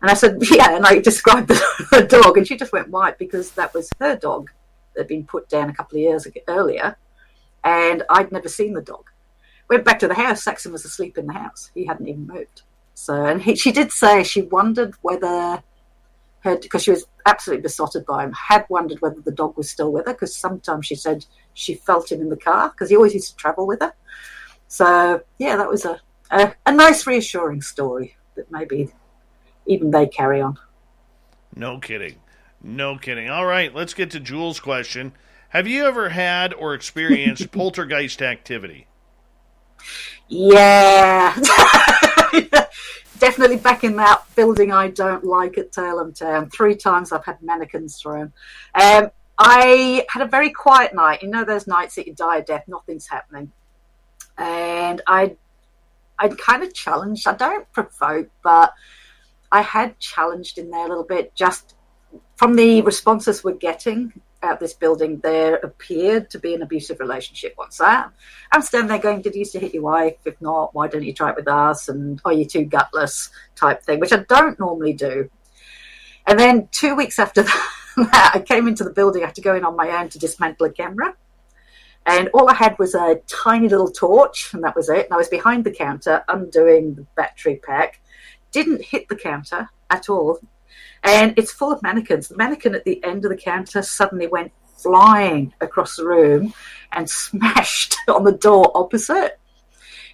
S3: And I said, yeah. And I described the dog. And she just went white because that was her dog that had been put down a couple of years earlier. And I'd never seen the dog. Went back to the house. Saxon was asleep in the house. He hadn't even moved. So, and she did say she wondered whether because she was absolutely besotted by him, had wondered whether the dog was still with her, because sometimes she said she felt him in the car, because he always used to travel with her. So, yeah, that was a nice, reassuring story that maybe even they carry on.
S2: No kidding. No kidding. All right, let's get to Jules' question. Have you ever had or experienced poltergeist activity?
S3: Yeah. Definitely back in that building I don't like at Tailem Town. 3 times I've had mannequins thrown. I had a very quiet night. You know those nights that you die of death, nothing's happening. And I'd kind of challenged. I don't provoke, but I had challenged in there a little bit. Just from the responses we're getting out this building, there appeared to be an abusive relationship once. I'm standing there going, did you used to hit your wife? If not, why don't you try it with us? And are you too gutless type thing, which I don't normally do. And then 2 weeks after that, I came into the building. I had to go in on my own to dismantle a camera. And all I had was a tiny little torch, and that was it. And I was behind the counter undoing the battery pack. Didn't hit the counter at all. And it's full of mannequins. The mannequin at the end of the counter suddenly went flying across the room and smashed on the door opposite.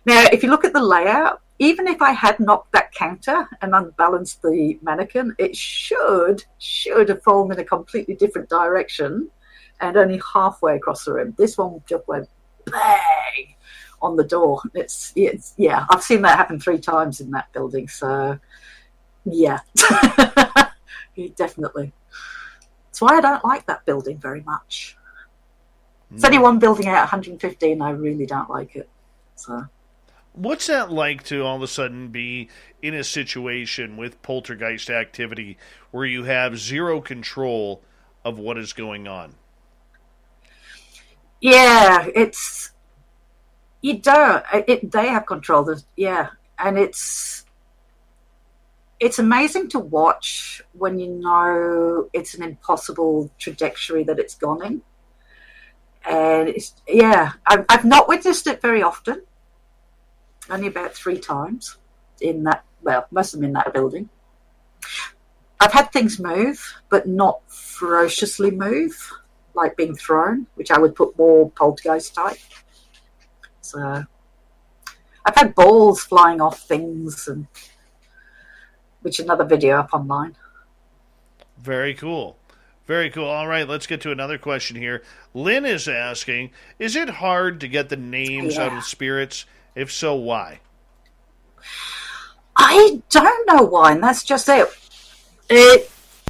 S3: Now, if you look at the layout, even if I had knocked that counter and unbalanced the mannequin, it should have fallen in a completely different direction and only halfway across the room. This one just went bang on the door. It's yeah, I've seen that happen 3 times in that building. So, yeah. Definitely. That's why I don't like that building very much. It's only one building out of 150 and I really don't like it. So,
S2: what's that like to all of a sudden be in a situation with poltergeist activity where you have zero control of what is going on?
S3: Yeah, you don't. They have control. And it's amazing to watch when you know it's an impossible trajectory that it's gone in. And I've not witnessed it very often. Only about 3 times in that, well, most of them in that building. I've had things move, but not ferociously move, like being thrown, which I would put more poltergeist type. So I've had balls flying off things, and which is another video up online.
S2: Very cool. Very cool. All right, let's get to another question here. Lynn is asking, is it hard to get the names out of spirits? If so, why?
S3: I don't know why, and that's just it.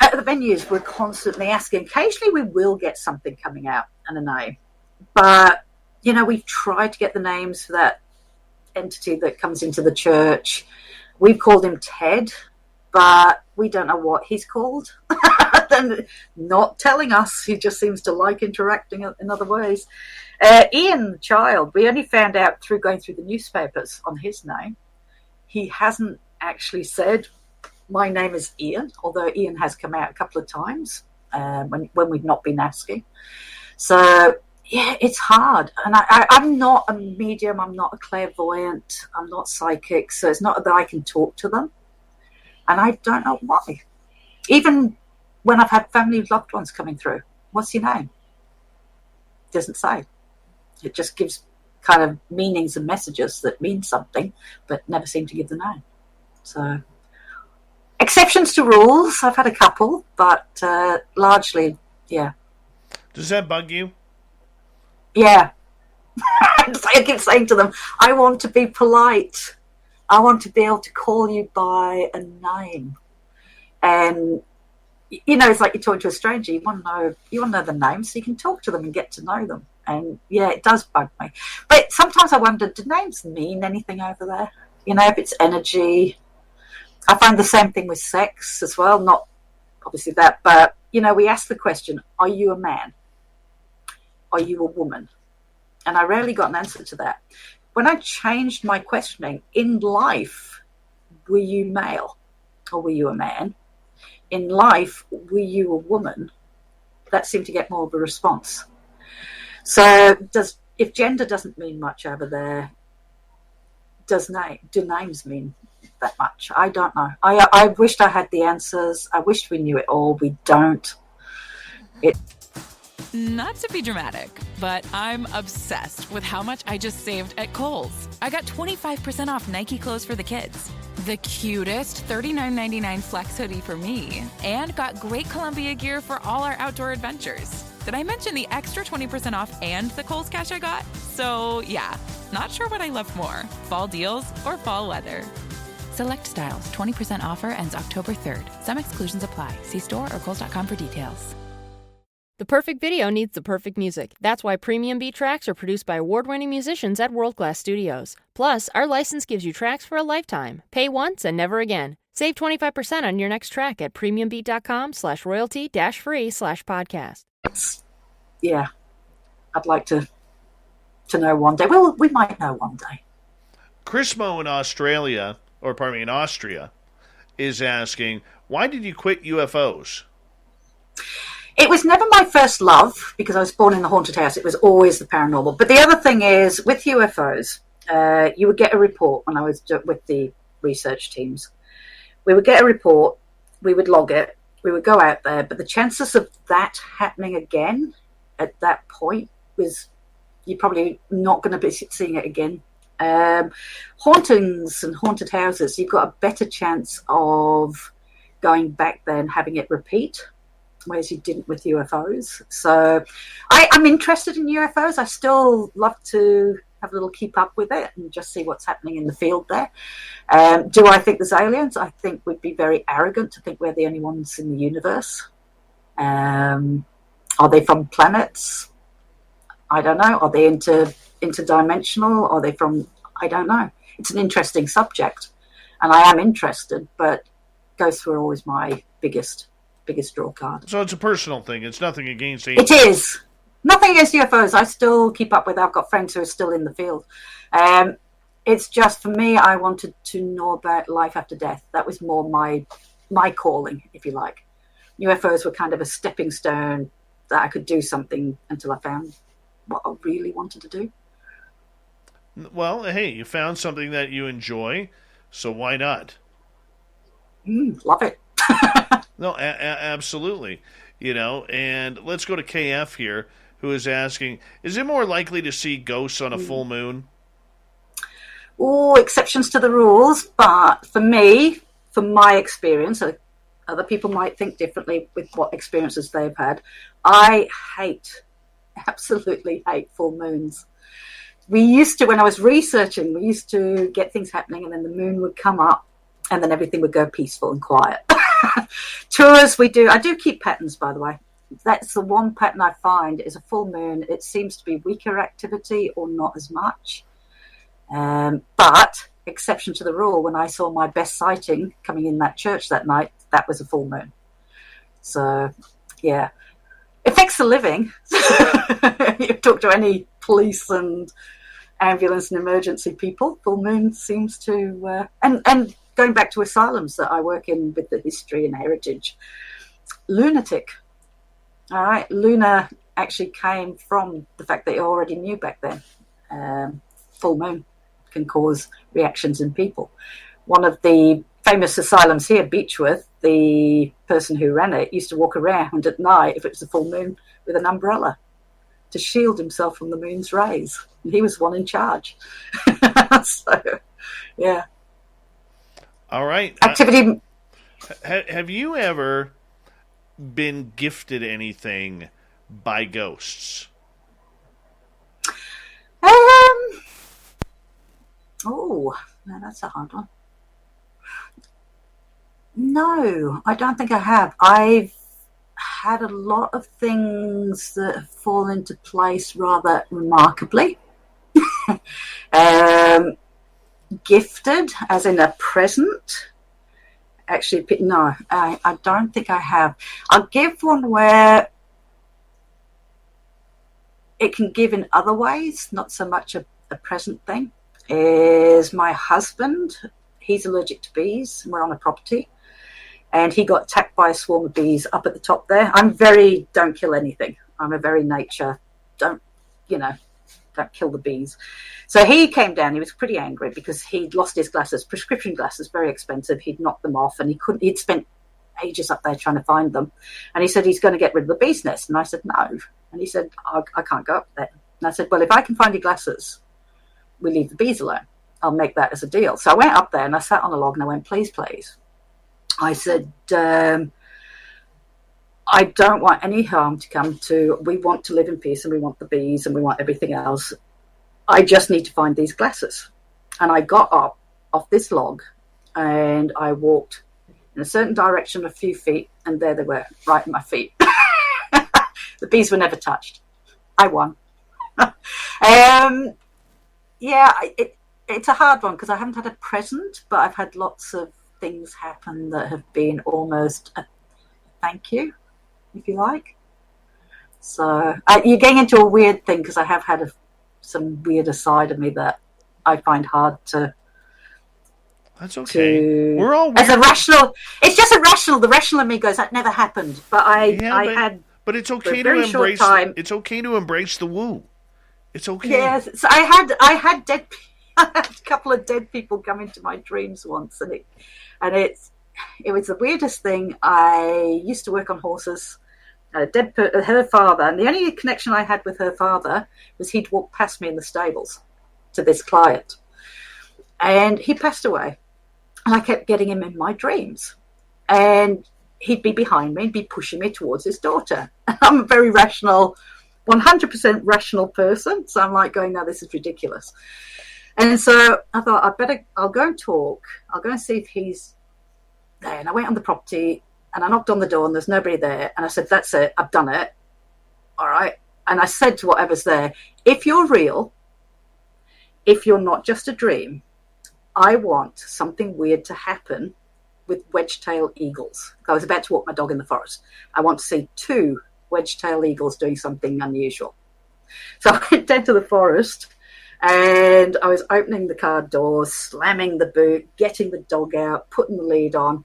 S3: At the venues, we're constantly asking. Occasionally we will get something coming out and a name. But, we've tried to get the names for that entity that comes into the church. We've called him Ted, but we don't know what he's called. Then not telling us. He just seems to like interacting in other ways. Ian, the child, we only found out through going through the newspapers on his name. He hasn't actually said, my name is Ian, although Ian has come out a couple of times when we've not been asking. So, yeah, it's hard. And I'm not a medium. I'm not a clairvoyant. I'm not psychic. So it's not that I can talk to them. And I don't know why. Even when I've had family loved ones coming through, what's your name? Doesn't say. It just gives kind of meanings and messages that mean something, but never seem to give the name. So, exceptions to rules. I've had a couple, but largely, yeah.
S2: Does that bug you?
S3: Yeah. I keep saying to them, I want to be polite. I want to be able to call you by a name. And, it's like you're talking to a stranger. You want to know the name so you can talk to them and get to know them. And, yeah, it does bug me. But sometimes I wonder, do names mean anything over there? if it's energy. I find the same thing with sex as well, not obviously that, but, we ask the question, are you a man? Are you a woman? And I rarely got an answer to that. When I changed my questioning, in life, were you male or were you a man? In life, were you a woman? That seemed to get more of a response. So if gender doesn't mean much over there, do names mean that much? I don't know. I wished I had the answers. I wished we knew it all. We don't.
S1: Not to be dramatic, but I'm obsessed with how much I just saved at Kohl's. I got 25% off Nike clothes for the kids, the cutest $39.99 flex hoodie for me, and got great Columbia gear for all our outdoor adventures. Did I mention the extra 20% off and the Kohl's cash I got? So yeah, not sure what I love more, fall deals or fall weather. Select styles, 20% offer ends October 3rd. Some exclusions apply. See store or Kohl's.com for details.
S4: The perfect video needs the perfect music. That's why premium beat tracks are produced by award-winning musicians at world-class studios. Plus, our license gives you tracks for a lifetime. Pay once and never again. Save 25% on your next track at premiumbeat.com/royalty-free/podcast.
S3: Yeah, I'd like to know one day. Well, we might know one day.
S2: Chrismo in in Austria, is asking, why did you quit UFOs?
S3: It was never my first love because I was born in the haunted house. It was always the paranormal. But the other thing is, with UFOs, you would get a report when I was with the research teams. We would get a report, we would log it, we would go out there, but the chances of that happening again at that point was, you're probably not going to be seeing it again. Hauntings and haunted houses, you've got a better chance of going back there and having it repeat, whereas you didn't with UFOs. So I'm interested in UFOs. I still love to have a little keep up with it and just see what's happening in the field there. Do I think there's aliens? I think we'd be very arrogant to think we're the only ones in the universe. Are they from planets? I don't know. Are they interdimensional? Are they from... I don't know. It's an interesting subject, and I am interested, but ghosts were always my biggest draw card.
S2: So it's a personal thing. It's nothing against aliens.
S3: It is. Nothing against UFOs. I still keep up with. I've got friends who are still in the field. It's just, for me, I wanted to know about life after death. That was more my calling, if you like. UFOs were kind of a stepping stone that I could do something until I found what I really wanted to do.
S2: Well, hey, you found something that you enjoy, so why not?
S3: Love it.
S2: No, absolutely. And let's go to KF here, who is asking, is it more likely to see ghosts on a full moon?
S3: Oh, exceptions to the rules, but for me, from my experience, other people might think differently with what experiences they've had. I absolutely hate full moons. We used to, when I was researching, we used to get things happening and then the moon would come up and then everything would go peaceful and quiet. Tours, I do keep patterns, by the way. That's the one pattern I find is a full moon. It seems to be weaker activity or not as much. But exception to the rule, when I saw my best sighting coming in that church that night, that was a full moon. So, yeah. Affects the living. You talk to any police and ambulance and emergency people, full moon seems to... And going back to asylums that I work in with the history and heritage, lunatic. All right, Luna actually came from the fact that you already knew back then. Full moon can cause reactions in people. One of the famous asylums here, Beechworth, the person who ran it used to walk around at night, if it was a full moon, with an umbrella to shield himself from the moon's rays. And he was the one in charge. So, yeah.
S2: All right.
S3: Activity.
S2: Have you ever been gifted anything by ghosts?
S3: Oh, no, that's a hard one. No, I don't think I have. I've had a lot of things that have fallen into place rather remarkably. gifted, as in a present. Actually, no, I don't think I have. I'll give one where it can give in other ways, not so much a present thing, is my husband. He's allergic to bees. We're on a property. And he got attacked by a swarm of bees up at the top there. I'm very don't kill anything. I'm a very nature, don't kill the bees. So he came down. He was pretty angry because he'd lost his glasses, prescription glasses, very expensive. He'd knocked them off and he'd spent ages up there trying to find them. And he said he's going to get rid of the bee's nest. And I said, no. And he said, I can't go up there. And I said, well, if I can find your glasses, we leave the bees alone. I'll make that as a deal. So I went up there and I sat on a log and I went, please. I said, I don't want any harm to come to, we want to live in peace and we want the bees and we want everything else. I just need to find these glasses. And I got up off this log and I walked in a certain direction a few feet and there they were, right at my feet. The bees were never touched. I won. It's a hard one because I haven't had a present, but I've had lots of things happen that have been almost a thank you, if you like. So you're getting into a weird thing because I have had some weirder side of me that I find hard to.
S2: That's okay. We're all weird.
S3: As a rational. It's just irrational. The rational in me goes, that never happened. But
S2: But it's okay to embrace. It's okay to embrace the woo. It's okay.
S3: Yes, so I had a couple of dead people come into my dreams once, and it was the weirdest thing. I used to work on horses. Her father, and the only connection I had with her father was he'd walk past me in the stables to this client, and he passed away, and I kept getting him in my dreams, and he'd be behind me and be pushing me towards his daughter. I'm a very rational, 100% rational person, so I'm like going, no, this is ridiculous. And so I thought, I'll go and talk. I'll go and see if he's there. And I went on the property and I knocked on the door and there's nobody there. And I said, that's it. I've done it. All right. And I said to whatever's there, if you're real, if you're not just a dream, I want something weird to happen with wedge-tailed eagles. I was about to walk my dog in the forest. I want to see 2 wedge-tailed eagles doing something unusual. So I went down to the forest and I was opening the car door, slamming the boot, getting the dog out, putting the lead on.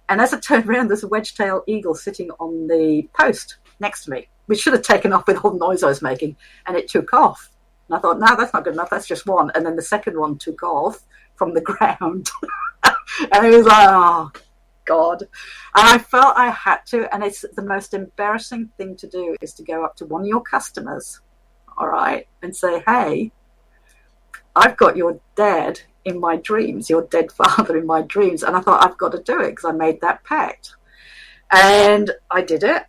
S3: And as I turned around, there's a wedge-tailed eagle sitting on the post next to me, which should have taken off with all the noise I was making. And it took off. And I thought, no, that's not good enough. That's just one. And then the second one took off from the ground. And it was like, oh, God. And I felt I had to. And it's the most embarrassing thing to do is to go up to one of your customers, all right, and say, hey, I've got your dad in my dreams, your dead father in my dreams. And I thought, I've got to do it because I made that pact. And I did it.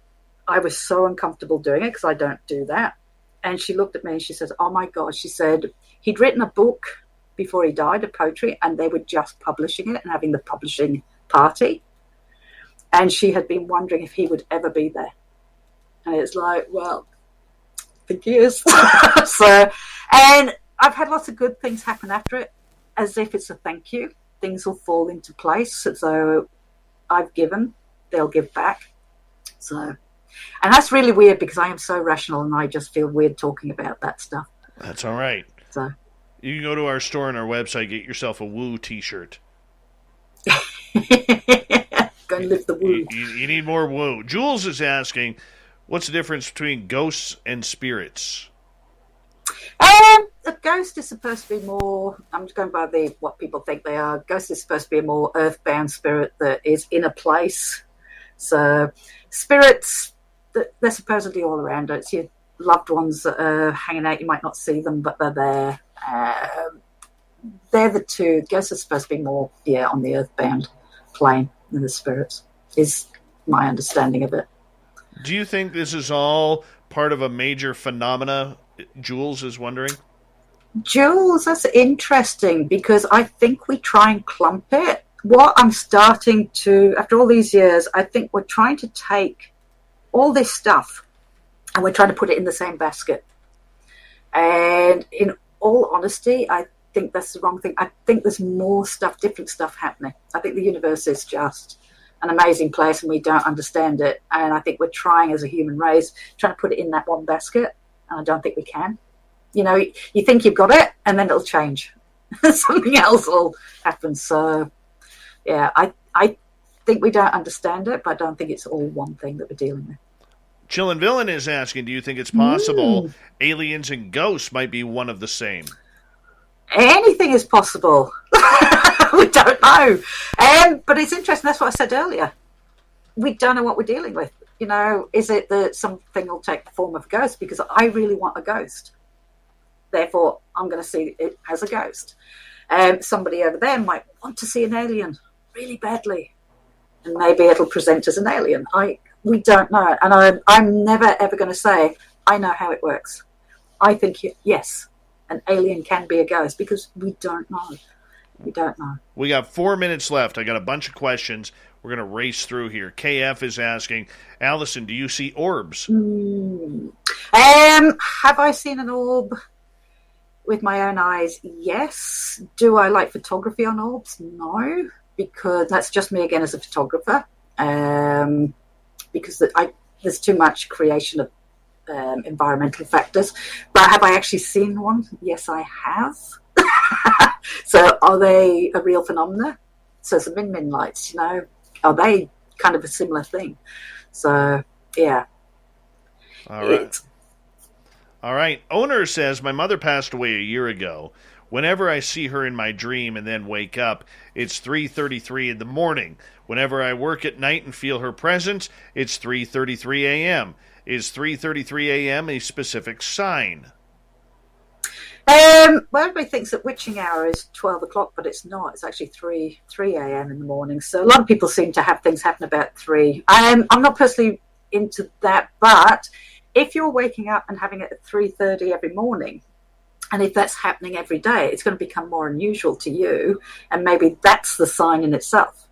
S3: I was so uncomfortable doing it because I don't do that. And she looked at me and she says, oh, my God. She said he'd written a book before he died of poetry and they were just publishing it and having the publishing party. And she had been wondering if he would ever be there. And it's like, well, I think he is. So, and I've had lots of good things happen after it, as if it's a thank you. Things will fall into place. So I've given, they'll give back. So, and that's really weird because I am so rational and I just feel weird talking about that stuff.
S2: That's all right.
S3: So
S2: you can go to our store on our website, get yourself a woo t-shirt.
S3: Go and live the woo.
S2: You need more woo. Jules is asking, what's the difference between ghosts and spirits?
S3: A ghost is supposed to be more, I'm just going by what people think they are. Ghost is supposed to be a more earthbound spirit that is in a place. So spirits, they're supposedly all around. It's your loved ones that are hanging out. You might not see them, but they're there. They're the two. Ghosts are supposed to be more, on the earthbound plane than the spirits, is my understanding of it.
S2: Do you think this is all part of a major phenomena? Jules is wondering.
S3: Jules, that's interesting because I think we try and clump it. What I'm starting to, after all these years, I think we're trying to take all this stuff and we're trying to put it in the same basket. And in all honesty, I think that's the wrong thing. I think there's more stuff, different stuff happening. I think the universe is just an amazing place and we don't understand it. And I think we're trying as a human race, trying to put it in that one basket. And I don't think we can. You know, you think you've got it and then it'll change. Something else will happen. So, yeah, I think we don't understand it, but I don't think it's all one thing that we're dealing with.
S2: Chillin' Villain is asking, do you think it's possible aliens and ghosts might be one of the same?
S3: Anything is possible. We don't know. But it's interesting. That's what I said earlier. We don't know what we're dealing with. You know, is it that something will take the form of a ghost? Because I really want a ghost. Therefore, I'm going to see it as a ghost. Somebody over there might want to see an alien really badly. And maybe it'll present as an alien. We don't know. And I'm never, ever going to say, I know how it works. I think, yes, an alien can be a ghost because we don't know. We don't know.
S2: We got 4 minutes left. I got a bunch of questions. We're going to race through here. KF is asking, Alison, do you see orbs?
S3: Have I seen an orb with my own eyes? Yes. Do I like photography on orbs? No, because that's just me again as a photographer. Because there's too much creation of environmental factors. But have I actually seen one? Yes, I have. So are they a real phenomena? So the min lights, you know, are they kind of a similar thing? So, yeah.
S2: All right. Owner says, my mother passed away a year ago. Whenever I see her in my dream and then wake up, it's 3:33 in the morning. Whenever I work at night and feel her presence, it's 3:33 a.m. Is 3:33 a.m. a specific sign?
S3: Well, everybody thinks that witching hour is 12 o'clock, but it's not. It's actually 3 a.m. in the morning. So a lot of people seem to have things happen about 3. I'm not personally into that, but if you're waking up and having it at 3:30 every morning, and if that's happening every day, it's going to become more unusual to you, and maybe that's the sign in itself.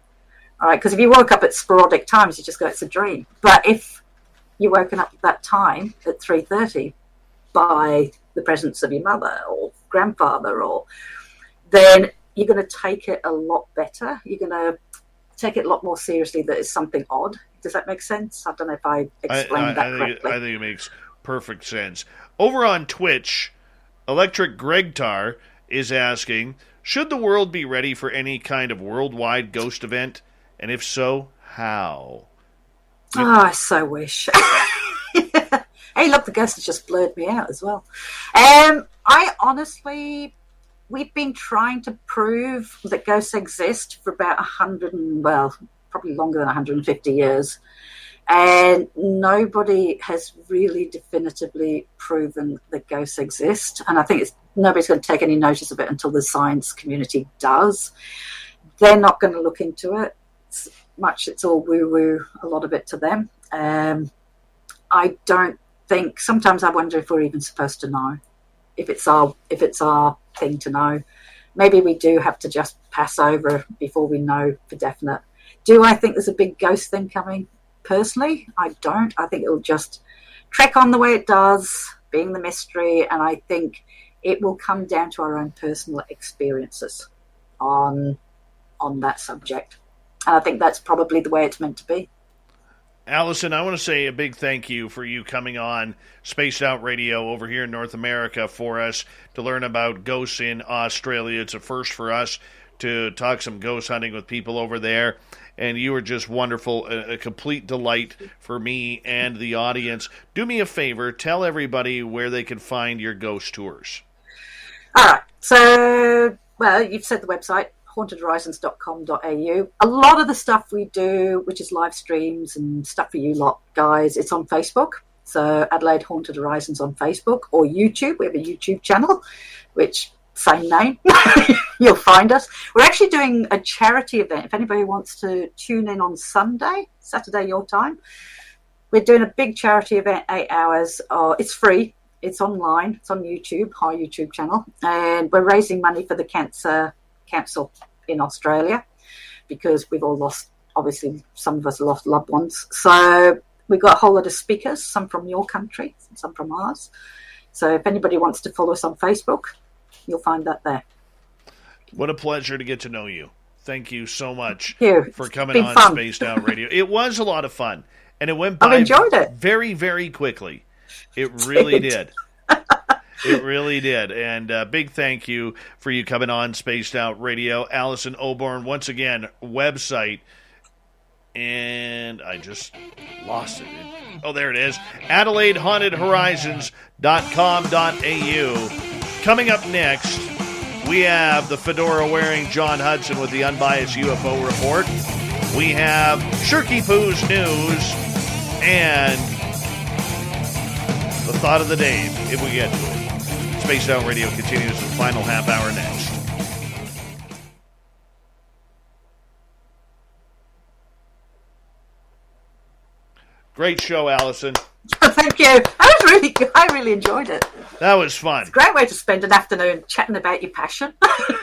S3: All right, because if you woke up at sporadic times, you just go, it's a dream. But if you're woken up at that time at 3:30 by the presence of your mother or grandfather, then you're going to take it a lot better. You're going to take it a lot more seriously that it's something odd. Does that make sense? I don't know if I explained that correctly.
S2: I think it makes perfect sense. Over on Twitch, Electric Gregtar is asking, should the world be ready for any kind of worldwide ghost event? And if so, how?
S3: I so wish. Hey, look, the ghost has just blurred me out as well. I honestly, we've been trying to prove that ghosts exist for about probably longer than 150 years. And nobody has really definitively proven that ghosts exist. And I think nobody's going to take any notice of it until the science community does. They're not going to look into it. It's all woo-woo, a lot of it to them. I don't think, sometimes I wonder if we're even supposed to know, if it's our thing to know. Maybe we do have to just pass over before we know for definite. Do I think there's a big ghost thing coming? Personally, I don't. I think it'll just trek on the way it does, being the mystery, and I think it will come down to our own personal experiences on that subject. And I think that's probably the way it's meant to be.
S2: Alison, I want to say a big thank you for you coming on Spaced Out Radio over here in North America for us to learn about ghosts in Australia. It's a first for us to talk some ghost hunting with people over there. And you were just wonderful, a complete delight for me and the audience. Do me a favor, tell everybody where they can find your ghost tours.
S3: All right. So, well, you've said the website, hauntedhorizons.com.au. A lot of the stuff we do, which is live streams and stuff for you lot guys, it's on Facebook. So Adelaide Haunted Horizons on Facebook or YouTube. We have a YouTube channel, which same name. You'll find us. We're actually doing a charity event. If anybody wants to tune in on Saturday your time, we're doing a big charity event, 8 hours. It's free. It's online. It's on YouTube, our YouTube channel. And we're raising money for the cancer council in Australia because we've all lost, obviously, some of us lost loved ones. So we've got a whole lot of speakers, some from your country, some from ours. So if anybody wants to follow us on Facebook, you'll find that there.
S2: What a pleasure to get to know you. Thank you so much
S3: Thank you.
S2: for
S3: It's
S2: coming
S3: been
S2: on
S3: fun.
S2: Spaced Out Radio. It was a lot of fun, and it went
S3: I've
S2: by
S3: enjoyed it.
S2: very, very quickly. It really did. It really did. And big thank you for you coming on Spaced Out Radio. Alison Oborn, once again, website. And I just lost it. Oh, there it is. AdelaideHauntedHorizons.com.au. Coming up next, we have the fedora-wearing John Hudson with the Unbiased UFO Report. We have Shirky Poo's news and the thought of the day, if we get to it. Spaced Out Radio continues the final half hour next. Great show, Alison.
S3: Thank you. That was really good. I really enjoyed it.
S2: That was fun.
S3: It's a great way to spend an afternoon chatting about your passion.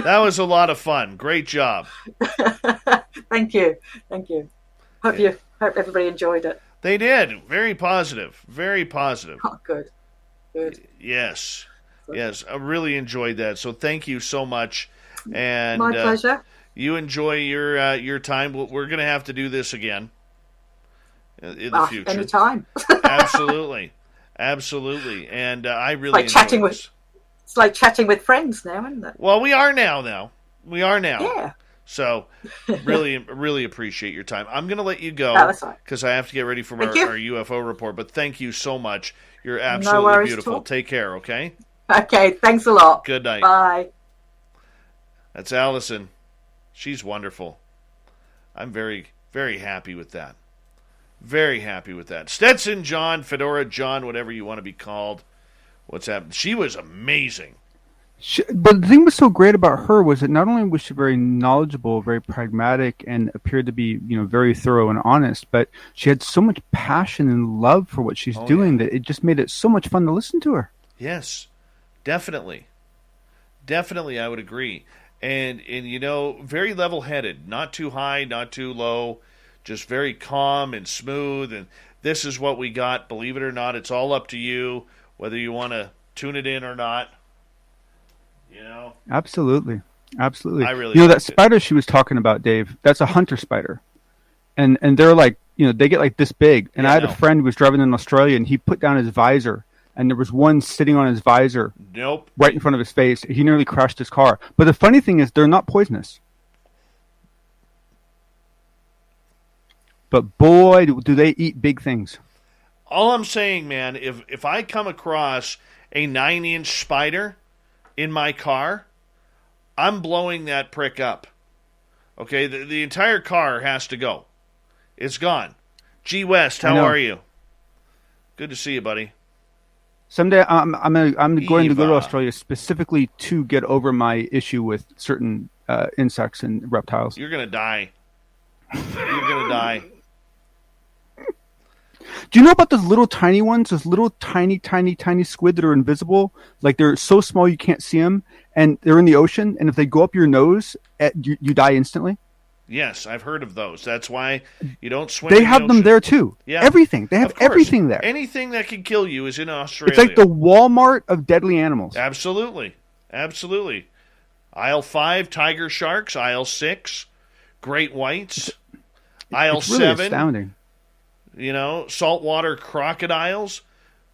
S2: That was a lot of fun. Great job.
S3: Thank you. Hope everybody enjoyed it.
S2: They did. Very positive. Very positive.
S3: Oh, good.
S2: Yes. Yes. I really enjoyed that. So thank you so much. And
S3: my pleasure.
S2: You enjoy your time. We're going to have to do this again in the future.
S3: Anytime.
S2: Absolutely. And I really
S3: like chatting
S2: enjoy
S3: with.
S2: this.
S3: It's like chatting with friends now, isn't it?
S2: Well, we are now.
S3: Yeah.
S2: So, really appreciate your time. I'm going to let you go because I have to get ready for our UFO report. But thank you so much. You're absolutely beautiful. Take care, okay?
S3: Okay, thanks a lot.
S2: Good night.
S3: Bye.
S2: That's Alison. She's wonderful. I'm very, very happy with that. Very happy with that. Stetson John, Fedora John, whatever you want to be called. What's happened? She was amazing.
S9: But the thing was so great about her was that not only was she very knowledgeable, very pragmatic, and appeared to be, very thorough and honest, but she had so much passion and love for what she's doing that it just made it so much fun to listen to her.
S2: Yes, definitely. Definitely, I would agree. And very level-headed, not too high, not too low, just very calm and smooth. And this is what we got. Believe it or not, it's all up to you whether you want to tune it in or not.
S9: Absolutely.
S2: I really
S9: that spider she was talking about, Dave, that's a hunter spider. And they're like, they get like this big. And I had a friend who was driving in Australia, and he put down his visor, and there was one sitting on his visor right in front of his face. He nearly crashed his car. But the funny thing is, they're not poisonous. But boy, do they eat big things.
S2: All I'm saying, man, if I come across a 9-inch spider in my car, I'm blowing that prick up. Okay, the entire car has to go. It's gone. G West, how are you? Good to see you, buddy.
S9: Someday I'm going to go to Australia specifically to get over my issue with certain insects and reptiles.
S2: You're gonna die. You're gonna die.
S9: Do you know about those little tiny ones? Those little tiny squid that are invisible? Like they're so small you can't see them, and they're in the ocean. And if they go up your nose, you die instantly.
S2: Yes, I've heard of those. That's why you don't swim.
S9: They have them there too.
S2: Yeah,
S9: everything. They have everything there.
S2: Anything that can kill you is in Australia.
S9: It's like the Walmart of deadly animals.
S2: Absolutely. Aisle 5, tiger sharks. Aisle 6, great whites. Aisle
S9: it's really
S2: 7,
S9: astounding.
S2: Saltwater crocodiles.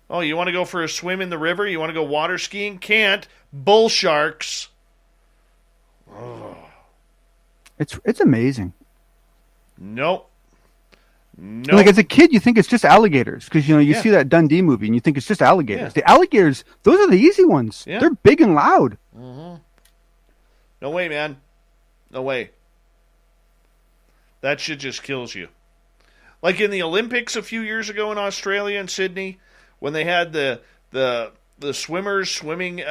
S2: Oh, you want to go for a swim in the river? You want to go water skiing? Can't. Bull sharks. Oh.
S9: It's amazing.
S2: Nope.
S9: Like as a kid, you think it's just alligators because you see that Dundee movie and you think it's just alligators.
S2: Yeah.
S9: The alligators, those are the easy ones.
S2: Yeah.
S9: They're big and loud.
S2: Mm-hmm. No way, man. No way. That shit just kills you. Like in the Olympics a few years ago in Australia and Sydney, when they had the swimmers swimming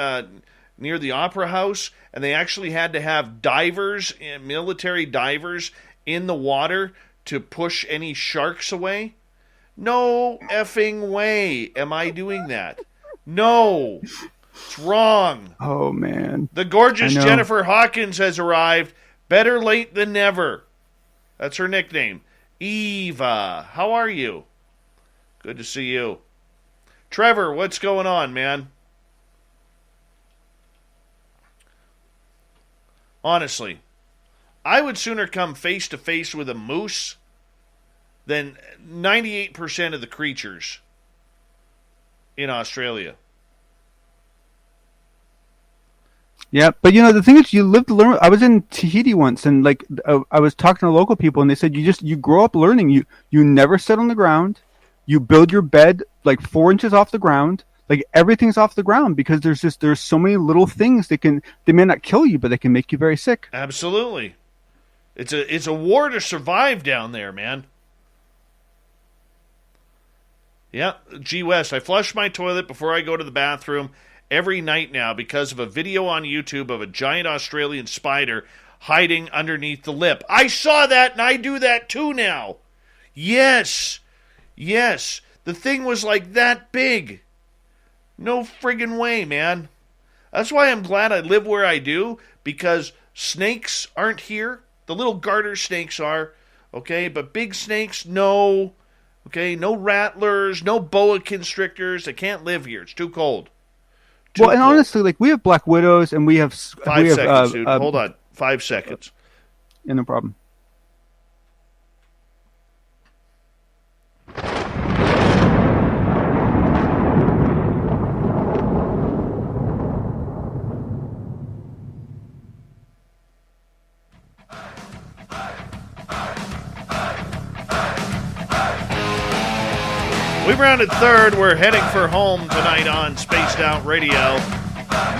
S2: near the Opera House, and they actually had to have divers, military divers, in the water to push any sharks away. No effing way am I doing that. No. It's wrong.
S9: Oh, man.
S2: The gorgeous Jennifer Hawkins has arrived. Better late than never. That's her nickname. Eva, how are you? Good to see you. Trevor, what's going on, man? Honestly. I would sooner come face to face with a moose than 98% of the creatures in Australia.
S9: Yeah, but the thing is, you live to learn. I was in Tahiti once, and I was talking to local people, and they said you grow up learning. You never sit on the ground. You build your bed like 4 inches off the ground. Like everything's off the ground because there's so many little things they may not kill you, but they can make you very sick.
S2: Absolutely, it's a war to survive down there, man. Yeah, G West. I flush my toilet before I go to the bathroom every night now because of a video on YouTube of a giant Australian spider hiding underneath the lip. I saw that, and I do that too now. Yes. The thing was like that big. No friggin' way, man. That's why I'm glad I live where I do, because snakes aren't here. The little garter snakes are, okay? But big snakes, no. Okay, no rattlers, no boa constrictors. They can't live here. It's too cold.
S9: And honestly, we have black widows, and we have
S2: 5 seconds, dude. Hold on. 5 seconds.
S9: Yeah, no problem.
S2: We rounded third. We're heading for home tonight on Spaced Out Radio.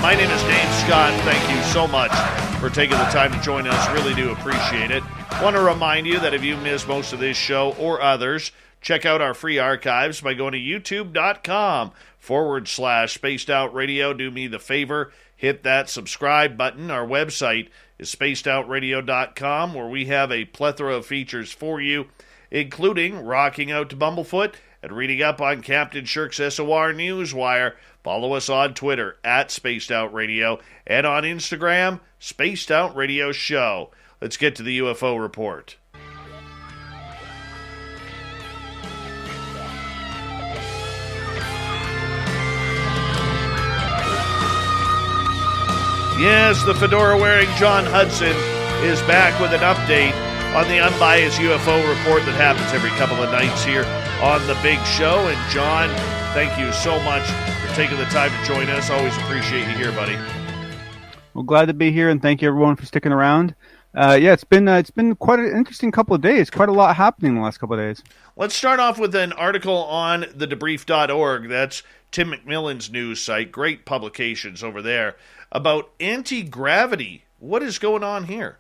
S2: My name is Dave Scott. Thank you so much for taking the time to join us. Really do appreciate it. Want to remind you that if you missed most of this show or others, check out our free archives by going to youtube.com/Spaced Out Radio. Do me the favor, hit that subscribe button. Our website is spacedoutradio.com, where we have a plethora of features for you, including rocking out to Bumblefoot and reading up on Captain Shirk's SOR Newswire. Follow us on Twitter @Spaced Out Radio and on Instagram, Spaced Out Radio Show. Let's get to the UFO report. Yes, the fedora-wearing John Hudson is back with an update on the unbiased UFO report that happens every couple of nights here on the big show. And John, thank you so much for taking the time to join us. Always appreciate you here, buddy.
S9: Well, glad to be here, and thank you everyone for sticking around. It's been quite an interesting couple of days. Quite a lot happening in the last couple of days.
S2: Let's start off with an article on thedebrief.org. That's Tim McMillan's news site. Great publications over there about anti-gravity. What is going on here?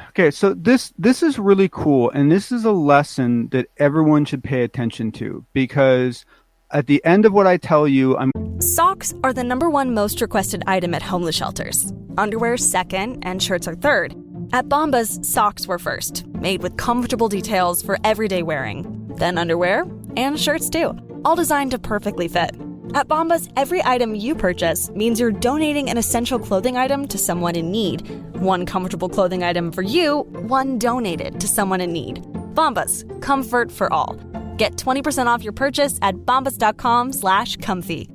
S9: Okay, so this is really cool, and this is a lesson that everyone should pay attention to, because at the end of what I tell you,
S10: Socks are the #1 most requested item at homeless shelters. Underwear second, and shirts are third. At Bombas, socks were first, made with comfortable details for everyday wearing. Then underwear, and shirts too, all designed to perfectly fit. At Bombas, every item you purchase means you're donating an essential clothing item to someone in need. One comfortable clothing item for you, one donated to someone in need. Bombas, comfort for all. Get 20% off your purchase at bombas.com/comfy.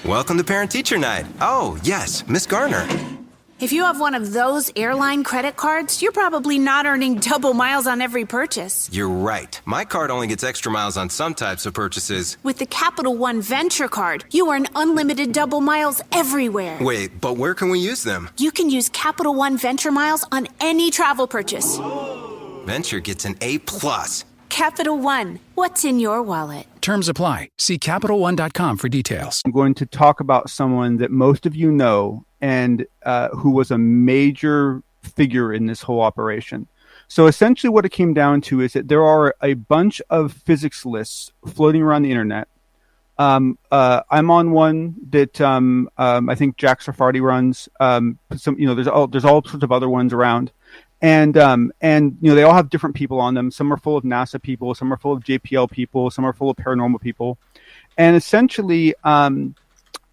S7: Welcome to Parent Teacher Night. Oh, yes, Miss Garner.
S11: If you have one of those airline credit cards, you're probably not earning double miles on every purchase.
S7: You're right. My card only gets extra miles on some types of purchases.
S11: With the Capital One Venture Card, you earn unlimited double miles everywhere.
S7: Wait, but where can we use them?
S11: You can use Capital One Venture Miles on any travel purchase.
S7: Venture gets an A+.
S11: Capital One, what's in your wallet?
S12: Terms apply. See CapitalOne.com for details.
S9: I'm going to talk about someone that most of you know, and who was a major figure in this whole operation. So essentially what it came down to is that there are a bunch of physics lists floating around the internet. I'm on one that I think Jack Sarfati runs. There's all sorts of other ones around. And they all have different people on them. Some are full of NASA people, some are full of JPL people, some are full of paranormal people. And essentially,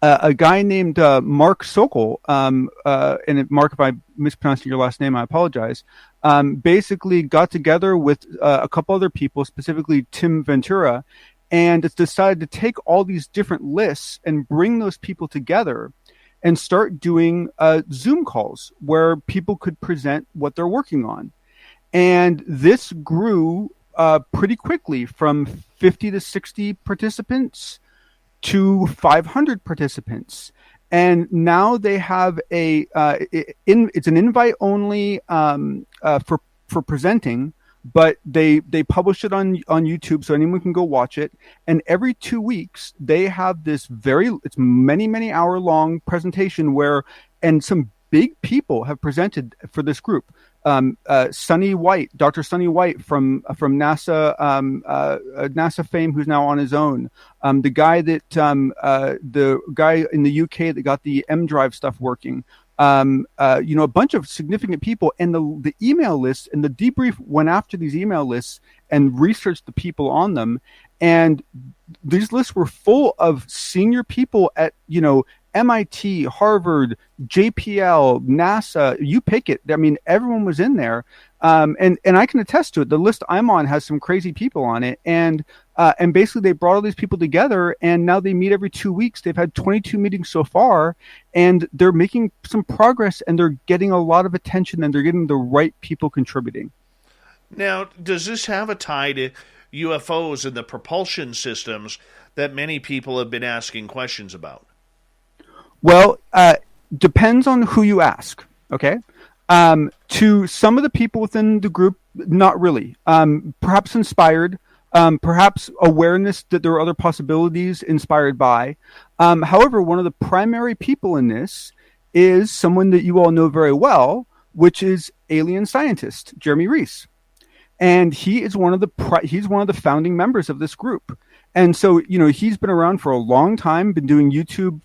S9: a guy named Mark Sokol, and Mark, if I mispronounced your last name, I apologize, basically got together with a couple other people, specifically Tim Ventura, and it's decided to take all these different lists and bring those people together and start doing Zoom calls where people could present what they're working on. And this grew pretty quickly from 50 to 60 participants to 500 participants. And now they have it's an invite only for presenting, but they publish it on YouTube so anyone can go watch it. And every 2 weeks they have this it's many hour long presentation and some big people have presented for this group. Sonny White, Dr. Sonny White from NASA, NASA fame, who's now on his own. The guy in the UK that got the M Drive stuff working. A bunch of significant people, and the email lists and the debrief went after these email lists and researched the people on them. And these lists were full of senior people at, MIT, Harvard, JPL, NASA, you pick it. I mean, everyone was in there. And I can attest to it. The list I'm on has some crazy people on it. And basically they brought all these people together, and now they meet every 2 weeks. They've had 22 meetings so far, and they're making some progress, and they're getting a lot of attention, and they're getting the right people contributing.
S2: Now, does this have a tie to UFOs and the propulsion systems that many people have been asking questions about?
S9: Well, depends on who you ask, okay? To some of the people within the group, not really. Perhaps inspired, perhaps awareness that there are other possibilities inspired by. However, one of the primary people in this is someone that you all know very well, which is alien scientist Jeremy Reese. And he is one of the founding members of this group. And so, he's been around for a long time, been doing YouTube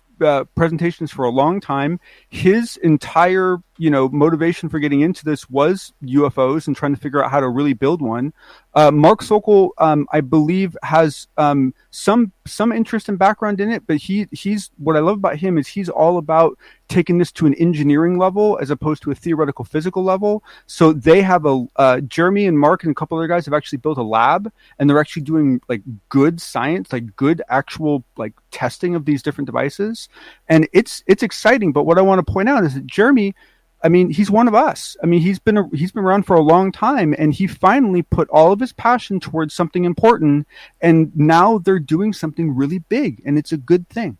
S9: presentations for a long time. His entire, motivation for getting into this was UFOs and trying to figure out how to really build one. Mark Sokol, I believe, has some interest and background in it, but he's what I love about him is he's all about taking this to an engineering level as opposed to a theoretical physical level. So they have Jeremy and Mark and a couple other guys have actually built a lab, and they're actually doing like good science, like good actual like testing of these different devices. And it's exciting. But what I want to point out is that Jeremy, I mean, he's one of us. I mean, he's been around for a long time, and he finally put all of his passion towards something important, and now they're doing something really big, and it's a good thing.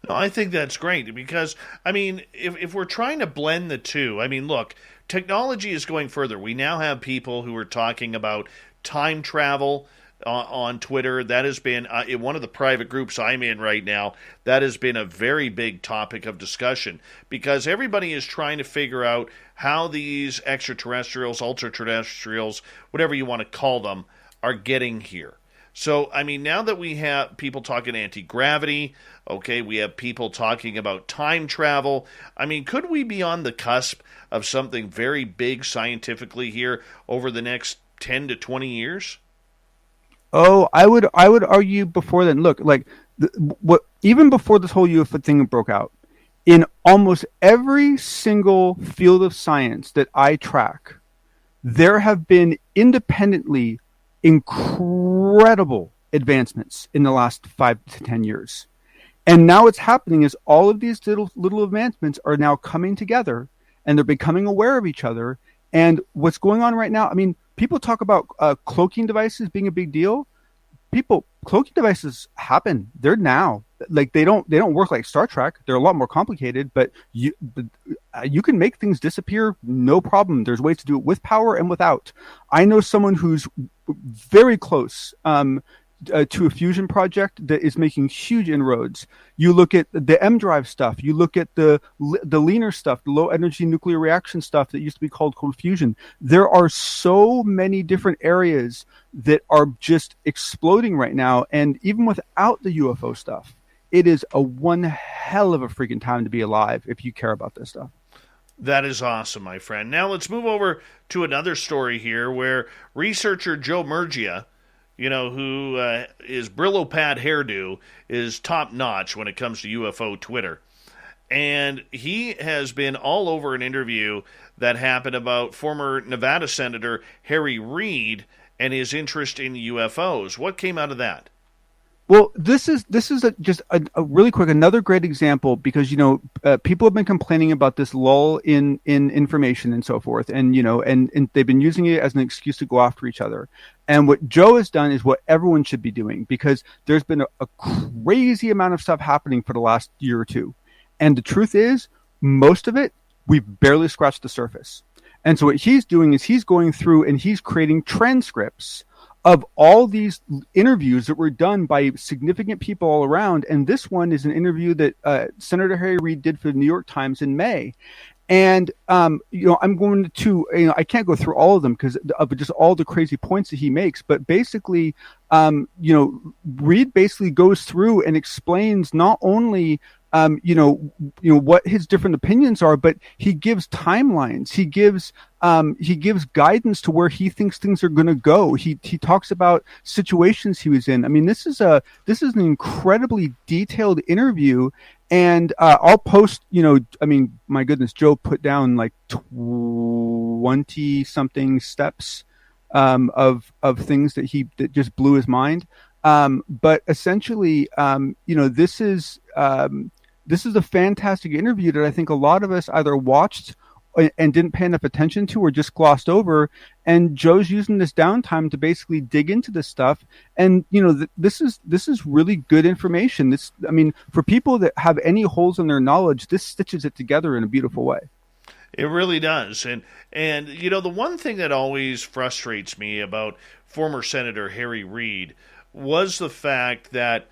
S2: No, I think that's great because, I mean, if we're trying to blend the two, I mean, look, technology is going further. We now have people who are talking about time travel on Twitter. That has been, in one of the private groups I'm in right now, that has been a very big topic of discussion because everybody is trying to figure out how these extraterrestrials, ultra-terrestrials, whatever you want to call them, are getting here. So, I mean, now that we have people talking anti-gravity, okay, we have people talking about time travel, I mean, could we be on the cusp of something very big scientifically here over the next 10 to 20 years?
S9: Oh, I would argue before then. Look, like even before this whole UFO thing broke out, in almost every single field of science that I track, there have been independently incredible advancements in the last 5 to 10 years. And now what's happening is all of these little advancements are now coming together, and they're becoming aware of each other. And what's going on right now, I mean, people talk about cloaking devices being a big deal. Cloaking devices happen. They're now. Like they don't work like Star Trek. They're a lot more complicated, but you can make things disappear no problem. There's ways to do it with power and without. I know someone who's very close to a fusion project that is making huge inroads. You look at the M Drive stuff. You look at the leaner stuff, the low energy nuclear reaction stuff that used to be called cold fusion. There are so many different areas that are just exploding right now. And even without the UFO stuff, it is a one hell of a freaking time to be alive if you care about this stuff.
S2: That is awesome, my friend. Now let's move over to another story here where researcher Joe Murgia, who his Brillo pad hairdo is top-notch when it comes to UFO Twitter. And he has been all over an interview that happened about former Nevada Senator Harry Reid and his interest in UFOs. What came out of that?
S9: Well, this is just a really quick, another great example, because, people have been complaining about this lull in information and so forth. And, and they've been using it as an excuse to go after each other. And what Joe has done is what everyone should be doing, because there's been a crazy amount of stuff happening for the last year or two. And the truth is, most of it, we've barely scratched the surface. And so what he's doing is he's going through and he's creating transcripts of all these interviews that were done by significant people all around. And this one is an interview that Senator Harry Reid did for the New York Times in May. And, I'm going to, I can't go through all of them because of just all the crazy points that he makes. But basically, Reid basically goes through and explains not only what his different opinions are, but he gives timelines. He gives guidance to where he thinks things are going to go. He talks about situations he was in. I mean, this is an incredibly detailed interview, and I'll post. My goodness, Joe put down like 20 something steps of things that just blew his mind. But essentially, this is a fantastic interview that I think a lot of us either watched and didn't pay enough attention to or just glossed over. And Joe's using this downtime to basically dig into this stuff. And, this is really good information. For people that have any holes in their knowledge, this stitches it together in a beautiful way.
S2: It really does. And the one thing that always frustrates me about former Senator Harry Reid was the fact that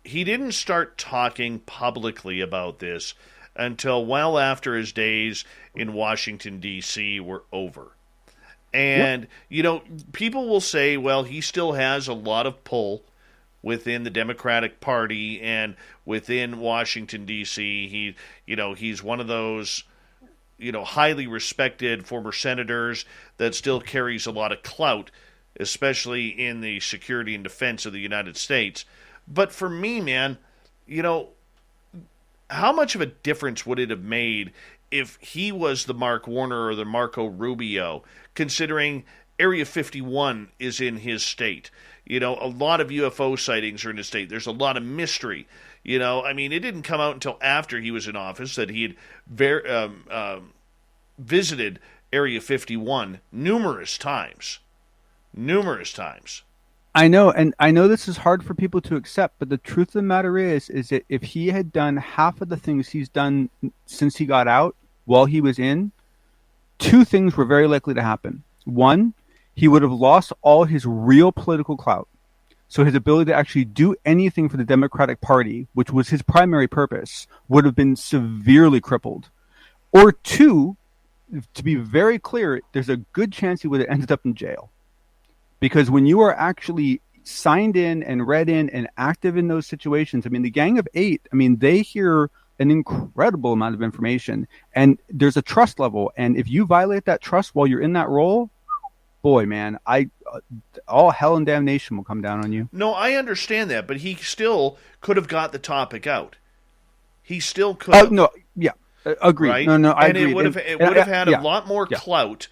S2: he didn't start talking publicly about this until well after his days in Washington, D.C. were over. And, people will say, well, he still has a lot of pull within the Democratic Party and within Washington, D.C. He's one of those, highly respected former senators that still carries a lot of clout, especially in the security and defense of the United States. But for me, man, how much of a difference would it have made if he was the Mark Warner or the Marco Rubio, considering Area 51 is in his state? A lot of UFO sightings are in his state. There's a lot of mystery. It didn't come out until after he was in office that he had visited Area 51 numerous times.
S9: I know, and I know this is hard for people to accept, but the truth of the matter is that if he had done half of the things he's done since he got out while he was in, two things were very likely to happen. One, he would have lost all his real political clout. So his ability to actually do anything for the Democratic Party, which was his primary purpose, would have been severely crippled. Or two, to be very clear, there's a good chance he would have ended up in jail. Because when you are actually signed in and read in and active in those situations, the Gang of Eight, they hear an incredible amount of information, and there's a trust level. And if you violate that trust while you're in that role, boy, man, all hell and damnation will come down on you.
S2: No, I understand that, but he still could have got the topic out. He still could have.
S9: No, yeah, agreed. Right? No, I agree.
S2: And it would have had a lot more clout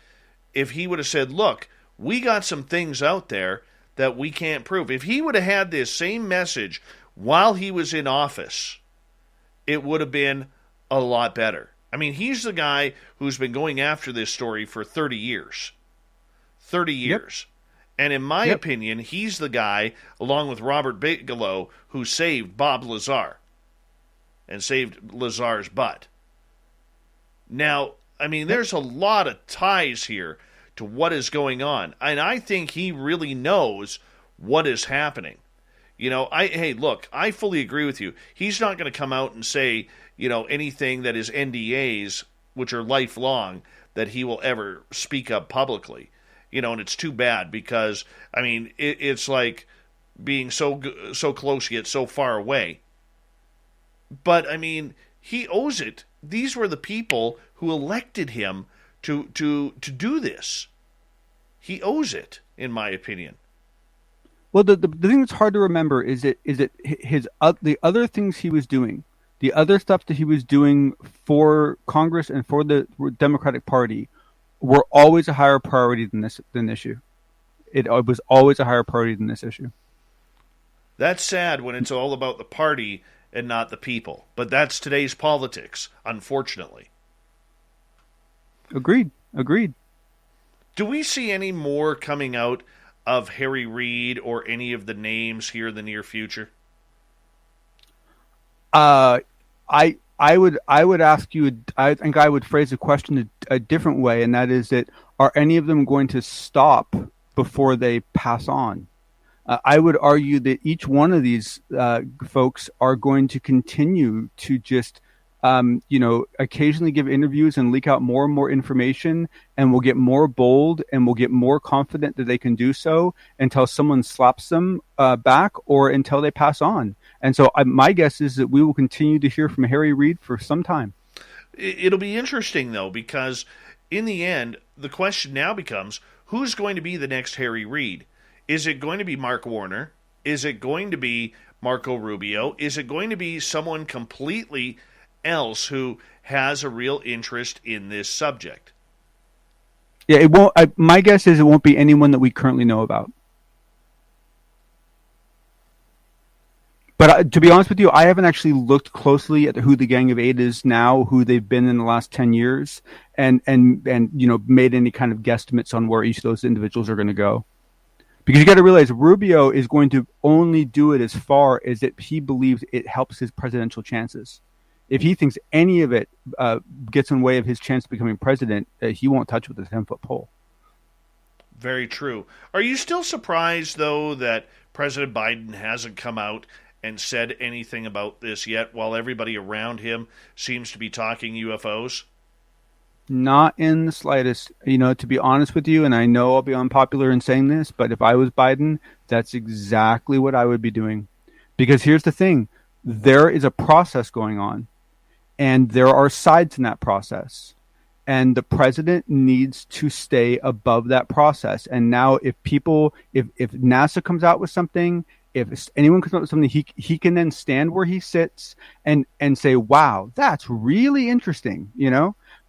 S2: if he would have said, look, we got some things out there that we can't prove. If he would have had this same message while he was in office, it would have been a lot better. He's the guy who's been going after this story for 30 years. 30 years. Yep. And in my opinion, he's the guy, along with Robert Bigelow, who saved Bob Lazar and saved Lazar's butt. Now, there's a lot of ties here to what is going on. And I think he really knows what is happening. I fully agree with you. He's not going to come out and say, anything that is NDAs, which are lifelong, that he will ever speak up publicly. And it's too bad because, it's like being so close yet so far away. But, he owes it. These were the people who elected him to do this. He owes it, in my opinion.
S9: Well, the thing that's hard to remember is that the other things he was doing, the other stuff that he was doing for Congress and for the Democratic Party, were always a higher priority than this issue. It was always a higher priority than this issue.
S2: That's sad when it's all about the party and not the people. But that's today's politics, unfortunately.
S9: Agreed.
S2: Do we see any more coming out of Harry Reid or any of the names here in the near future?
S9: I would ask you. I think I would phrase the question a different way, and that is that are any of them going to stop before they pass on? I would argue that each one of these folks are going to continue to just, occasionally give interviews and leak out more and more information, and will get more bold and will get more confident that they can do so until someone slaps them back or until they pass on. And so my guess is that we will continue to hear from Harry Reid for some time.
S2: It'll be interesting, though, because in the end, the question now becomes, who's going to be the next Harry Reid? Is it going to be Mark Warner? Is it going to be Marco Rubio? Is it going to be someone completely else who has a real interest in this subject?
S9: Yeah, it won't. My guess is it won't be anyone that we currently know about. But to be honest with you, I haven't actually looked closely at who the Gang of Eight is now, who they've been in the last 10 years, and made any kind of guesstimates on where each of those individuals are going to go. Because you got to realize Rubio is going to only do it as far as that he believes it helps his presidential chances. If he thinks any of it gets in the way of his chance of becoming president, he won't touch with a 10-foot pole.
S2: Very true. Are you still surprised, though, that President Biden hasn't come out and said anything about this yet, while everybody around him seems to be talking UFOs?
S9: Not in the slightest. To be honest with you, and I know I'll be unpopular in saying this, but if I was Biden, that's exactly what I would be doing. Because here's the thing. There is a process going on, and there are sides in that process. And the president needs to stay above that process. And now if NASA comes out with something, if anyone comes up with something, he can then stand where he sits and say, wow, that's really interesting,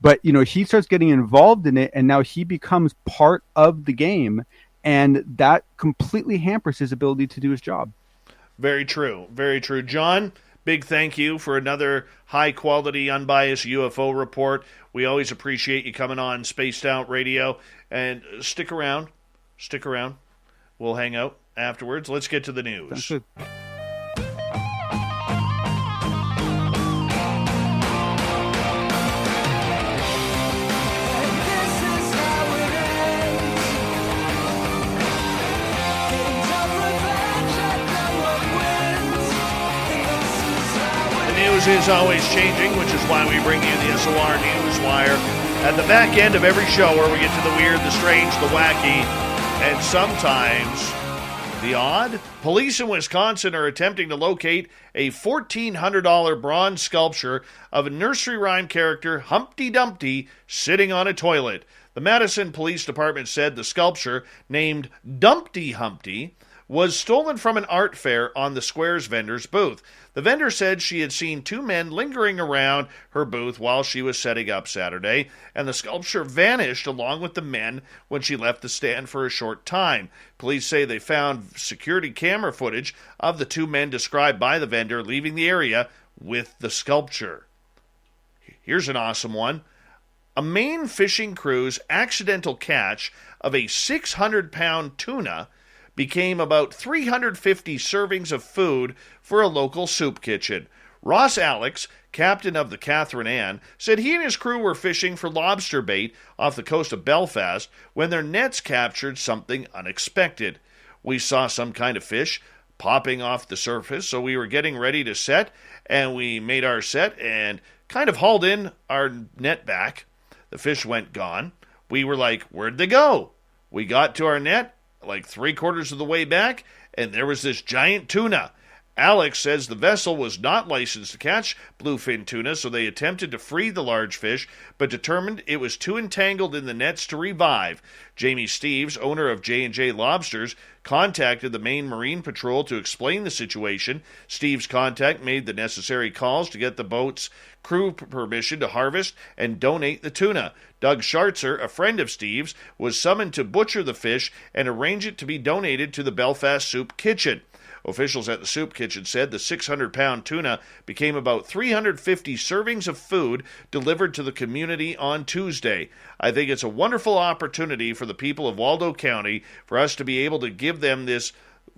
S9: But, he starts getting involved in it, and now he becomes part of the game, and that completely hampers his ability to do his job.
S2: Very true. Very true. John, big thank you for another high-quality, unbiased UFO report. We always appreciate you coming on Spaced Out Radio. And stick around. We'll hang out afterwards. Let's get to the news.
S9: That's good.
S2: Is always changing, which is why we bring you the SOR Newswire at the back end of every show, where we get to the weird, the strange, the wacky, and sometimes the odd. Police in Wisconsin are attempting to locate a $1,400 bronze sculpture of a nursery rhyme character, Humpty Dumpty, sitting on a toilet. The Madison Police Department said the sculpture, named Dumpty Humpty, was stolen from an art fair on the Squares vendor's booth. The vendor said she had seen two men lingering around her booth while she was setting up Saturday, and the sculpture vanished along with the men when she left the stand for a short time. Police say they found security camera footage of the two men described by the vendor leaving the area with the sculpture. Here's an awesome one. A Maine fishing crew's accidental catch of a 600-pound tuna became about 350 servings of food for a local soup kitchen. Ross Alex, captain of the Catherine Ann, said he and his crew were fishing for lobster bait off the coast of Belfast when their nets captured something unexpected. We saw some kind of fish popping off the surface, so we were getting ready to set, and we made our set and kind of hauled in our net back. The fish went gone. We were like, where'd they go? We got to our net, like 3/4 of the way back, and there was this giant tuna. Alex says the vessel was not licensed to catch bluefin tuna, so they attempted to free the large fish, but determined it was too entangled in the nets to revive. Jamie Steves, owner of J&J Lobsters, contacted the Maine Marine Patrol to explain the situation. Steves' contact made the necessary calls to get the boat's crew permission to harvest and donate the tuna. Doug Schartzer, a friend of Steves, was summoned to butcher the fish and arrange it to be donated to the Belfast Soup Kitchen. Officials at the soup kitchen said the 600-pound tuna became about 350 servings of food delivered to the community on Tuesday. I think it's a wonderful opportunity for the people of Waldo County for us to be able to give them this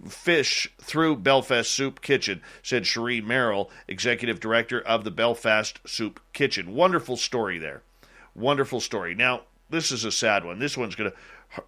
S2: fish through Belfast Soup Kitchen, said Cherie Merrill, executive director of the Belfast Soup Kitchen. Wonderful story there. Wonderful story. Now, this is a sad one. This one's going to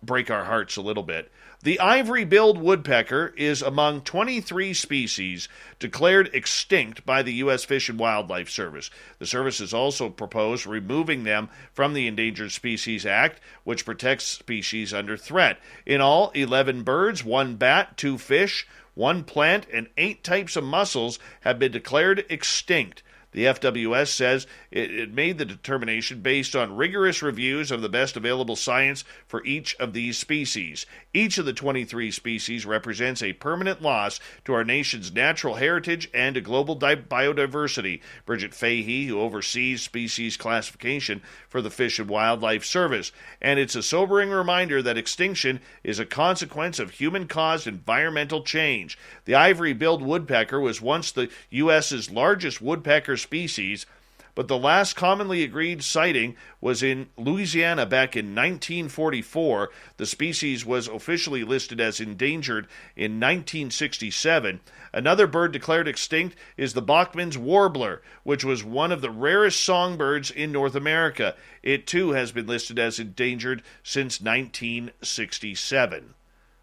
S2: break our hearts a little bit. The ivory-billed woodpecker is among 23 species declared extinct by the U.S. Fish and Wildlife Service. The service has also proposed removing them from the Endangered Species Act, which protects species under threat. In all, 11 birds, 1 bat, 2 fish, 1 plant, and 8 types of mussels have been declared extinct. The FWS says it made the determination based on rigorous reviews of the best available science for each of these species. Each of the 23 species represents a permanent loss to our nation's natural heritage and to global biodiversity. Bridget Fahey, who oversees species classification for the Fish and Wildlife Service. And it's a sobering reminder that extinction is a consequence of human-caused environmental change. The ivory-billed woodpecker was once the U.S.'s largest woodpecker species, but the last commonly agreed sighting was in Louisiana back in 1944. The species was officially listed as endangered in 1967. Another bird declared extinct is the Bachman's warbler, which was one of the rarest songbirds in North America. It too has been listed as endangered since 1967.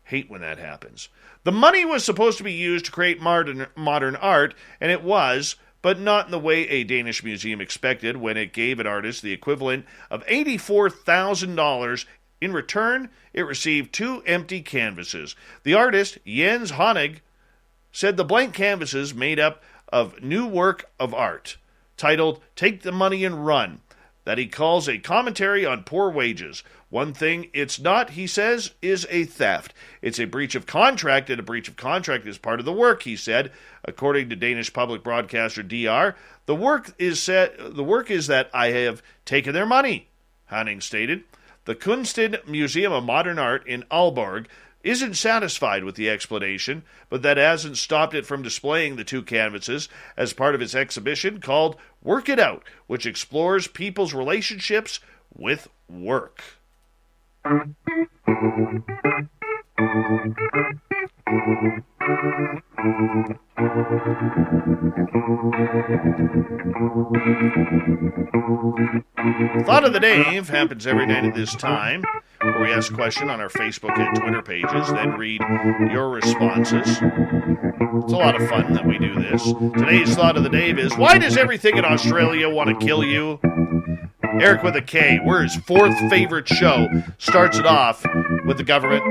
S2: Hate when that happens. The money was supposed to be used to create modern art, and it was, but not in the way a Danish museum expected when it gave an artist the equivalent of $84,000. In return, it received 2 empty canvases. The artist, Jens Honig, said the blank canvases made up of new work of art, titled Take the Money and Run, that he calls a commentary on poor wages. One thing it's not, he says, is a theft. It's a breach of contract, and a breach of contract is part of the work, he said. According to Danish public broadcaster DR, the work is that I have taken their money, Hanning stated. The Kunsten Museum of Modern Art in Aalborg isn't satisfied with the explanation, but that hasn't stopped it from displaying the 2 canvases as part of its exhibition called Work It Out, which explores people's relationships with work. Thought of the Day happens every night at this time, where we ask a question on our Facebook and Twitter pages, then read your responses. It's a lot of fun that we do this. Today's Thought of the Day is, why does everything in Australia want to kill you? Eric with a K, we're his 4th favorite show, starts it off with the government.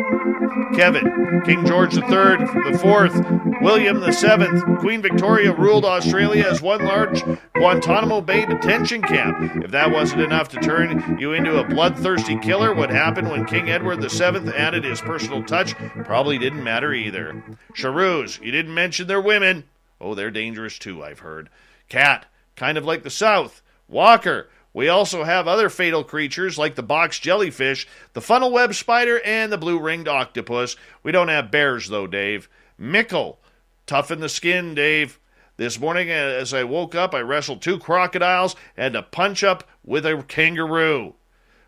S2: Kevin, King George III, the 4th, William the 7th, Queen Victoria ruled Australia as one large Guantanamo Bay detention camp. If that wasn't enough to turn you into a bloodthirsty killer, what happened when King Edward VII added his personal touch probably didn't matter either. Charoos, you didn't mention their women. Oh, they're dangerous too, I've heard. Cat, kind of like the South. Walker, we also have other fatal creatures like the box jellyfish, the funnel web spider, and the blue-ringed octopus. We don't have bears, though, Dave. Mickle, toughen the skin, Dave. This morning, as I woke up, I wrestled 2 crocodiles and had to punch up with a kangaroo.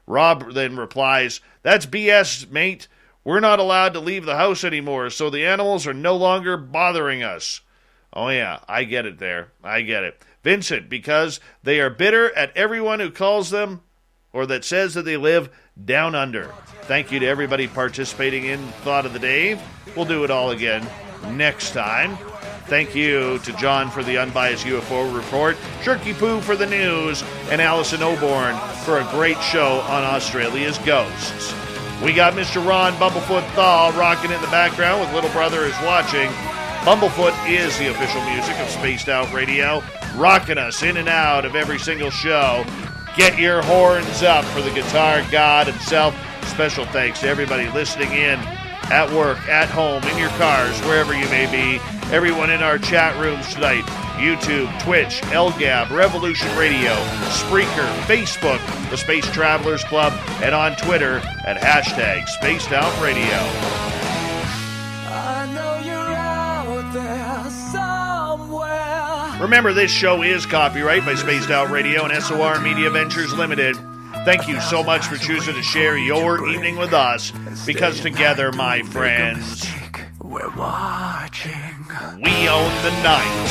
S2: Rob then replies, that's BS, mate. We're not allowed to leave the house anymore, so the animals are no longer bothering us. Oh, yeah, I get it there. I get it. Vincent, because they are bitter at everyone who calls them or that says that they live down under. Thank you to everybody participating in Thought of the Day. We'll do it all again next time. Thank you to John for the unbiased UFO report, Shirky Poo for the news, and Alison Oborn for a great show on Australia's ghosts. We got Mr. Ron Bumblefoot Thal rocking in the background with Little Brother is Watching. Bumblefoot is the official music of Spaced Out Radio, rocking us in and out of every single show. Get your horns up for the guitar god himself. Special thanks to everybody listening in at work, at home, in your cars, wherever you may be. Everyone in our chat rooms tonight, YouTube, Twitch, LGAB, Revolution Radio, Spreaker, Facebook, the Space Travelers Club, and on Twitter at #SpacedOutRadio.
S13: I know you're out
S2: Remember, this show is copyright by Spaced Out Radio and SOR Media Ventures Limited. Thank you so much for choosing to share your evening with us, because together, my friends,
S13: we're watching.
S2: We own the night.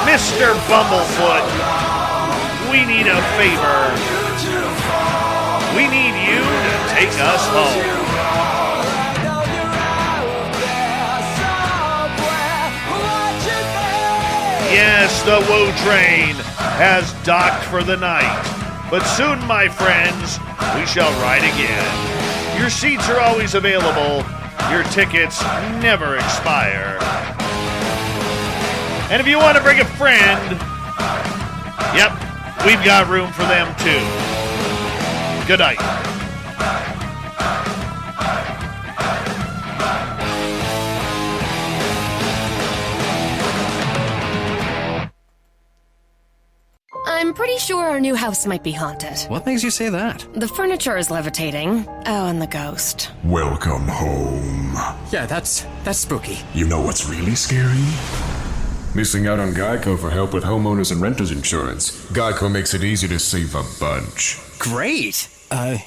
S2: Mr. Bumblefoot, we need a favor. We need you to take us home. Yes, the Woo Train has docked for the night. But soon, my friends, we shall ride again. Your seats are always available. Your tickets never expire. And if you want to bring a friend, yep, we've got room for them too. Good night.
S14: I'm pretty sure our new house might be haunted.
S8: What makes you say that?
S14: The furniture is levitating. Oh, and the ghost.
S13: Welcome home.
S8: Yeah, that's spooky.
S13: You know what's really scary? Missing out on Geico for help with homeowners and renters insurance. Geico makes it easy to save a bunch.
S8: Great!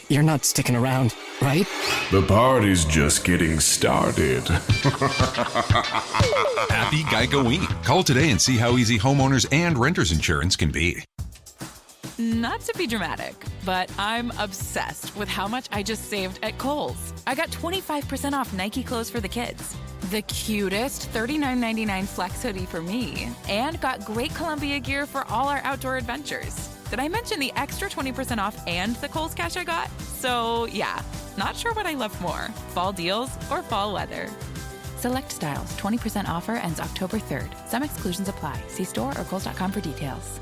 S8: You're not sticking around, right?
S13: The party's just getting started.
S15: Happy Geico-week. Call today and see how easy homeowners and renters insurance can be.
S1: Not to be dramatic, but I'm obsessed with how much I just saved at Kohl's. I got 25% off Nike clothes for the kids, the cutest $39.99 flex hoodie for me, and got great Columbia gear for all our outdoor adventures. Did I mention the extra 20% off and the Kohl's cash I got? So yeah, not sure what I love more, fall deals or fall weather. Select styles, 20% offer ends October 3rd. Some exclusions apply. See store or Kohl's.com for details.